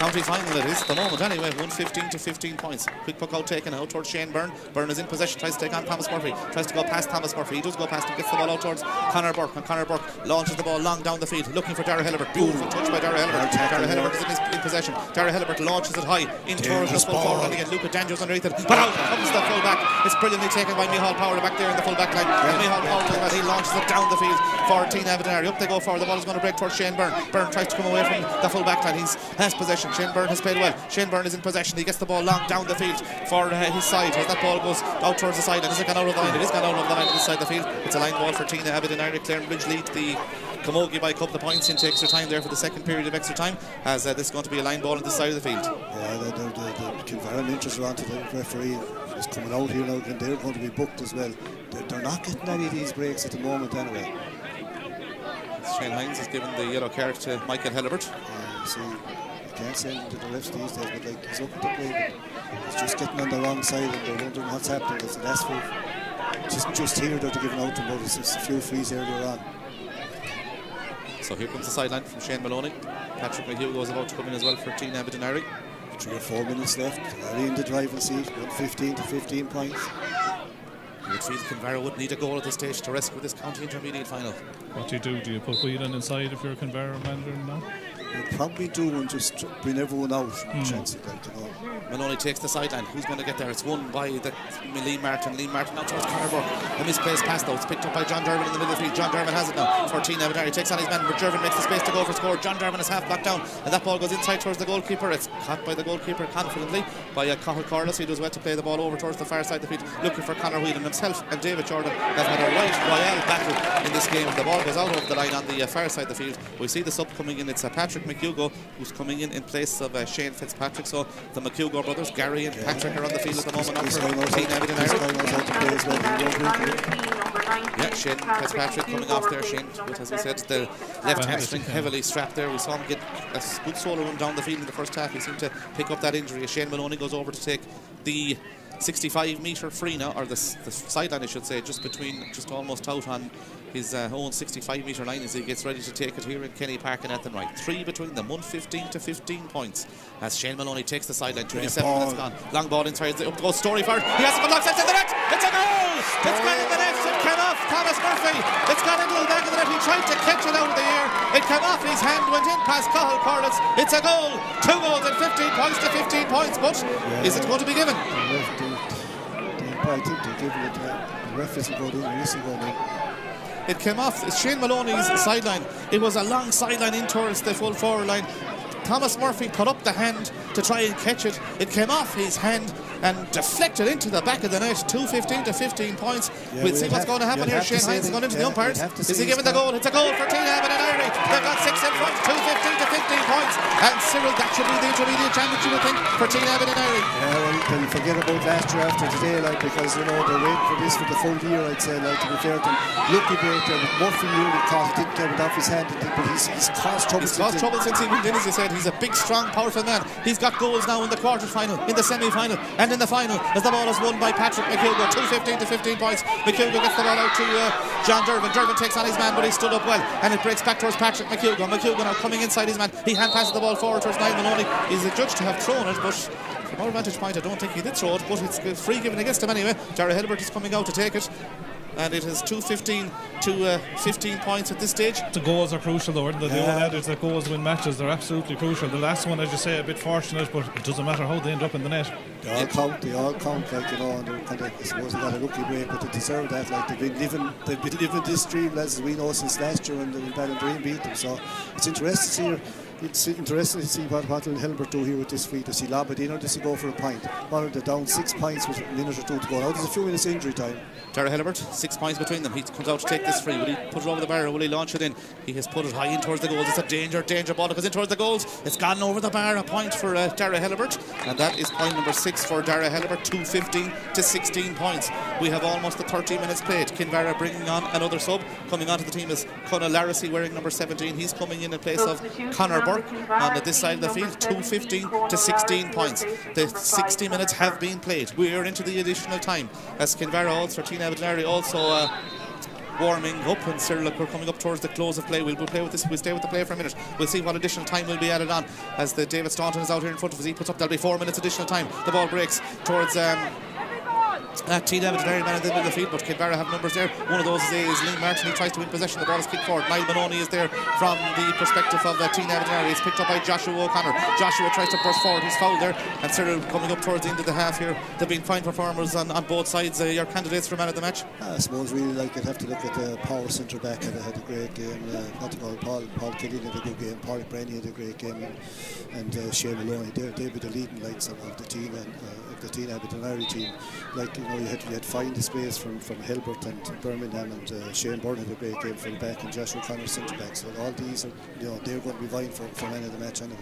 county final. It is at the moment anyway. 115 to 15 points. Quick puck out taken out towards Shane Byrne. Byrne is in possession, tries to take on Thomas Murphy, tries to go past Thomas Murphy. He does go past him, gets the ball out towards Conor Burke, and Conor Burke launches the ball long down the field, looking for Dara Hillibert. Beautiful touch by Dara Hillibert. Dara Hillibert is in possession. Dara Hillibert launches it high in towards the full forward line again. Luca Danjo's underneath it, but out comes the full back. It's brilliantly taken by Micheál Power back there in the full back line. Micheál Power, he launches it down the field for Tynagh. Up they go for the ball is going to break towards Shane Byrne. Byrne tries to come away from the full back line. He has possession. Shane Byrne has played well. Shane Byrne is in possession. He gets the ball long down the field for his side as that ball goes out towards the side. And is it gone out of the line? It is gone out of the line inside the field. It's a line ball for Tynagh. Abbey and Duniry. Clarenbridge lead the Camogie by a couple of points into extra time there for the second period of extra time, as this is going to be a line ball on this side of the field. Yeah, the Kinvara Lynchers are on to the referee. He's coming out here now, and they're going to be booked as well. They're not getting any of these breaks at the moment anyway. Shane Hines has given the yellow card to Michael Hellebert. See, you can't say to the refs these days, but like, he's up at the play, but he's just getting on the wrong side, and they're wondering what's happening. It's the last few, just here they're giving out to him, but it's just a few frees earlier on. So here comes the sideline from Shane Maloney. Patrick McHugh is about to come in as well for Tynagh Duniry. 3 or 4 minutes left. Already in the driving seat, 15 to 15 points. You would feel Kinvara would need a goal at this stage to rescue this county intermediate final. What do you do? Do you put Whelan inside if you're a Kinvara manager now? You'd probably do and just bring everyone out and chance it, like, you know. Maloney takes the sideline. Who's going to get there? It's won by Lee Martin. Lee Martin now towards Conor Burke. A misplaced pass though. It's picked up by John Dervin in the middle of the field. John Dervin has it now for Tynagh Duniry. Takes on his man, but Dervin makes the space to go for score. John Dervin is half blocked down, and that ball goes inside towards the goalkeeper. It's caught by the goalkeeper confidently by Cathal Corliss. He does well to play the ball over towards the far side of the field, looking for Conor Whelan himself. And David Jordan has had a right royal battle in this game. The ball goes out over the line on the far side of the field. We see the sub coming in. It's Patrick McHugh who's coming in place of Shane Fitzpatrick. So the McHugh brothers, Gary and Patrick, are on the field at the moment. Yeah, Shane Fitzpatrick coming off there. Shane, as we said, the left hamstring heavily strapped there. We saw him get a good solo run down the field in the first half. He seemed to pick up that injury as Shane Maloney goes over to take the 65-metre free now, or the sideline I should say, just almost out on his own 65-metre line as he gets ready to take it here in Kenny Park and Athenry. 3 between them, 115 to 15 points as Shane Maloney takes the sideline. 27 minutes gone. Long ball inside, up goes Story for it. He has a good lock, it's in the net. It's a goal! It's got in the net. It came off Thomas Murphy. It's got into the back of the net. He tried to catch it out of the air. It came off his hand, went in past Cathal Corliss. It's a goal. 2 goals and 15 points to 15 points. But is it going to be given? I think they're giving it. The ref isn't going in. He isn't going in. It came off Shane Maloney's sideline. It was a long sideline in towards the full forward line. Thomas Murphy put up the hand to try and catch it. It came off his hand and deflected into the back of the net. 2-15 to 15 points. Yeah, we'll see what's going to happen here. Shane Hines has gone into the umpires. Is he giving the goal? It's a goal for Tynagh Duniry. They've got 6 in front. 2-15 to 15 points. And Cyril, that should be the intermediate championship, you would think, for Tynagh Duniry. Yeah, well, they'll forget about last year after today, like, because, you know, they're waiting for this for the full year, I'd say, like, to be fair to them. Lucky break there. Murphy nearly caught it, didn't get it off his hand, but he's caused trouble. He's caused trouble since he went in, as you said. He's a big, strong, powerful man. He's got goals now in the quarter-final, in the semi-final, and in the final, as the ball is won by Patrick McHugh. 2-15 to 15 points. McHugh gets the ball out to John Dervin. Dervin takes on his man, but he stood up well, and it breaks back towards Patrick McHugh. McHugh now coming inside his man. He hand passes the ball forward towards Niall Maloney. He's adjudged to have thrown it, but from our vantage point, I don't think he did throw it, but it's free given against him anyway. Dara Hellebert is coming out to take it. And it is 2-15 to 15 points at this stage. The goals are crucial though, the old adage that goals win matches. They're absolutely crucial. The last one, as you say, a bit fortunate, but it doesn't matter how they end up in the net. They all count, like, you know, and they're kind of, I suppose they got a lucky break, but they deserve that. Like, they've been living this dream, as we know, since last year when Ballindream beat them. So it's interesting to see. It's interesting to see what will Hellebert do here with this free. Does he lob it in, or does he go for a point? Well, they're down 6 points with a minute or 2 to go. Now there's a few minutes injury time. Dara Hellebert, 6 points between them. He comes out to take this free. Will he put it over the bar, or will he launch it in? He has put it high in towards the goals. It's a danger ball. It goes in towards the goals. It's gone over the bar. A point for Dara Hellebert, and that is point number 6 for Dara Hellebert. 2-15 to 16 points. We have almost the 30 minutes played. Kinvara bringing on another sub. Coming onto the team is Conor Larissy wearing number 17. He's coming in place of Conor Burke on this side of the field. 2-15 to 16 points. The 60 minutes have been played. We are into the additional time as Kinvara also, Tynagh Duniry also warming up, and Cyril, look, we're coming up towards the close of play. We'll play with this. We'll stay with the play for a minute. We'll see what additional time will be added on as the David Staunton is out here in front of us. He puts up, that'll be 4 minutes additional time. The ball breaks towards Tynagh Duniry man in the middle of the field, but Kinvara have numbers there. One of those is Lee Martin. He tries to win possession. The ball is kicked forward. Niall Maloney is there from the perspective of Tynagh Duniry. It's picked up by Joshua O'Connor. Joshua tries to burst forward. He's fouled there, and Cyril coming up towards the end of the half here. They've been fine performers on both sides. Your candidates for man of the match? I suppose really, like, I'd have to look at the power centre back. Had a great game. Paul Killian had a good game. Paul Brenny had a great game, and Shane Maloney. They'll be the leading lights of the team and the Tynagh Duniry team. Like, you had fine displays from Hilbert and Birmingham, and Shane Byrne had a great game for the back, and Joshua Connor centre back. So all these are, they're going to be vying for man of the match anyway.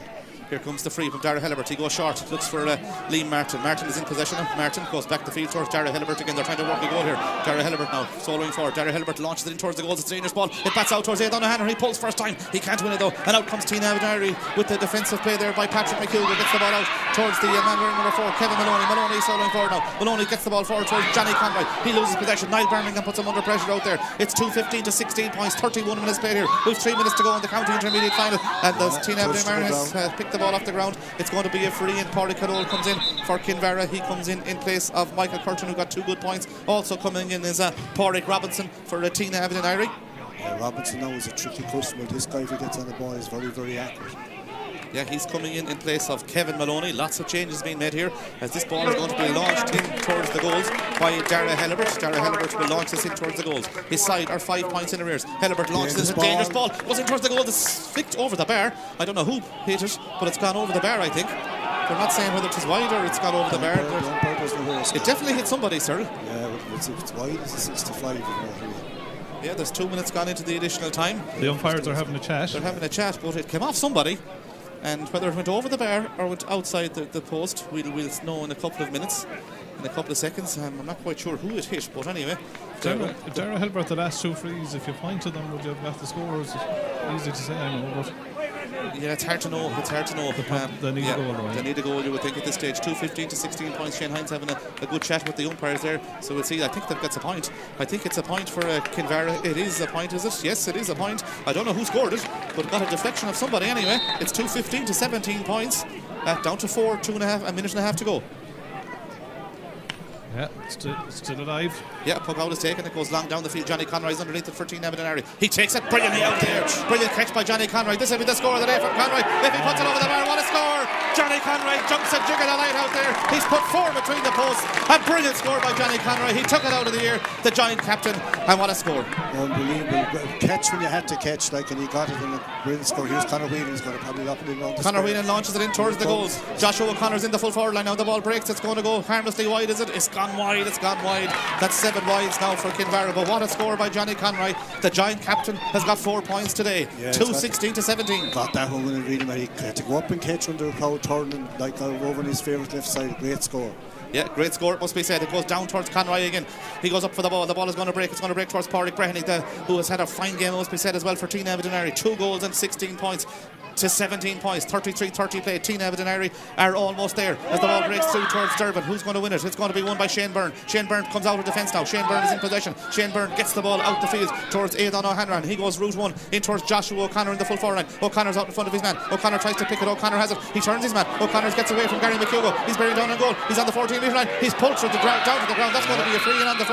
Here comes the free from Dara Hillibert. He goes short, looks for Liam Martin. Martin is in possession. Martin goes back the field towards Dara Hillibert again. They're trying to work a goal here. Dara Hillibert now soloing forward. Dara Hillibert launches it in towards the goals. It's Rangers ball. It bats out towards Aidan O'Hanlon. He pulls first time. He can't win it though. And out comes Tynagh with the defensive play there by Patrick McHugh. Gets the ball out towards the man wearing number 4, Kevin Maloney. Maloney soloing forward now. Maloney gets the ball forward towards Johnny Conroy. He loses possession. Niall Birmingham puts him under pressure out there. It's 2:15 to 16 points. 31 minutes played here. We've 3 minutes to go in the county intermediate final. And as Tynagh has picked the ball off the ground, it's going to be a free, and Pádraig Carroll comes in for Kinvara. He comes in place of Michael Curtin, who got 2 good points. Also coming in is Pádraig Robinson for Tynagh Duniry. Robinson now is a tricky customer. This guy, if he gets on the ball, is very, very accurate. Yeah, he's coming in place of Kevin Maloney. Lots of changes being made here as this ball is going to be launched in towards the goals by Dara Hillibert. Dara Hillibert will launch this in towards the goals. His side are 5 points in arrears. Hillibert launches this, a dangerous ball. Goes in towards the goal. It's flicked over the bar. I don't know who hit it, but it's gone over the bar, I think. They're not saying whether it's wide or it's gone over the bar. It definitely hit somebody, sir. Yeah, it's wide. It's a 65. Yeah, there's 2 minutes gone into the additional time. The umpires are having a chat. They're having a chat, but it came off somebody. And whether it went over the bar or went outside the post, we'll know in a couple of minutes, in a couple of seconds. I'm not quite sure who it hit, but anyway. Dara Hillibert, the last 2 frees, if you point to them, would you have got the score? It's easy to say, I know, but yeah, it's hard to know. They need a goal, though. They need a goal, you would think, at this stage. 2:15 to 16 points. Shane Hines having a good chat with the umpires there. So we'll see. I think that gets a point. I think it's a point for Kinvara. It is a point, is it? Yes, it is a point. I don't know who scored it, but it got a deflection of somebody anyway. It's 2:15 to 17 points. Down to 4, 2.5, a minute and a half to go. Yeah, still alive. Yeah, puck out is taken. It goes long down the field. Johnny Conroy's underneath it for Tynagh Duniry. He takes it brilliantly out there. Brilliant catch by Johnny Conroy. This will be the score of the day for Conroy. If he puts it over the bar, what a score! Johnny Conroy jumps a jig of the light out there. He's put 4 between the posts. A brilliant score by Johnny Conroy. He took it out of the air, the giant captain, and what a score. Unbelievable catch when you had to catch, and he got it in a brilliant score. Here's Conor Whelan's going to probably lock it in. Conor Whelan launches it in towards the goals. Joshua O'Connor's in the full forward line now. The ball breaks. It's going to go harmlessly wide, is it? It's gone wide. That's 7 wides now for Kinvara. But what a score by Johnny Conroy. The giant captain has got 4 points today. 2:16 to 17. Got that one when really he had to go up and catch under a crowd turning like over on his favourite left side. Great score. Yeah, great score, it must be said. It goes down towards Conroy again. He goes up for the ball. The ball is going to break. It's going to break towards Pádraig Breheny, who has had a fine game, it must be said as well, for Tynagh Duniry. 2 goals and 16 points. To 17 points, 33-30 play. Tynagh Duniry are almost there as the ball breaks through towards Durbin. Who's going to win it? It's going to be won by Shane Byrne. Shane Byrne comes out of defence now. Shane Byrne is in possession. Shane Byrne gets the ball out the field towards Aidan O'Hanlon. He goes route 1 in towards Joshua O'Connor in the full forward line. O'Connor's out in front of his man. O'Connor tries to pick it. O'Connor has it. He turns his man. O'Connor gets away from Gary McHugh. He's buried down on goal. He's on the 14-metre line. He's pulled through the ground, down to the ground. That's going to be a free, and on the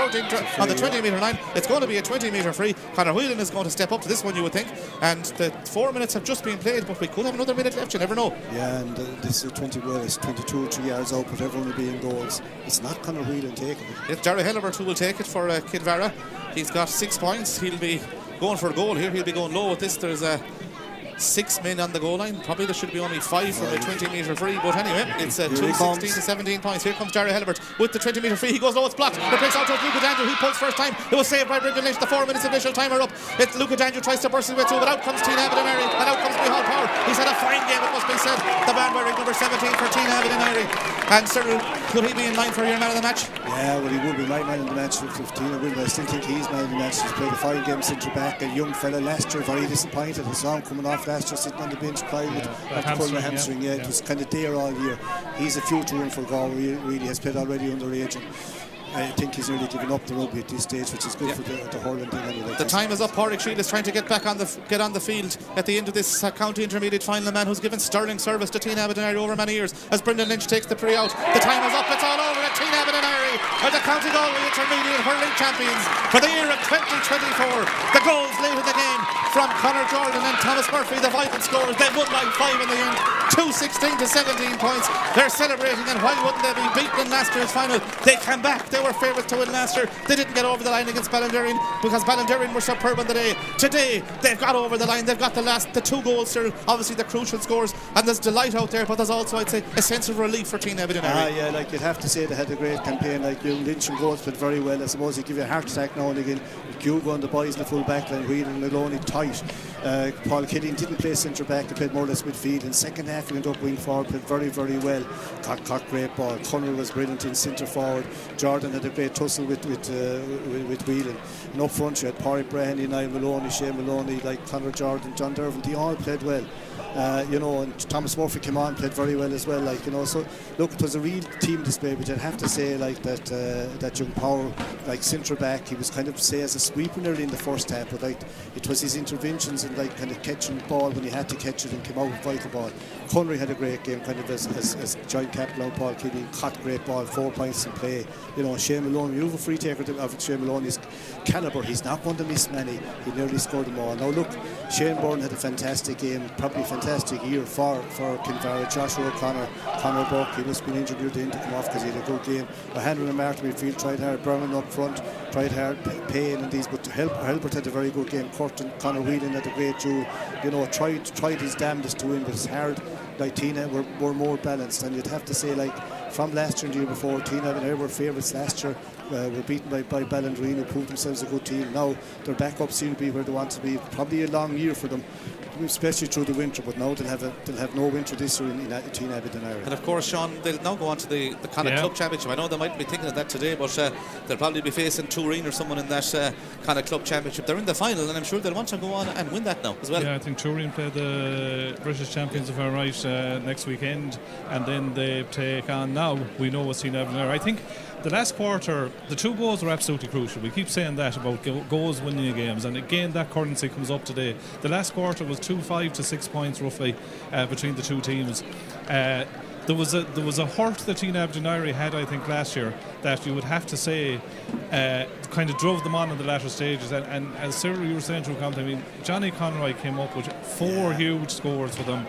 20-metre line, it's going to be a 20-metre free. Conor Whelan is going to step up to this one, you would think. And the 4 minutes have just been played, but we could have another minute left, you never know. Yeah, and this is 22 or 3 yards out, but everyone will be in goals. It's not Conor Whelan taking it. It's Dara Hillibert who will take it for Kinvara. He's got 6 points. He'll be going for a goal here. He'll be going low with this. There's 6 men on the goal line. Probably there should be only 5 from a 20-metre free, but anyway, it's 2:16 to 17 points. Here comes Dara Hillibert with the 20-metre free. He goes low, it's blocked. It breaks out towards Luca D'Angelo. He pulls first time. It was saved by Brendan Lynch. The 4 minutes initial timer up. Luca D'Angelo tries to burst his way through, but out comes Tynagh Duniry, and out comes Micheál Power. He's had a fine game, it must be said. The man wearing number 17 for Tynagh Duniry. And Cyril, could he be in line for your man of the match? Yeah, well, he will be my man of the match if Tynagh win, but I still think he's man of the match. He's played a fine game centre back, a young fella last year, very disappointed. I saw him coming off last year, sitting on the bench crying after pulling a hamstring. It was kind of there all year. He's a future one for Galway. Really has played already underage. I think he's nearly given up the rugby at this stage, which is good for the hurling team anyway. The time is up. Pádraig Shield is trying to get on the field at the end of this county intermediate final. A man who's given sterling service to Tynagh Duniry over many years, as Brendan Lynch takes the pre out. The time is up. It's all over at Tynagh Duniry are the County Galway intermediate hurling champions for the year of 2024. The goals late in the game from Conor Jordan and Thomas Murphy, the vital scores. They won by 5 in the end. 2-16 to 17 points. They're celebrating, and why wouldn't they be beaten in last year's final? They came back. They were favourites to win last year. They didn't get over the line against Ballinderry because Ballinderry were superb on the day. Today they've got over the line. They've got the 2 goals. They're obviously the crucial scores, and there's delight out there, but there's also, I'd say, a sense of relief for Tynagh. Yeah, like you'd have to say they had a great campaign. Like Lynch and Goals played very well. I suppose they give you a heart attack now and again. Hugo and the boys in the full back line, Whelan and Maloney tight. Paul Killeen didn't play centre back, he played more or less midfield. In second half he went up wing forward, played very, very well. Caught great ball. Connor was brilliant in centre forward. Jordan had a great tussle with Whelan. And up front you had Pádraig Breheny, Niall Maloney, Shane Maloney, like Conor Jordan, John Dervin, they all played well. And Thomas Murphy came on, played very well as well, so look, it was a real team display, but I'd have to say that young Power, like centre back, he was kind of say as a sweeper nearly in the first half, but it was his interventions and kind of catching the ball when he had to catch it and came out with vital ball. Connery had a great game, kind of as joint captain on Paul Killeen, caught great ball, 4 points in play. Shane Maloney, you have a free taker of Shane Maloney's calibre, he's not going to miss many. He nearly scored them all. Now look, Shane Byrne had a fantastic game, probably a fantastic year for Kinvara. Joshua O'Connor, Conor Burke, he must have been injured near the end to come off because he had a good game. Henry and Martin midfield tried hard, Berman up front tried hard, Payne and these, but Helbert had a very good game. Curtin, Conor Whelan had a great duel. Tried his damnedest to win, but it's hard. Like Tynagh were more balanced, and you'd have to say, like, from last year and the year before, Tynagh and I were favourites last year. Were beaten by Ballinderry, who proved themselves a good team. Now their backup seem to be where they want to be. Probably a long year for them, especially through the winter, but now they'll have no winter this year in Tynagh Abbey Duniry. And of course, Sean, they'll now go on to the Connacht Club Championship. I know they might be thinking of that today, but they'll probably be facing Turin or someone in that Connacht Club Championship. They're in the final, and I'm sure they'll want to go on and win that now as well. Yeah, I think Turin play the British champions, if I'm right, next weekend, and then they take on, now we know what's Tynagh Abbey Duniry. I think the last quarter, the 2 goals were absolutely crucial. We keep saying that about goals winning games, and again that currency comes up today. The last quarter was 5 to 6 points roughly between the 2 teams. There was a hurt that Tynagh Abbey Duniry had, I think, last year, that you would have to say kind of drove them on in the latter stages. And as Cyril, you were saying through comment, I mean, Johnny Conroy came up with 4 huge scores for them.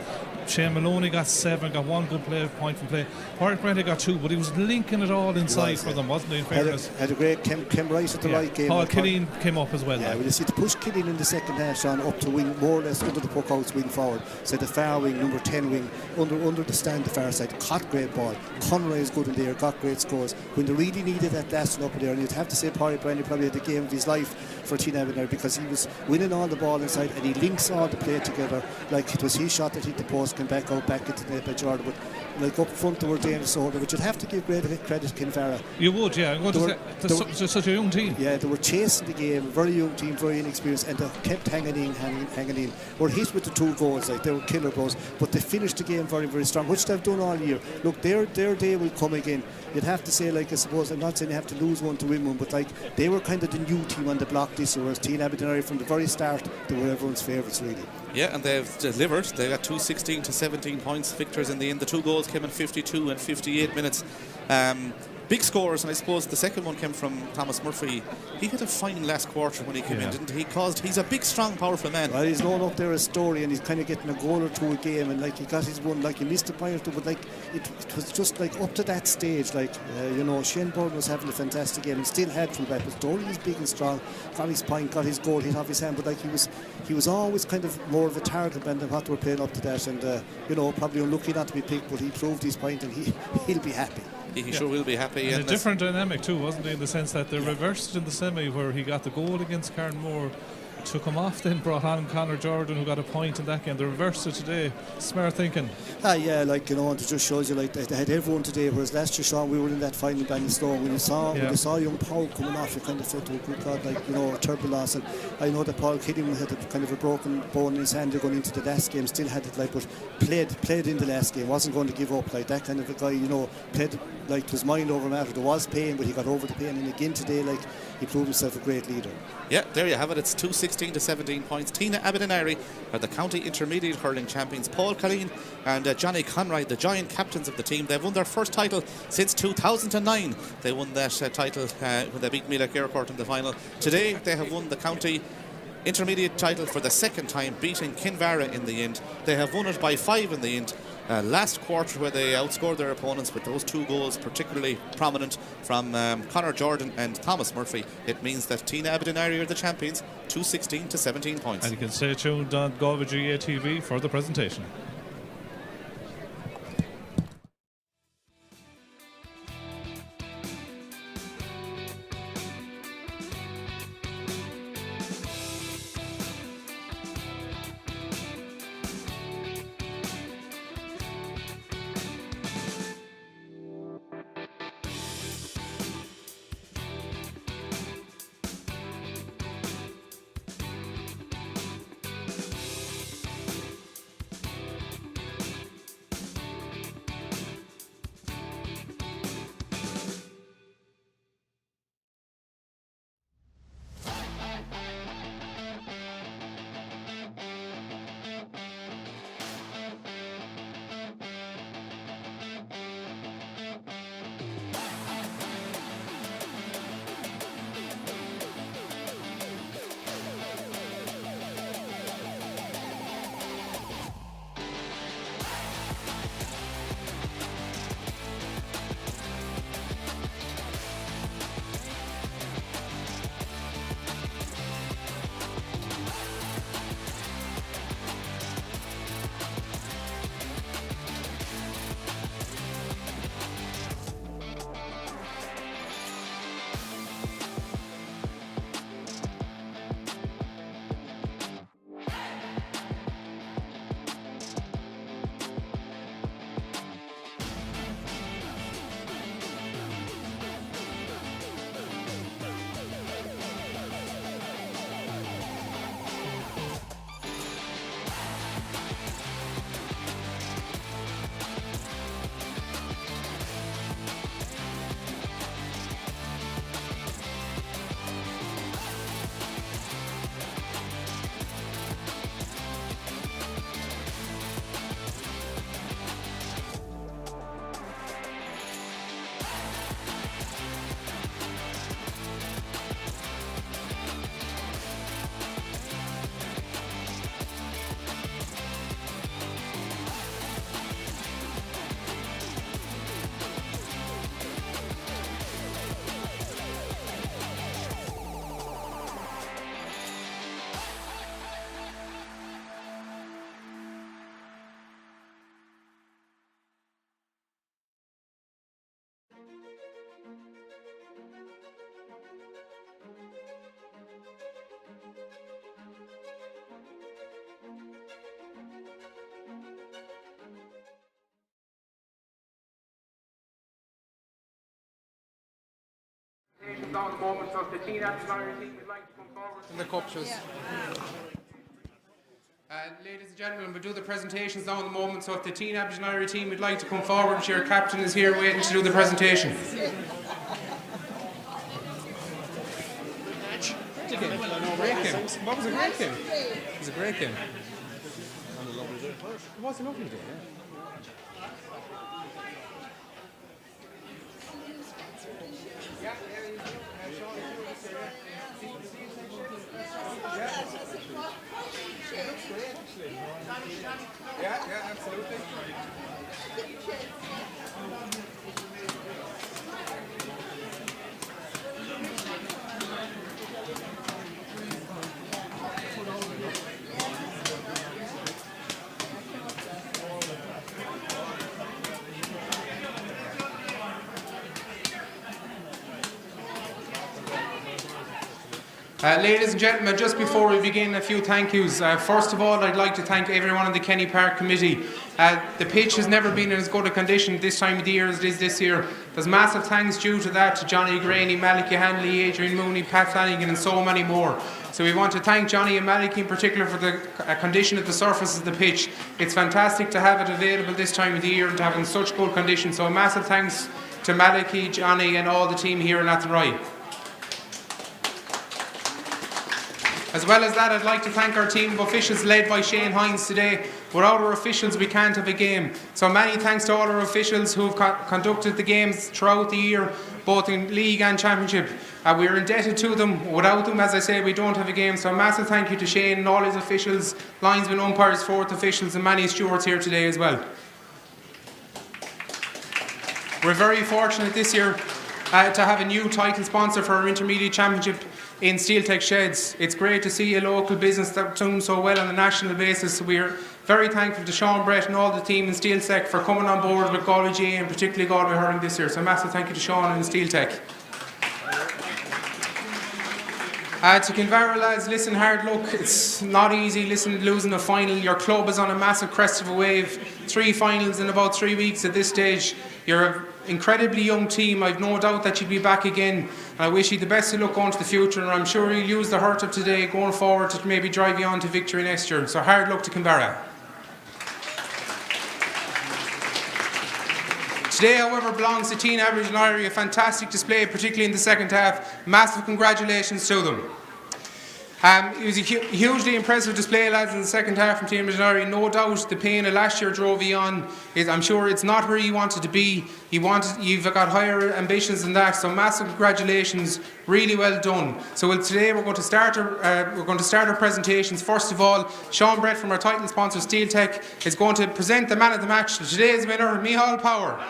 Shane Maloney got 7, got 1 good point from play. Pádraig Breheny got 2, but he was linking it all inside for them, wasn't he? In fairness, had a great came right at the right game. Paul Killeen came up as well. Yeah, you see to push Killeen in the second half, Sean, up to wing, more or less under the puck outs, wing forward. So the far wing, number 10 wing, under the stand, the far side, caught great ball. Conroy is good in there, got great scores. When they really needed that last one up there, and you'd have to say Pádraig Breheny probably had the game of his life for Tynagh Abbey Duniry, because he was winning all the ball inside, and he links all the play together. Like it was his shot that hit the post, came back out, back into the net by Jordan, but like up front they were dangerous holder, but you'd have to give great credit to Kinvara. You would, yeah. I'm going to say, they're such a young team. Yeah, they were chasing the game, very young team, very inexperienced, and they kept hanging in. Were hit with the 2 goals, like they were killer goals, but they finished the game very, very strong, which they've done all year. Look, their day will come again. You'd have to say, like, I suppose, I'm not saying you have to lose one to win one, but like they were kind of the new team on the block this year, whereas Tynagh Abbey Duniry from the very start, they were everyone's favourites, really. Yeah, and they've delivered. They got 2-16 to 17 points victors in the end. The 2 goals came in 52 and 58 minutes. Big scores, and I suppose the second one came from Thomas Murphy. He had a fine last quarter when he came in, didn't he? He's a big, strong, powerful man. Well, he's known up there a story, and he's kind of getting a goal or 2 a game, and like he got his one, like he missed a point or 2, but like it was just like up to that stage, like Shane Byrne was having a fantastic game and still had full back, but Dory is big and strong, got his point, got his goal, hit off his hand, but like he was always kind of more of a target man than what they were playing up to that, and probably unlucky not to be picked, but he proved his point, and he'll be happy. He sure will be happy. And a different dynamic too, wasn't he, in the sense that they reversed in the semi where he got the goal against Carnmore, took him off, then brought on Conor Jordan, who got a point in that game. They reversed it today. Smart thinking. Yeah, like, and it just shows you, like, they had everyone today, whereas last year, Sean, we were in that final Ballystone. When you saw young Paul coming off, you kind of felt, oh good God, like, a terrible loss. And I know that Paul Killeen had kind of a broken bone in his hand going into the last game, still had it, like, but played in the last game, wasn't going to give up, like that kind of a guy, played like to his mind over matter. There was pain, but he got over the pain, and again today, like, he proved himself a great leader. Yeah, there you have it. It's 2-16 to 17 points. Tynagh Abbey Duniry are the county intermediate hurling champions. Paul Killeen and Johnny Conroy, the giant captains of the team. They've won their first title since 2009. They won that title when they beat Meath Airport in the final. Today they have won the county intermediate title for the second time, beating Kinvara in the end. They have won it by 5 in the end. last quarter where they outscored their opponents with those 2 goals, particularly prominent from Conor Jordan and Thomas Murphy. It means that Tynagh Duniry are the champions, 216 to 17 points. And you can stay tuned on Galway GA TV for the presentation. Down the moment, so the Tynagh Duniry team would like to come forward. In the cup shoes. Ladies and gentlemen, we'll do the presentations now in the moment, so if the Tynagh Duniry team would like to come forward, your captain is here waiting to do the presentation. What was a great game? It was a great game. It was a lovely day, yeah. Yeah, absolutely. Ladies and gentlemen, just before we begin, a few thank yous. First of all, I'd like to thank everyone on the Kenny Park Committee. The pitch has never been in as good a condition this time of the year as it is this year. There's massive thanks due to that to Johnny Graney, Malachy Hanley, Adrian Mooney, Pat Flanagan and so many more. So we want to thank Johnny and Malachy in particular for the condition of the surface of the pitch. It's fantastic to have it available this time of the year and to have it in such good condition. So a massive thanks to Malachy, Johnny and all the team here in Athenry. As well as that, I'd like to thank our team of officials led by Shane Hines today. Without our officials, we can't have a game. So many thanks to all our officials who have conducted the games throughout the year, both in league and championship. We are indebted to them. Without them, as I say, we don't have a game. So a massive thank you to Shane and all his officials, linesmen, umpires, fourth officials and many stewards here today as well. We're very fortunate this year to have a new title sponsor for our Intermediate Championship in Steeltech Sheds. It's great to see a local business that's doing so well on a national basis. So we're very thankful to Sean Brett and all the team in Steeltech for coming on board with Galway GA and particularly Galway Hurling this year. So a massive thank you to Sean and Steeltech. To Kinvara lads, listen, hard luck. It's not easy. Listen, losing a final. Your club is on a massive crest of a wave. 3 finals in about 3 weeks at this stage. You're an incredibly young team. I've no doubt that you'll be back again. And I wish you the best of luck going to the future. And I'm sure you'll use the hurt of today going forward to maybe drive you on to victory next year. So hard luck to Kinvara. Today, however, belongs to Tynagh and Duniry, a fantastic display, particularly in the second half. Massive congratulations to them. It was a hugely impressive display, lads, in the second half from Tynagh and Duniry. No doubt the pain of last year drove you on. I'm sure it's not where you wanted to be. You've got higher ambitions than that. So massive congratulations, really well done. So today we're going to start our presentations. First of all, Sean Brett from our title sponsor Steeltech is going to present the man of the match. Today's winner, Micheál Power.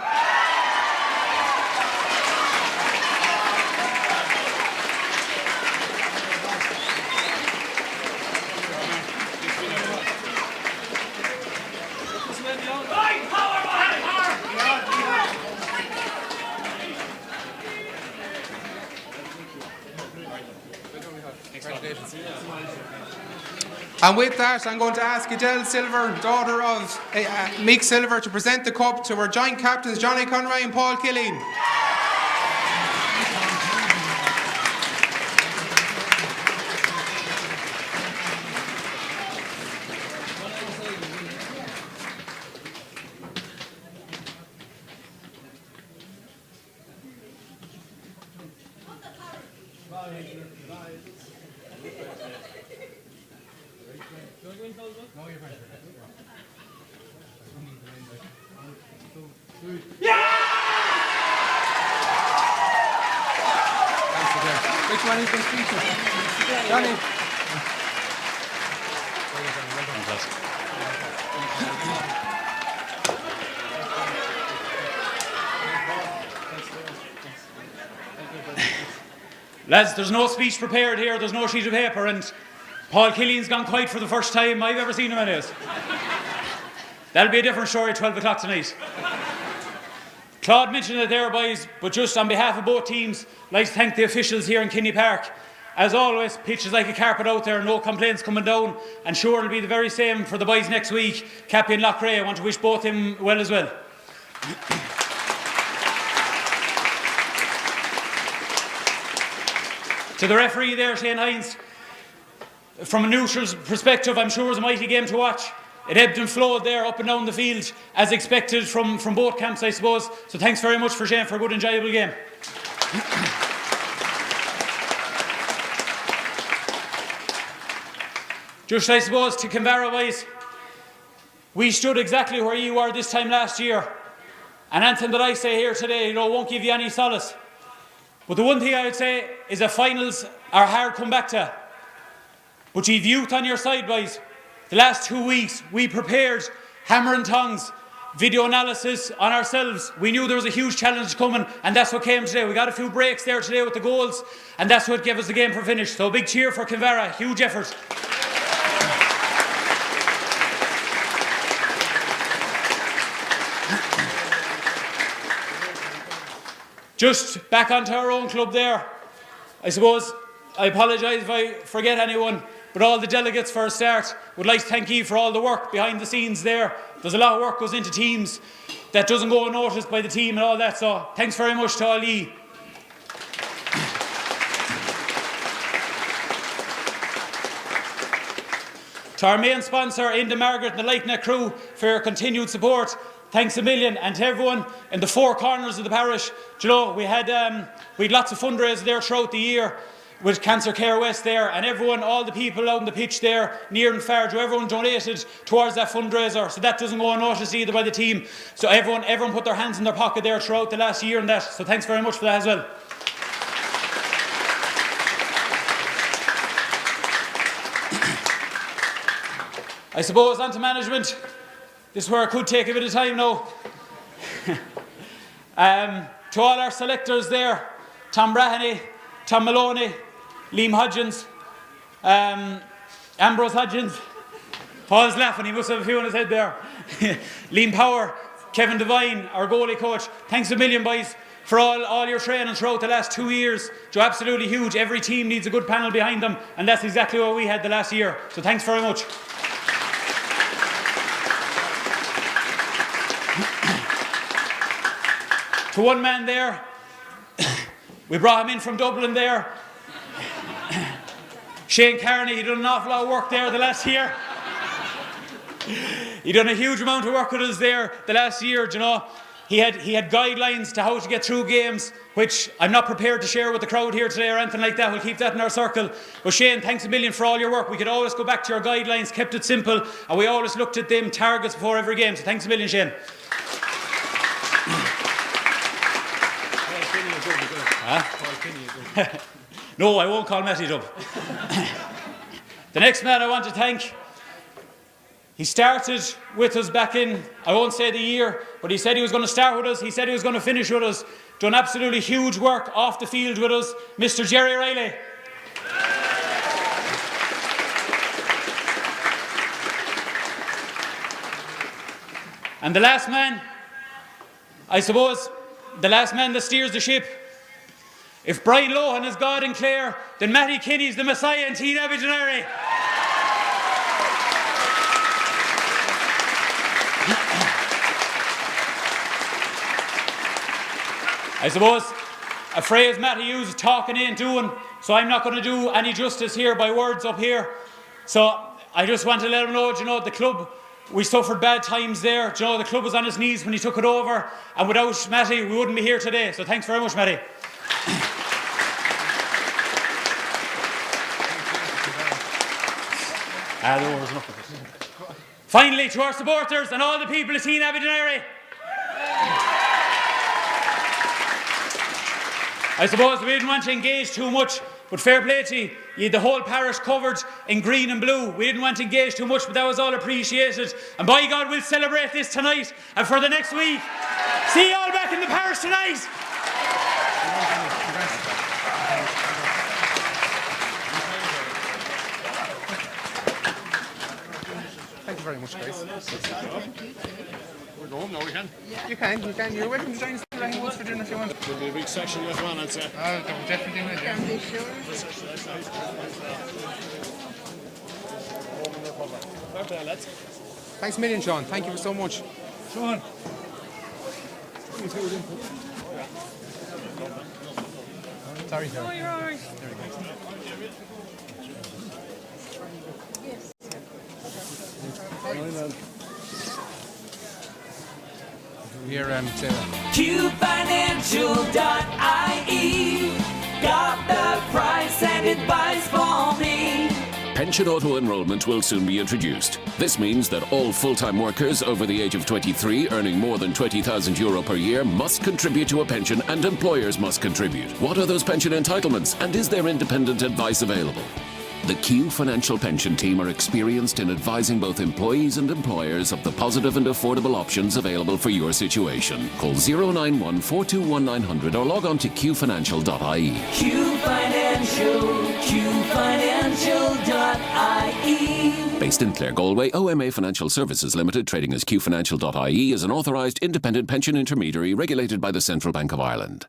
And with that, I'm going to ask Adele Silver, daughter of Mick Silver, to present the cup to our joint captains, Johnny Conroy and Paul Killeen. Which one is the speaker? Johnny. Lads, there's no speech prepared here, there's no sheet of paper, and Paul Killeen's gone quiet for the first time I've ever seen him anyways. That'll be a different story at 12 o'clock tonight. Claude mentioned it there, boys, but just on behalf of both teams, I'd like to thank the officials here in Kinvara Park. As always, pitch is like a carpet out there, no complaints coming down, and sure it'll be the very same for the boys next week. Cappy and Lochray, I want to wish both of them well as well. To the referee there, Shane Hines, from a neutral perspective, I'm sure it was a mighty game to watch. It ebbed and flowed there up and down the field as expected from both camps, I suppose. So thanks very much for Shane for a good, enjoyable game. Just, I suppose, to Kinvara boys, we stood exactly where you were this time last year. And anything that I say here today, won't give you any solace. But the one thing I would say is that finals are hard to come back to. But you've youth on your side, boys. The last 2 weeks, we prepared hammer and tongs, video analysis on ourselves. We knew there was a huge challenge coming, and that's what came today. We got a few breaks there today with the goals, and that's what gave us the game for finish. So a big cheer for Kinvara, huge effort. Just back onto our own club there. I suppose, I apologise if I forget anyone, but all the delegates for a start would like to thank you for all the work behind the scenes there. There's a lot of work goes into teams that doesn't go unnoticed by the team and all that, so thanks very much to all you. To our main sponsor, Inda Margaret and the Lightnet crew, for your continued support. Thanks a million, and to everyone in the 4 corners of the parish. We had lots of fundraisers there throughout the year with Cancer Care West there, and everyone, all the people out on the pitch there, near and far, everyone donated towards that fundraiser, so that doesn't go unnoticed either by the team. So everyone put their hands in their pocket there throughout the last year and that, so thanks very much for that as well. I suppose on to management. This is where I could take a bit of time now. To all our selectors there, Tom Braheny, Tom Maloney, Liam Hodgins, Ambrose Hodgins. Paul's laughing, he must have a few on his head there. Liam Power, Kevin Devine, our goalie coach. Thanks a million, boys, for all your training throughout the last 2 years. You're absolutely huge. Every team needs a good panel behind them, and that's exactly what we had the last year. So thanks very much. To one man there, we brought him in from Dublin there. Shane Carney, he done an awful lot of work there the last year. He done a huge amount of work with us there the last year, you know. He had guidelines to how to get through games, which I'm not prepared to share with the crowd here today or anything like that. We'll keep that in our circle. But Shane, thanks a million for all your work. We could always go back to your guidelines, kept it simple, and we always looked at them targets before every game. So thanks a million, Shane. No, I won't call Matty Dub. The next man I want to thank, he started with us back in, I won't say the year, but he said he was going to start with us, he said he was going to finish with us, done absolutely huge work off the field with us, Mr. Jerry Riley. And the last man, I suppose, the last man that steers the ship. If Brian Lohan is God and Clare, then Matty Kinney's the Messiah and Tynagh Duniry. I suppose a phrase Matty uses, talking ain't doing, so I'm not going to do any justice here by words up here. So I just want to let him know, you know, the club, we suffered bad times there. You know, the club was on its knees when he took it over, and without Matty, we wouldn't be here today. So thanks very much, Matty. Finally, to our supporters and all the people of Tynagh Duniry. I suppose we didn't want to engage too much, but fair play to you. You had the whole parish covered in green and blue. We didn't want to engage too much, but that was all appreciated. And by God, we'll celebrate this tonight and for the next week. See you all back in the parish tonight. Thank you very much, guys. We're going now, we can. You can. You're welcome to join us for dinner if you want. There'll be a big session later on, I'd say. Oh, definitely will, yeah. Can be sure. Okay, lads. Thanks a million, Sean. Thank you so much. Sean. Sorry, sir. Oh, you're all right. Here, QFinancial.ie got the price and it buys for me. Pension auto-enrolment will soon be introduced. This means that all full-time workers over the age of 23 earning more than €20,000 per year must contribute to a pension, and employers must contribute. What are those pension entitlements, and is there independent advice available? The Q Financial Pension Team are experienced in advising both employees and employers of the positive and affordable options available for your situation. Call 091 421 900 or log on to qfinancial.ie. Q Financial, qfinancial.ie. Based in Clare, Galway, OMA Financial Services Limited, trading as qfinancial.ie, is an authorised independent pension intermediary regulated by the Central Bank of Ireland.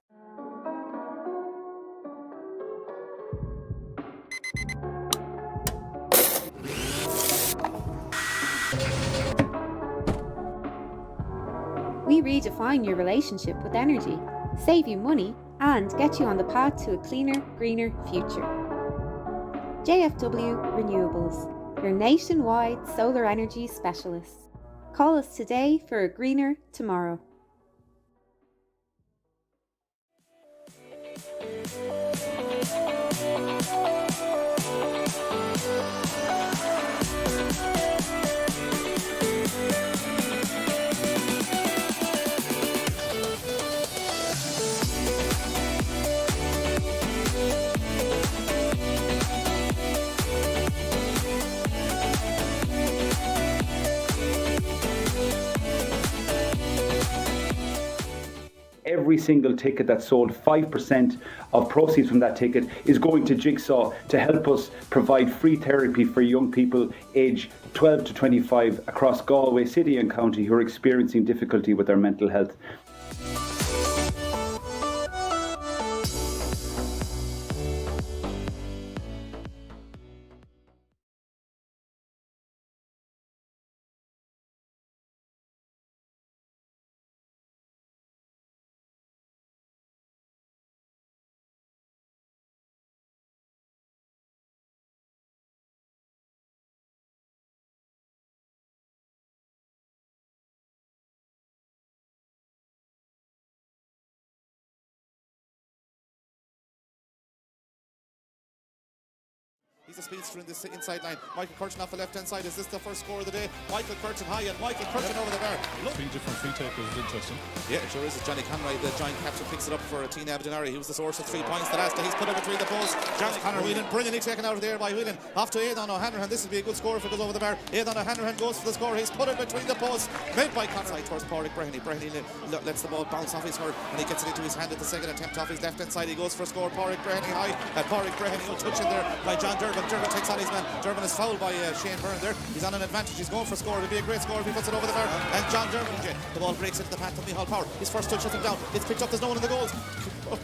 We redefine your relationship with energy, save you money, and get you on the path to a cleaner, greener future. JFW Renewables, your nationwide solar energy specialists. Call us today for a greener tomorrow. every single ticket that's sold, 5% of proceeds from that ticket is going to Jigsaw to help us provide free therapy for young people aged 12 to 25 across Galway City and County who are experiencing difficulty with their mental health. He's a speedster in this inside line. Michael Curtin off the left-hand side. Is this the first score of the day? Michael Curtin high and Michael Curtin over the bar. Look. 3 different free takers is interesting. Yeah, it sure is. Johnny Conroy, the giant captain, picks it up for Tynagh Duniry. He was the source of 3 points. The last day he's put it between the posts. Johnny Conor Whelan, brilliantly taken out of the air by Whelan. Off to Aidan O'Hanrahan. This would be a good score if it goes over the bar. Aidan O'Hanrahan goes for the score. He's put it between the posts. Made by Conroy towards Pádraig Breheny. Breheny lets the ball bounce off his hurt and he gets it into his hand at the second attempt off his left-hand side. He goes for a score. Pádraig Breheny high. Pádraig Breheny will touch in there by John Durbin. Durbin takes on his man. Durbin is fouled by Shane Byrne there. He's on an advantage. He's going for a score. It'll be a great score if he puts it over the bar. And John Durbin, the ball breaks into the path of Micheál Power. His first touch shuts him down. It's picked up. There's no one in the goals.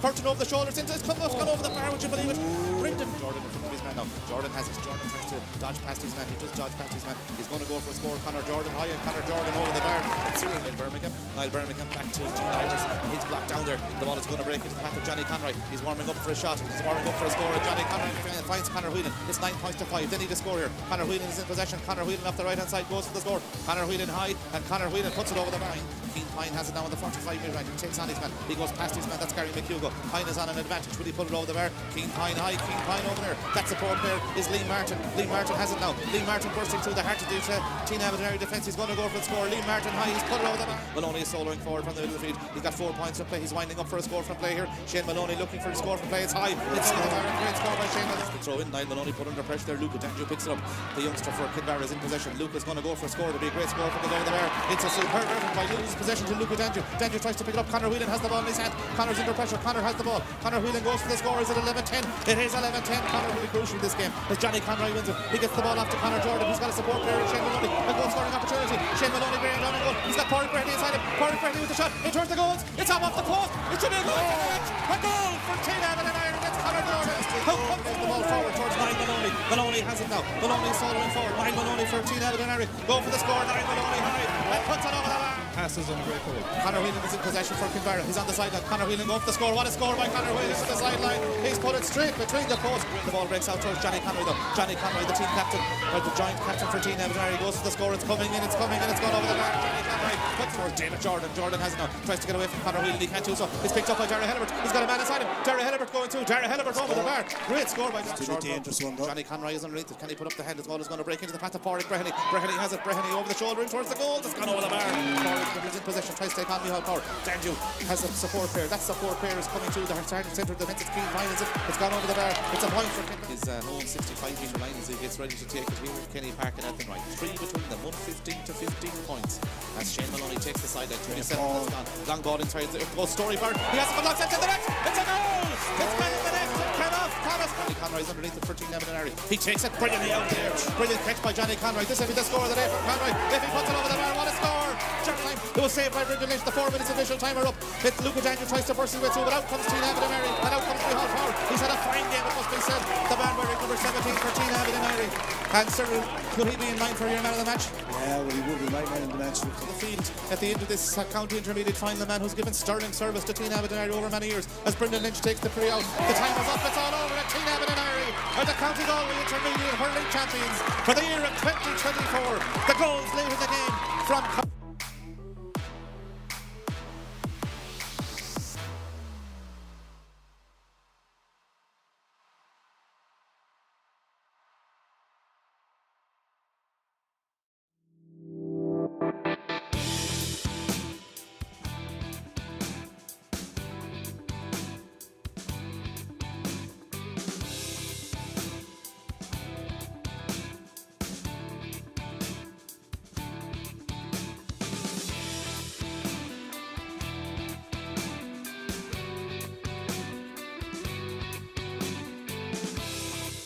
Curtin over the shoulders. It's gone over the bar. Would you believe it? Brendan Jordan in front of his man now. Jordan has his. Jordan tries to dodge past his man. He does dodge past his man. He's going to go for a score. Conor Jordan high and Conor Jordan over the bar. Cyril Birmingham. Niall Birmingham back to Gene Irish. He's blocked down there. The ball is going to break into the path of Johnny Conroy. He's warming up for a shot. He's warming up for a score. Johnny Conroy finds Conor Whelan. It's 9 points to 5. They need a score here. Conor Whelan is in possession. Conor Whelan off the right hand side goes for the score. Conor Whelan high and Conor Whelan puts it over the bar. Keane Pine has it now on the 45-metre line. He takes on his man. He goes past his man. That's Gary McHugo. Pine is on an advantage. Will he put it over the bar? Keane Pine high. Keane Pine over there. That support player is Lee Martin. Lee Martin has it now. Lee Martin bursting through the heart of the Tynagh Duniry defence. He's going to go for the score. Lee Martin high. He's put it over the bar. Maloney is soloing forward from the middle of the field. He's got 4 points to play. He's winding up for a score from play here. Shane Maloney looking for a score from play. It's high. It's over the bar. Great score by Shane Maloney. Throw in. Niall Maloney put under pressure there. Luca Danjo picks it up. The youngster for Kinvara is in possession. Luke is going to go for a score. It'll be a great score from the over the bar. It's a superb effort by losing possession to Luca Danjo. Danjo tries to pick it up. Conor Whelan has the ball in his hand. Conor's under pressure. Conor has the ball. Conor Whelan goes for the score. Is it 11-10? It is 11-10. Conor will be crucial in this game as Johnny Conroy wins it. He gets the ball off to Conor Jordan. He's got a support player in Shane Maloney. A goal scoring opportunity. Shane Maloney bearing down a goal. He's got Pádraig Breheny inside him. Pádraig Breheny with the shot. He turns the goals. It's off the post. It should be a goal. A goal for Tynagh Duniry against Conor Jordan. How comes the ball forward towards Niall Maloney? Maloney has it now. Maloney is following forward. Niall Maloney for Tynagh Duniry. Go for the score. Niall Maloney high. And puts it over the bar. Passes on a great goal. Conor Whelan is in possession for Kinvara. He's on the sideline. Conor Whelan go for the score. What a score by Conor Whelan to the sideline. He's put it straight between the posts. The ball breaks out towards Johnny Conroy though. Johnny Conroy, the team captain, or the joint captain for Tynagh Duniry, goes for the score. It's coming in. It's coming in. It's gone over the bar. Johnny Conroy puts towards David Jordan. Jordan has it now. Tries to get away from Conor Whelan. He can't do so. It's picked up by Jerry Helibert. He's got a man inside him. Jerry Helibert going through. Jerry Helibert over the bar. Great score by Johnny Conroy is underneath it. Can he put up the hand? His ball is going to break into the path of Pádraig Breheny. Breheny has it. Breheny over the shoulder in towards the goal. It's gone over the bar. Pádraig is in possession. Tries to take on Micheál Power. Danju has a support player. That support player is coming through the centre of the defence. It's Keane Pine. It's gone over the bar. It's a point for Kinvara. His own 65-metre line as he gets ready to take it here at Kenny Park and Athenry. 3 between them. 115 to 15 points. As Shane Maloney takes the side line. 27 minutes gone. Long ball inside. It goes Story Bird. He has a good lock set to the net. It's a goal. It's been in the net. It came off. Johnny Conroy is underneath it for Tynagh Duniry. He takes it brilliantly out there. Brilliant catch by Johnny Conroy. This will be the score of the day for Conroy. If he puts it over the bar, what a score! Time. It was saved by Brendan Lynch. The 4 minutes initial time are up. Luca Danjo tries to burst his way through, but out comes Tynagh Duniry. And out comes Micheál Power. He's had a fine game, it must be said. The man wearing number 17 for Tynagh Duniry. And Cyril, could he be in line for your man of the match? Yeah, well, he would be my man in the match. On the field at the end of this county intermediate final, the man who's given sterling service to Tynagh Duniry over many years, as Brendan Lynch takes the pre out. The time is up, it's all over at Tynagh Duniry are the County Galway intermediate hurling champions for the year of 2024. The goals late in the game from